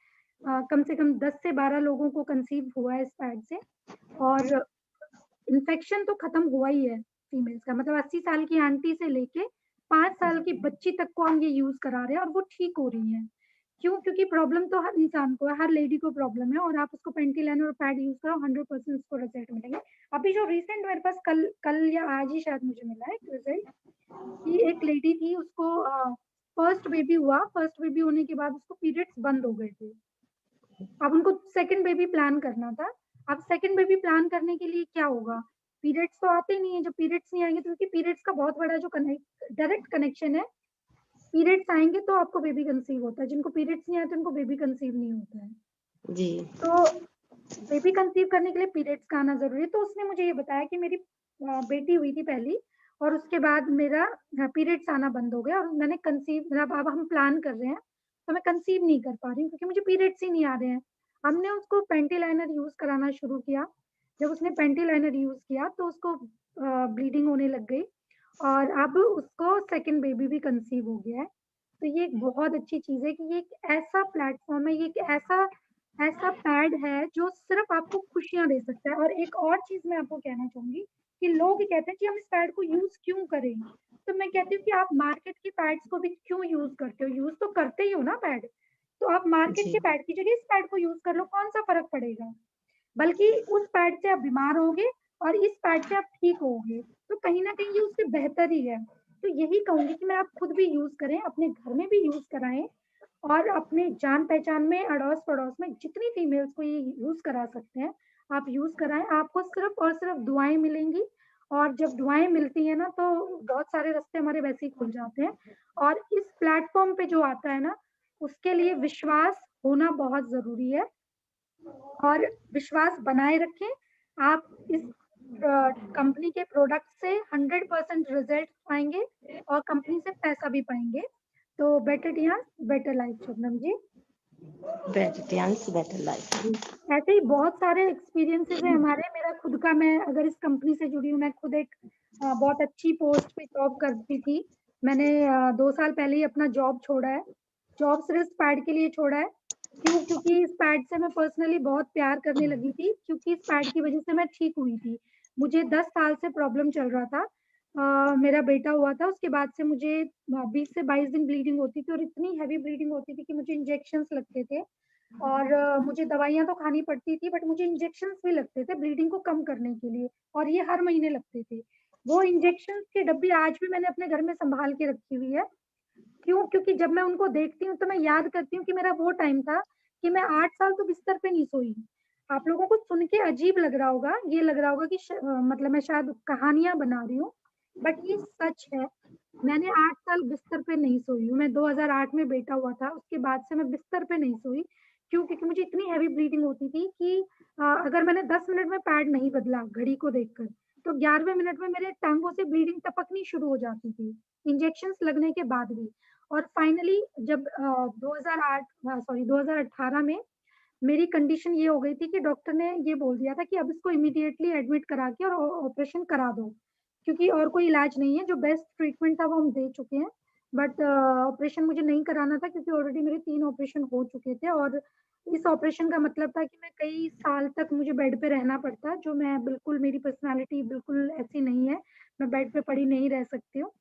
कम से कम 10 से 12 लोगों को कंसीव हुआ है इस पैड से, और इन्फेक्शन तो खत्म हुआ ही है फीमेल्स का, मतलब 80 साल की आंटी से लेके 5 साल की बच्ची तक को हम ये यूज करा रहे हैं और वो ठीक हो रही हैं। क्यों? क्योंकि प्रॉब्लम तो हर इंसान को है, हर लेडी को प्रॉब्लम है, और आप उसको पेंटिलाइन और पैड यूज करो 100% उसको रिजल्ट मिलेंगे। अभी जो रिसेंट मेरे पास कल कल या आज ही शायद मुझे मिला है एक रिजल्ट, कि एक लेडी थी, उसको फर्स्ट बेबी हुआ, फर्स्ट बेबी होने के बाद उसको पीरियड्स बंद हो गए थे। अब उनको सेकंड बेबी प्लान करना था। अब सेकंड बेबी प्लान करने के लिए क्या होगा, पीरियड्स तो आते ही नहीं है, जब पीरियड्स नहीं आएंगे तो क्योंकि पीरियड्स का बहुत बड़ा जो डायरेक्ट कनेक्शन है, पीरियड्स आएंगे तो आपको बेबी कंसीव होता है, जिनको पीरियड्स नहीं आते उनको बेबी कंसीव नहीं होता है। जी तो बेबी कंसीव करने के लिए पीरियड्स का आना जरूरी है। तो उसने मुझे ये बताया कि मेरी बेटी हुई थी पहली, और उसके बाद मेरा पीरियड्स आना बंद हो गया, और मैंने कंसीव, मतलब अब हम प्लान कर रहे हैं तो मैं कंसीव नहीं कर पा रही हूँ क्योंकि मुझे पीरियड्स ही नहीं आ रहे हैं। हमने उसको पेंटी लाइनर यूज कराना शुरू किया। जब उसने पेंटी लाइनर यूज किया तो उसको ब्लीडिंग होने लग गई, और अब उसको सेकंड बेबी भी कंसीव हो गया है। तो ये एक बहुत अच्छी चीज है कि ये एक ऐसा प्लेटफॉर्म है, ये एक ऐसा पैड है जो सिर्फ आपको खुशियां दे सकता है। और एक और चीज मैं आपको कहना चाहूंगी कि लोग कहते हैं कि हम इस पैड को यूज क्यों करें, तो मैं कहती हूँ कि आप मार्केट की पैड्स को भी क्यों यूज करते हो, यूज तो करते ही हो ना पैड, तो आप मार्केट जी के पैड की जगह इस पैड को यूज कर लो, कौन सा फर्क पड़ेगा। बल्कि उस पैड से आप बीमार होगे और इस पैड से आप ठीक होगे, तो कहीं ना कहीं ये उससे बेहतर ही है। तो यही कहूंगी कि मैं आप खुद भी यूज करें, अपने घर में भी यूज कराएं, और अपने जान पहचान में, अड़ोस पड़ोस में जितनी फीमेल्स को ये यूज करा सकते हैं आप यूज कराएं। आपको सिर्फ और सिर्फ दुआएं मिलेंगी, और जब दुआएं मिलती है ना तो बहुत सारे रास्ते हमारे वैसे ही खुल जाते हैं। और इस प्लेटफॉर्म पे जो आता है ना, उसके लिए विश्वास होना बहुत जरूरी है, और विश्वास बनाए रखें। आप इस कंपनी के प्रोडक्ट से 100% रिजल्ट पाएंगे और कंपनी से पैसा भी पाएंगे। तो बेटर डियान better life Shabnam ji. Better chance better life. ऐसे ही बहुत सारे एक्सपीरियंसेस है हमारे। मेरा खुद का, मैं अगर इस कंपनी से जुड़ी हूँ, मैं खुद एक बहुत अच्छी पोस्ट पे जॉब करती थी। मैंने 2 साल पहले ही अपना जॉब छोड़ा है। जॉब सिर्फ पैड के लिए छोड़ा है। क्यों? क्योंकि इस पैड से मैं पर्सनली बहुत प्यार करने लगी थी, क्योंकि इस पैड की वजह से मैं ठीक हुई थी। मुझे 10 साल से प्रॉब्लम चल रहा था। मेरा बेटा हुआ था, उसके बाद से मुझे 20 से 22 दिन ब्लीडिंग होती थी, और इतनी हैवी ब्लीडिंग होती थी कि मुझे इंजेक्शंस लगते थे, और मुझे दवाइयां तो खानी पड़ती थी, बट मुझे इंजेक्शंस भी लगते थे ब्लीडिंग को कम करने के लिए, और ये हर महीने लगते थे। वो इंजेक्शंस की डब्बी आज भी मैंने अपने घर में संभाल के रखी हुई है। क्यों? क्योंकि जब मैं उनको देखती हूँ तो मैं याद करती हूँ कि मेरा वो टाइम था कि मैं 8 साल तो बिस्तर पे नहीं सोई। आप लोगों को सुन के अजीब लग रहा होगा, ये लग रहा होगा कि मतलब मैं शायद कहानियां बना रही हूँ, बट ये सच है। मैंने 8 साल बिस्तर पे नहीं सोई हूँ। मैं 2008 में बेटा हुआ था, उसके बाद से मैं बिस्तर पे नहीं सोई। क्यों? क्योंकि मुझे इतनी हैवी ब्लीडिंग होती थी कि अगर मैंने 10 मिनट में पैड नहीं बदला घड़ी को देखकर, तो 11वें मिनट में मेरे टांगों से ब्लीडिंग टपकनी शुरू हो जाती थी, इंजेक्शंस लगने के बाद भी। और फाइनली जब 2018 में मेरी कंडीशन ये हो गई थी कि डॉक्टर ने ये बोल दिया था कि अब इसको इमीडिएटली एडमिट करा के और ऑपरेशन करा दो, क्योंकि और कोई इलाज नहीं है। जो बेस्ट ट्रीटमेंट था वो हम दे चुके हैं, बट ऑपरेशन मुझे नहीं कराना था, क्योंकि ऑलरेडी मेरे 3 ऑपरेशन हो चुके थे, और इस ऑपरेशन का मतलब था कि मैं कई साल तक मुझे बेड पे रहना पड़ता, जो मैं बिल्कुल, मेरी पर्सनालिटी बिल्कुल ऐसी नहीं है, मैं बेड पे पड़ी नहीं रह सकती हूँ।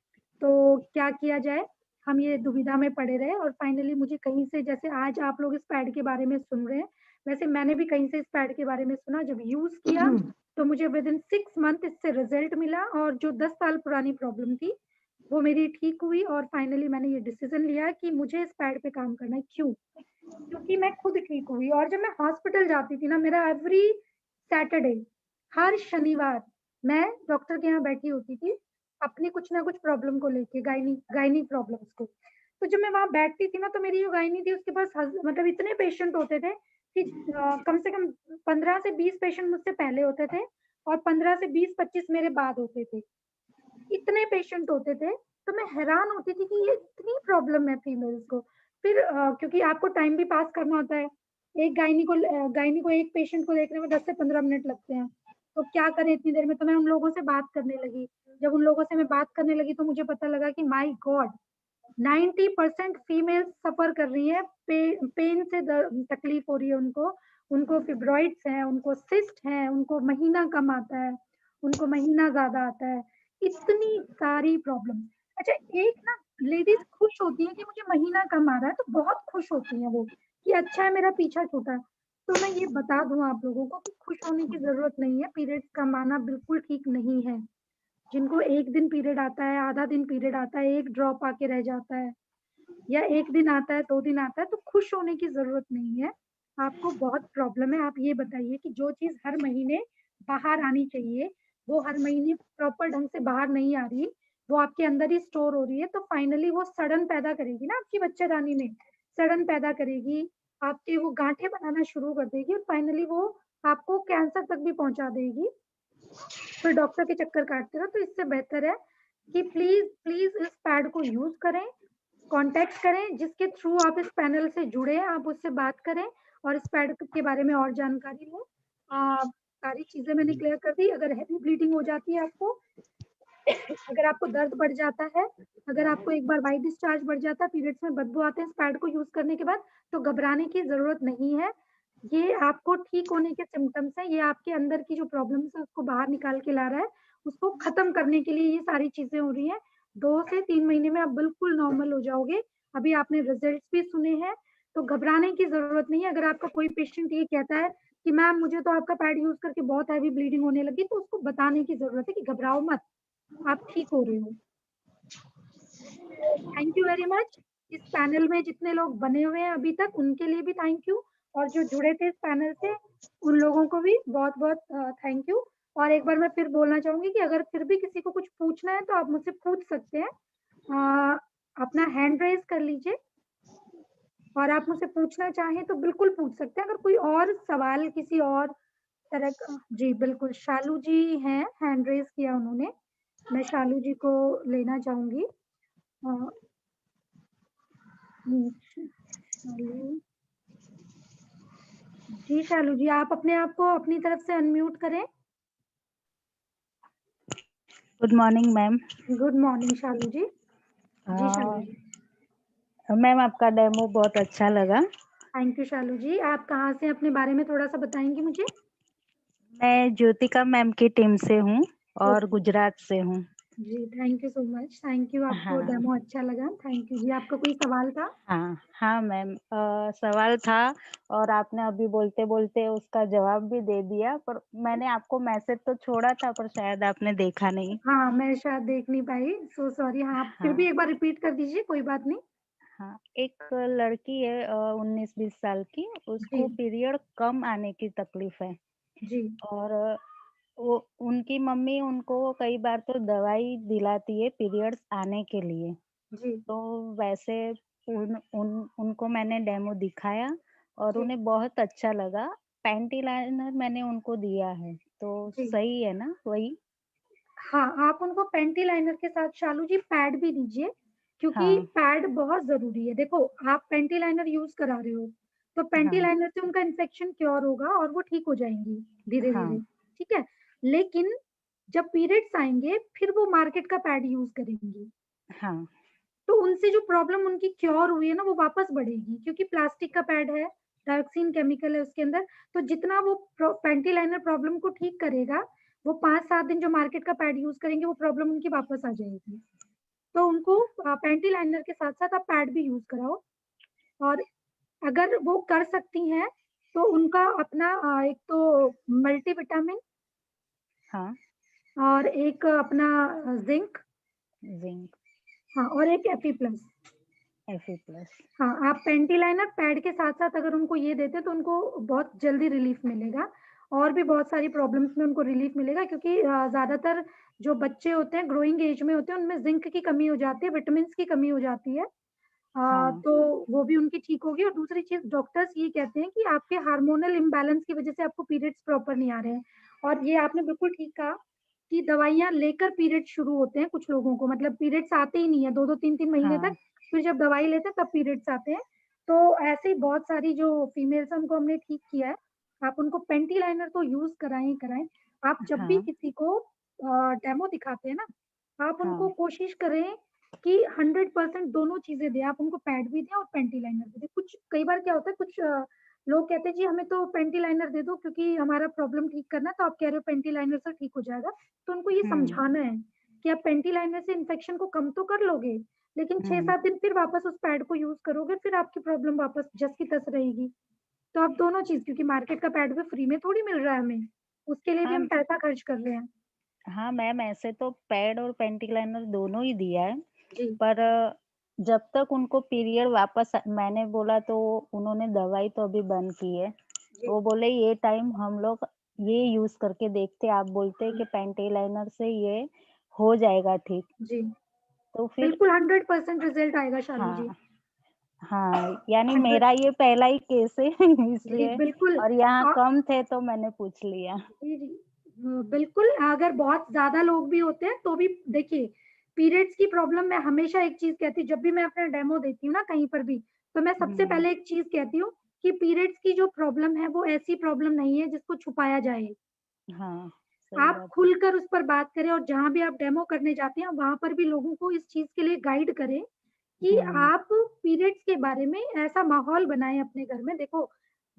तो क्या किया जाए, हम ये दुविधा में पड़े रहे, और फाइनली मुझे कहीं से, जैसे आज आप लोग इस पैड के बारे में सुन रहे हैं, वैसे मैंने भी कहीं से इस पैड के बारे में सुना। जब यूज किया तो मुझे विद इन 6 मंथ इससे रिजल्ट मिला, और जो 10 साल पुरानी प्रॉब्लम थी वो मेरी ठीक हुई। और फाइनली मैंने ये डिसीजन लिया कि मुझे इस पैड पे काम करना है। क्यों? क्योंकि मैं खुद ठीक हुई। और जब मैं हॉस्पिटल जाती थी ना, मेरा एवरी सैटरडे, हर शनिवार मैं डॉक्टर के यहाँ बैठी होती थी, अपनी कुछ ना कुछ प्रॉब्लम को लेके, गायनी प्रॉब्लम्स को। तो जब मैं वहां बैठती थी ना, तो मेरी जो गायनी थी उसके पास मतलब इतने पेशेंट होते थे कि कम से कम 15 से 20 पेशेंट मुझसे पहले होते थे, और 15 से 20-25 मेरे बाद होते थे। इतने पेशेंट होते थे, तो मैं हैरान होती थी कि ये इतनी प्रॉब्लम है फीमेल्स को। फिर क्योंकि आपको टाइम भी पास करना होता है, एक गायनी को एक पेशेंट को देखने में 10 से 15 मिनट लगते हैं, तो क्या करें इतनी देर में। तो मैं उन लोगों से बात करने लगी। जब उन लोगों से मैं बात करने लगी तो मुझे पता लगा कि माय गॉड, 90% फीमेल्स सफर कर रही है, पेन से तकलीफ हो रही है उनको। उनको फिब्रॉइड्स हैं, उनको सिस्ट हैं, उनको महीना कम आता है, उनको महीना ज्यादा आता है, इतनी सारी प्रॉब्लम। अच्छा, एक ना लेडीज खुश होती है कि मुझे महीना कम आ रहा है, तो बहुत खुश होती है वो कि अच्छा है मेरा पीछा छूटा। तो मैं ये बता दूं आप लोगों को कि खुश होने की जरूरत नहीं है। पीरियड्स कम आना बिल्कुल ठीक नहीं है। जिनको एक दिन पीरियड आता है, आधा दिन पीरियड आता है, एक ड्रॉप आके रह जाता है, या एक दिन आता है, 2 दिन आता है, तो खुश होने की जरूरत नहीं है। आपको बहुत प्रॉब्लम है, आप ये बताइए कि जो चीज हर महीने बाहर आनी चाहिए, वो हर महीने प्रॉपर ढंग से बाहर नहीं आ रही, वो आपके अंदर ही स्टोर हो रही है, तो फाइनली वो सड़न पैदा करेगी ना आपकी बच्चेदानी में, सड़न पैदा करेगी, आपके वो गाँठें बनाना शुरू कर देगी और फाइनली वो आपको कैंसर तक भी पहुँचा देगी। फिर डॉक्टर के चक्कर काटते रहो, तो इससे बेहतर है कि प्लीज़ इस पैड को यूज़ करें, कॉन्टैक्ट करें, जिसके थ्रू आप इस पैनल से जुड़े हैं, आप उससे बात करें और इस पैड के बारे में और जानकारी लें। सारी चीज़ें मैंने क्लियर कर दी, अगर हेवी ब्लीडिंग हो जाती है आपको, अगर आपको दर्द बढ़ जाता है, अगर आपको एक बार व्हाइट डिस्चार्ज बढ़ जाता है, पीरियड्स में बदबू आते हैं इस पैड को यूज़ करने के बाद, तो घबराने की ज़रूरत नहीं है। ये आपको ठीक होने के सिम्पटम्स हैं, ये आपके अंदर की जो प्रॉब्लम्स है उसको बाहर निकाल के ला रहा है, उसको खत्म करने के लिए ये सारी चीज़ें हो रही हैं। 2 से 3 महीने में आप बिल्कुल नॉर्मल हो जाओगे। अभी आपने रिज़ल्ट्स भी सुने हैं, तो घबराने की ज़रूरत नहीं है। अगर आपका कोई पेशेंट ये कहता है कि मैम मुझे तो आपका पैड यूज़ करके बहुत हेवी ब्लीडिंग होने लगी, तो उसको बताने की ज़रूरत है कि घबराओ मत, आप ठीक हो रहे हो। Thank you very much. इस पैनल में जितने लोग बने हुए हैं अभी तक उनके लिए भी थैंक यू और जो जुड़े थे इस पैनल से उन लोगों को भी बहुत-बहुत थैंक यू। और एक बार मैं फिर बोलना चाहूँगी कि अगर फिर भी किसी को कुछ पूछना है तो आप मुझसे पूछ सकते हैं। अपना हैंड रेज़ कर लीजिए और आप मुझसे पूछना चाहें तो बिल्कुल पूछ सकते हैं। अगर कोई और सवाल किसी और तरह का जी, बिल्कुल शालू जी हैं, हैंड रेज़ किया उन्होंने। मैं शालू जी को लेना चाहूँगी। अ, शालू जी, शालू जी, आप अपने आप को अपनी तरफ से अनम्यूट करें। Good morning ma'am. Good morning Shalu ji. जी, शालू जी। मैम आपका डेमो बहुत अच्छा लगा। Thank you Shalu ji. आप कहाँ से हैं अपने बारे में थोड़ा-सा बताएँगी मुझे? मैं ज्योतिका मैम की टीम से हूँ और ओके। गुजरात से हूँ। जी, thank you so much. Thank you, आपको हाँ, डेमो अच्छा लगा। थैंक यू जी। आपका कोई सवाल था? हाँ, हाँ मैम सवाल था और आपने अभी बोलते-बोलते उसका जवाब भी दे दिया, पर मैंने आपको मैसेज तो छोड़ा था पर शायद आपने देखा नहीं। हाँ, मैं शायद देख नहीं पाई। So sorry. हाँ, आप फिर भी हाँ, एक बार रिपीट कर दीजिए, कोई बात नहीं। हाँ, एक लड़की है 19-20 साल की, जी, उसको पीरियड कम आने की तकलीफ है जी, और वो उनकी मम्मी उनको कई बार तो दवाई दिलाती है पीरियड्स आने के लिए। जी, तो वैसे उन उन उनको मैंने डेमो दिखाया और जी, उन्हें बहुत अच्छा लगा। पैंटी लाइनर मैंने उनको दिया है, तो जी। सही है ना वही? हाँ, आप उनको पैंटी लाइनर के साथ शालू जी पैड भी दीजिए, क्योंकि हाँ, पैड बहुत ज़रूरी है। देखो, आप पैंटी लाइनर यूज़ करा रहे हो, तो पैंटी हाँ, लाइनर से उनका इन्फेक्शन क्योर होगा और वो ठीक हो जाएँगी हाँ, धीरे-धीरे, ठीक है? लेकिन जब पीरियड्स आएँगे, फिर वो मार्केट का पैड यूज़ करेंगी, हाँ, तो उनसे जो प्रॉब्लम उनकी क्योर हुई है ना, वो वापस बढ़ेगी क्योंकि प्लास्टिक का पैड है, डायोक्सिन केमिकल है उसके अंदर, तो जितना वो पैंटी लाइनर प्रॉब्लम को ठीक करेगा, वो 5-7 दिन जो मार्केट का पैड यूज़ करेंगे, वो प्रॉब्लम उनकी वापस आ जाएगी। तो उनको पैंटी लाइनर के साथ-साथ आप पैड भी यूज़ कराओ और अगर वो कर सकती हैं, तो उनका अपना एक तो मल्टीविटामिन हाँ, और एक अपना ज़िंक ज़िंक, हाँ, और एक एफी प्लस। Fe+. हाँ, आप पैंटी लाइनर पैड के साथ-साथ अगर उनको ये देते तो उनको बहुत जल्दी रिलीफ़ मिलेगा और भी बहुत सारी प्रॉब्लम्स में उनको रिलीफ़ मिलेगा क्योंकि ज़्यादातर जो बच्चे होते हैं ग्रोइंग एज में होते हैं उनमें ज़िंक की कमी हो जाती है, विटामिन्स की कमी हो जाती है। हाँ, तो वो भी उनकी ठीक होगी और दूसरी चीज़ डॉक्टर्स ये कहते हैं कि आपके हार्मोनल इम्बैलेंस की वज़ह से आपको पीरियड्स प्रॉपर नहीं आ रहे हैं और ये आपने बिल्कुल ठीक कहा कि दवाइयाँ लेकर पीरियड शुरू होते हैं कुछ लोगों को मतलब पीरियड्स आते ही नहीं है 2-2 3-3 महीने तक, हाँ, फिर जब दवाई लेते हैं तब पीरियड्स आते हैं। तो ऐसे ही बहुत सारी जो फीमेल्स हैं उनको हमने ठीक किया है। आप उनको पेंटी लाइनर तो यूज़ कराएँ ही कराएँ। आप जब भी हाँ, किसी को डेमो दिखाते हैं ना, आप उनको हाँ, कोशिश करें कि 100% दोनों चीज़ें दें, आप उनको पैड भी दें और पैंटी लाइनर भी दें। कुछ कई बार क्या होता है कुछ लोग कहते हैं जी हमें तो पैंटी लाइनर दे दो क्योंकि हमारा प्रॉब्लम ठीक करना है, तो आप कह रहे हो पैंटी लाइनर से ठीक हो जाएगा। तो उनको ये हुँ, समझाना है कि आप पैंटी लाइनर से इन्फेक्शन को कम तो कर लोगे, लेकिन हुँ, 6-7 दिन फिर वापस उस पैड को यूज़ करोगे, फिर आपकी प्रॉब्लम वापस जस की तस रहेगी। तो आप दोनों चीज़ क्योंकि मार्केट का पैड भी फ्री में थोड़ी मिल रहा है हमें, उसके लिए भी हाँ, हम पैसा खर्च कर रहे हैं। हाँ मैम ऐसे तो पैड और पैंटी लाइनर दोनों ही दिया है। जी, पर जब तक उनको पीरियड वापस मैंने बोला तो उन्होंने दवाई तो अभी बंद की है। जी, वो बोले ये टाइम हम लोग ये यूज करके देखते, आप बोलते हैं कि पैंटी लाइनर से ये हो जाएगा ठीक, जी, तो फिर बिल्कुल 100% रिजल्ट आएगा शालू जी। हाँ हाँ, यानी 100 मेरा ये पहला ही केस है जी, इसलिए, बिल्कुल। और यहाँ अ, कम थे तो मैंने पूछ लिया। जी, जी। बिल्कुल, अगर बहुत ज़्यादा लोग भी होते हैं, तो भी देखिए, पीरियड्स की प्रॉब्लम मैं हमेशा एक चीज़ कहती हूँ, जब भी मैं अपना डेमो देती हूँ ना कहीं पर भी, तो मैं सबसे हम्म, पहले एक चीज़ कहती हूँ कि पीरियड्स की जो प्रॉब्लम है, वो ऐसी प्रॉब्लम नहीं है जिसको छुपाया जाए। हाँ, सही आप बात है। खुलकर उस पर बात करें और जहाँ भी आप डेमो करने जाते हैं, वहाँ पर भी लोगों को इस चीज़ के लिए गाइड करें कि हम्म, आप पीरियड्स के बारे में ऐसा माहौल बनाएँ अपने घर में। देखो,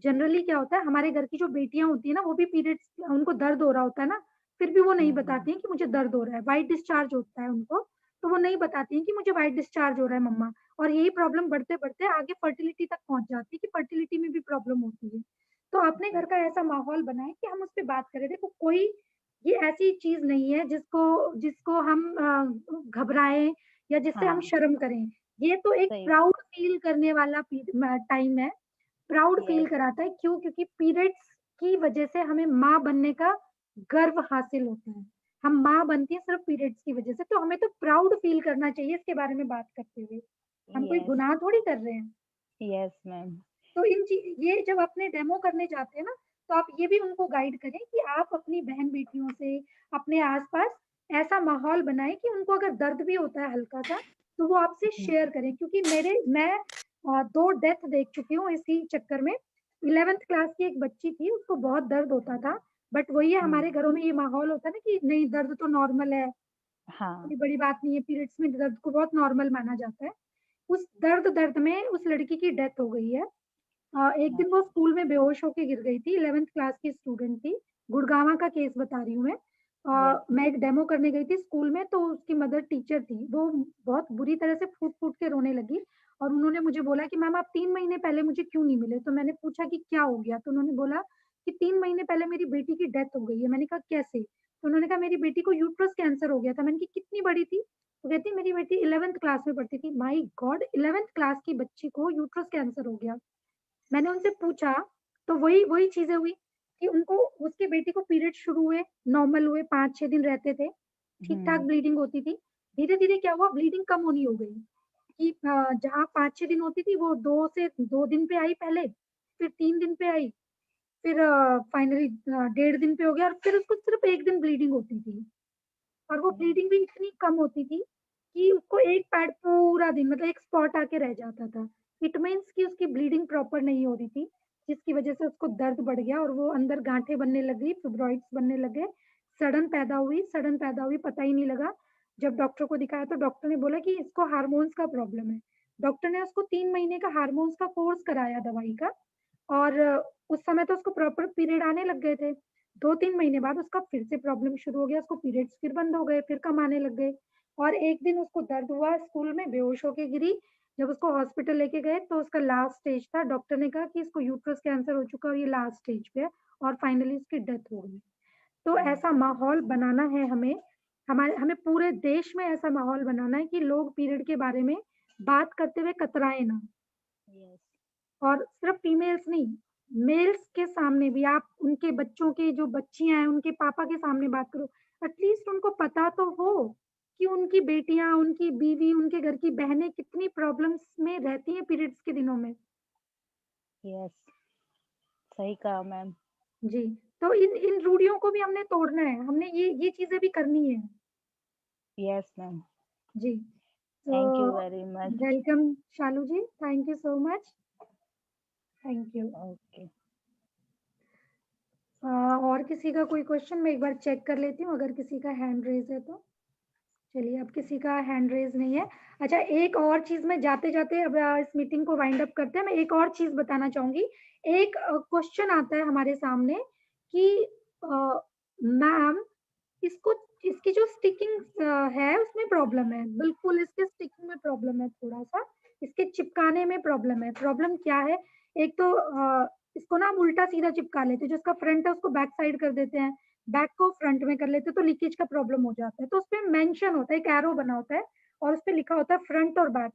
जनरली क्या होता है, हमारे घर की जो बेटियाँ होती हैं ना, वो भी पीरियड्स उनको दर्द हो रहा होता है ना, फिर भी वो नहीं हम्म, बताती हैं कि मुझे दर्द हो रहा है। व्हाइट डिस्चार्ज होता है उनको, तो वो नहीं बताती हैं कि मुझे व्हाइट डिस्चार्ज हो रहा है मम्मा। और यही प्रॉब्लम बढ़ते-बढ़ते आगे फर्टिलिटी तक पहुँच जाती है कि फर्टिलिटी में भी प्रॉब्लम होती है। तो अपने घर का ऐसा माहौल बनाएँ कि हम उस पे बात करें। देखो, कोई ये ऐसी चीज़ नहीं है जिसको जिसको हम घबराएँ या जिससे हम हाँ, शर्म करें। ये तो एक सही, प्राउड फ़ील करने वाला टाइम है। प्राउड फ़ील यस, कराता है, क्यों? क्योंकि पीरियड्स की वज़ह से हमें माँ बनने का गर्व हासिल होता है। हम माँ बनती हैं सिर्फ़ पीरियड्स की वज़ह से, तो हमें तो प्राउड फ़ील करना चाहिए इसके बारे में बात करते हुए। हम कोई यस, गुनाह थोड़ी कर रहे हैं। यस मैम, तो इन ची ये जब अपने डेमो करने जाते हैं ना, तो आप ये भी उनको गाइड करें कि आप अपनी बहन-बेटियों से, अपने आस-पास ऐसा माहौल बनाएँ कि उनको अगर दर्द भी होता है हल्का-सा, तो वो आपसे हम्म, शेयर करें। क्योंकि मैं 2 डेथ देख चुकी हूँ इसी चक्कर में। 11th क्लास की एक बच्ची थी, उसको बहुत दर्द होता था, बट वही है, हम्म, हमारे घरों में ये माहौल होता है ना कि नहीं, दर्द तो नॉर्मल है, हाँ, कोई बड़ी बात नहीं है, पीरियड्स में दर्द को बहुत नॉर्मल माना जाता है। उस दर्द-दर्द में उस लड़की की डेथ हो गई है। एक दिन वो स्कूल में बेहोश होके गिर गई थी, 11th क्लास की स्टूडेंट थी। गुड़गाँवा का केस बता रही हूँ मैं। यस, मैं एक डेमो करने गई थी स्कूल में, तो उसकी मदर टीचर थी। वो बहुत बुरी तरह से फूट-फूट के रोने लगी और उन्होंने मुझे बोला कि मैम, आप 3 महीने पहले मुझे क्यों नहीं मिले? तो मैंने पूछा कि क्या हो गया? तो उन्होंने बोला कि 3 महीने पहले मेरी बेटी की डेथ हो गई है। मैंने कहा कैसे? तो उन्होंने कहा मेरी बेटी को यूट्रस कैंसर हो गया था। मैंने कहा कितनी बड़ी थी? तो कहती मेरी बेटी 11th क्लास में पढ़ती थी। My God! 11th क्लास की बच्ची को यूट्रस कैंसर हो गया। मैंने उनसे पूछा, तो वही वही चीज़ें हुई कि उनको, उसकी बेटी को पीरियड शुरू हुए, नॉर्मल हुए, 5-6 दिन रहते थे, ठीक-ठाक हम्म, ब्लीडिंग होती थी। धीरे-धीरे क्या हुआ, ब्लीडिंग कम होनी हो गई कि जहाँ 5-6 दिन होती थी, वो 2 दिन पे आई पहले, फिर 3 दिन पे आई, फिर फाइनली 1.5 दिन पे हो गया और फिर उसको सिर्फ़ 1 दिन ब्लीडिंग होती थी। और वो ब्लीडिंग भी इतनी कम होती थी कि उसको एक पैड पूरा दिन, मतलब एक स्पॉट आके रह जाता था। इट मीन्स कि उसकी ब्लीडिंग प्रॉपर नहीं हो रही थी, जिसकी वज़ह से उसको दर्द बढ़ गया और वो अंदर गाँठें बनने लग गई, फिब्रॉइड्स बनने लग गए। सडन पैदा हुई, पता ही नहीं लगा। जब डॉक्टर को दिखाया तो डॉक्टर ने बोला कि इसको हार्मोन्स का प्रॉब्लम है। डॉक्टर ने उसको 3 महीने का हार्मोन्स का कोर्स कराया दवाई का और उस समय तो उसको प्रॉपर पीरियड आने लग गए थे। 2-3 महीने बाद उसका फिर से प्रॉब्लम शुरू हो गया, उसको पीरियड्स फिर बंद हो गए, फिर कम आने लग गए और एक दिन उसको दर्द हुआ, स्कूल में बेहोश होके गिरी। जब उसको हॉस्पिटल लेके गए तो उसका लास्ट स्टेज था। डॉक्टर ने कहा कि इसको यूट्रस कैंसर हो चुका है और ये लास्ट स्टेज पे है और फाइनली उसकी डेथ हो गई। तो हम्म, ऐसा माहौल बनाना है हमें, हमें पूरे देश में ऐसा माहौल बनाना है कि लोग पीरियड के बारे में बात करते हुए कतराएँ ना। यस, और सिर्फ फीमेल्स नहीं, मेल्स के सामने भी आप उनके बच्चों के जो बच्चियाँ हैं, उनके पापा के सामने बात करो। एटलीस्ट उनको पता तो हो कि उनकी बेटियाँ, उनकी बीवी, उनके घर की बहनें कितनी प्रॉब्लम्स में रहती हैं पीरियड्स के दिनों में। यस, सही कहा मैम, जी, तो इन इन रूढ़ियों को भी हमने तोड़ना है। हमने ये चीज़ें भी करनी है। यस मैम, जी, तो thank you very much, welcome Shalu ji, thank you so much. Thank you. Okay, और किसी का कोई क्वेश्चन, मैं एक बार चेक कर लेती हूँ अगर किसी का हैंड रेज़ है तो। चलिए, अब किसी का हैंड रेज़ नहीं है। अच्छा, एक और चीज़ मैं जाते-जाते, अब इस मीटिंग को वाइंड अप करते हैं। मैं एक और चीज़ बताना चाहूँगी। एक क्वेश्चन आता है हमारे सामने कि मैम, इसको इसकी जो स्टिकिंग है उसमें प्रॉब्लम है। बिल्कुल इसके स्टिकिंग में प्रॉब्लम है थोड़ा-सा, इसके चिपकाने में प्रॉब्लम है। प्रॉब्लम क्या है? एक तो इसको ना हम उल्टा-सीधा चिपका लेते हैं, जो इसका फ्रंट है उसको बैक साइड कर देते हैं, बैक को फ्रंट में कर लेते हैं तो लीकेज का प्रॉब्लम हो जाता है। तो उसपे मेंशन होता है, एक एरो बना होता है और उसपे लिखा होता है फ्रंट और बैक।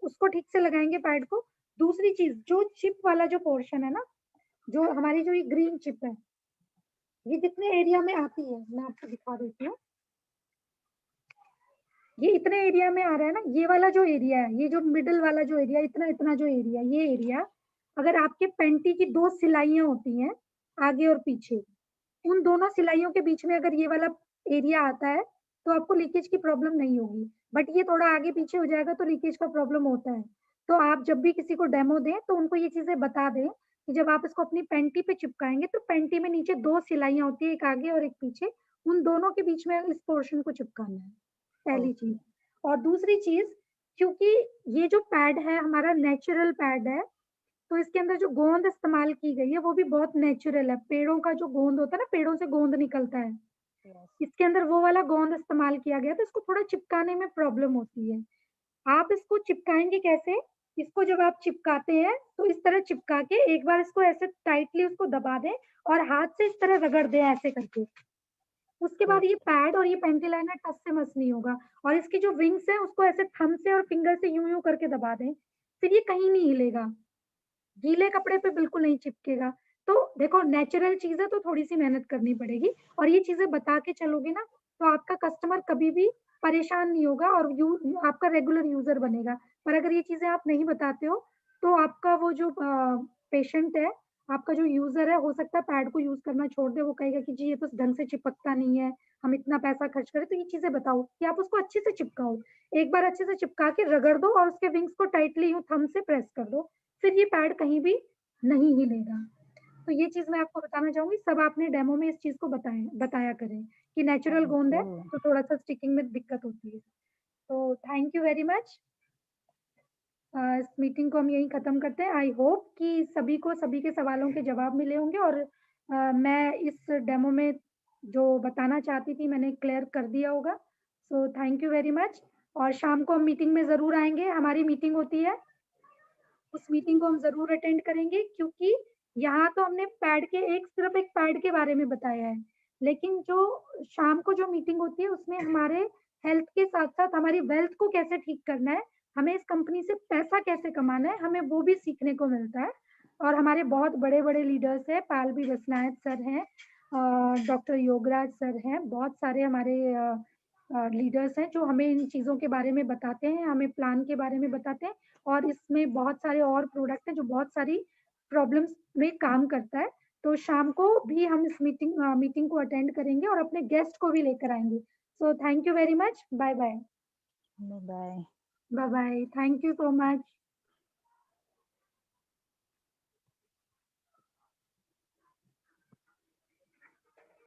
उसको ठीक से लगाएँगे पैड को। दूसरी चीज़, जो चिप वाला जो पोर्शन है ना, जो हमारी जो ये ग्रीन चिप है, ये जितने एरिया में आती है मैं आपको दिखा देती हूँ। ये इतने एरिया में आ रहा है ना, ये वाला जो एरिया है, ये जो मिडिल वाला जो एरिया, इतना इतना जो एरिया, ये एरिया अगर आपके पेंटी की 2 सिलाइयाँ होती हैं आगे और पीछे, उन दोनों सिलाइयों के बीच में अगर ये वाला एरिया आता है तो आपको लीकेज की प्रॉब्लम नहीं होगी। बट ये थोड़ा आगे पीछे हो जाएगा तो लीकेज का प्रॉब्लम होता है। तो आप जब भी किसी को डेमो दें तो उनको ये चीजें बता दें कि जब आप इसको अपनी पेंटी पे चिपकाएंगे तो पेंटी में नीचे 2 सिलाइयाँ होती है, एक आगे और एक पीछे, उन दोनों के बीच में इस पोर्शन को चिपकाना है, पहली ओके। चीज। और दूसरी चीज, क्योंकि ये जो पैड है हमारा नेचुरल पैड है, तो इसके अंदर जो गोंद इस्तेमाल की गई है वो भी बहुत नेचुरल है। पेड़ों का जो गोंद होता है ना, पेड़ों से गोंद निकलता है, यस। इसके अंदर वो वाला गोंद इस्तेमाल किया गया, तो इसको थोड़ा चिपकाने में प्रॉब्लम होती है। आप इसको चिपकाएंगे कैसे? इसको जब आप चिपकाते हैं तो इस तरह चिपका के एक बार इसको ऐसे टाइटली उसको दबा दें और हाथ से इस तरह रगड़ दें ऐसे करके। उसके बाद ये पैड और ये पेंटी लाइनर टस से मस नहीं होगा। और इसकी जो विंग्स है उसको ऐसे थंब से और फिंगर से यूं यूं करके दबा दें, फिर ये कहीं नहीं हिलेगा, गीले कपड़े पे बिल्कुल नहीं चिपकेगा। तो देखो नेचुरल चीज़ है तो थोड़ी-सी मेहनत करनी पड़ेगी, और ये चीज़ें बता के चलोगे ना तो आपका कस्टमर कभी भी परेशान नहीं होगा और आपका रेगुलर यूज़र बनेगा। पर अगर ये चीज़ें आप नहीं बताते हो तो आपका वो जो पेशेंट है, आपका जो यूज़र है, हो सकता है पैड को यूज़ करना छोड़ दे। वो कहेगा कि जी ये तो ढंग से चिपकता नहीं है, हम इतना पैसा खर्च करें। तो ये चीज़ें बताओ कि आप उसको अच्छे से चिपकाओ। एक बार अच्छे से चिपका के रगड़ दो और उसके विंग्स को टाइटली यूँ थंब से प्रेस कर दो, फिर ये पैड कहीं भी नहीं हिलेगा। तो ये चीज़ मैं आपको बताना चाहूँगी, सब आपने डेमो में इस चीज़ को बताया करें कि नेचुरल थैंक गोंद है, यू। तो थोड़ा-सा स्टिचिंग में दिक्कत होती है। तो थैंक यू वेरी मच। इस मीटिंग को हम यहीं ख़त्म करते हैं। आई होप कि सभी को सभी के सवालों के जवाब मिले होंगे, और मैं इस डेमो में जो बताना चाहती थी मैंने क्लियर कर दिया होगा। सो थैंक यू वेरी मच। और शाम को हम मीटिंग में ज़रूर आएँगे, हमारी मीटिंग होती है, उस मीटिंग को हम ज़रूर अटेंड करेंगे, क्योंकि यहाँ तो हमने पैड के सिर्फ़ एक पैड के बारे में बताया है। लेकिन जो शाम को जो मीटिंग होती है उसमें हमारे हेल्थ के साथ-साथ हमारी वेल्थ को कैसे ठीक करना है, हमें इस कंपनी से पैसा कैसे कमाना है, हमें वो भी सीखने को मिलता है। और हमारे बहुत बड़े-बड़े लीडर्स हैं, पालवी बसनायक सर हैं, डॉक्टर योगराज सर हैं, बहुत सारे हमारे लीडर्स हैं जो हमें इन चीज़ों के बारे में बताते हैं, हमें प्लान के बारे में बताते हैं। और इसमें बहुत सारे और प्रोडक्ट हैं जो बहुत सारी प्रॉब्लम्स में काम करता है। तो शाम को भी हम इस मीटिंग को अटेंड करेंगे और अपने गेस्ट को भी लेकर आएँगे। So thank you very much. Bye bye. Bye. Bye bye. Thank you so much.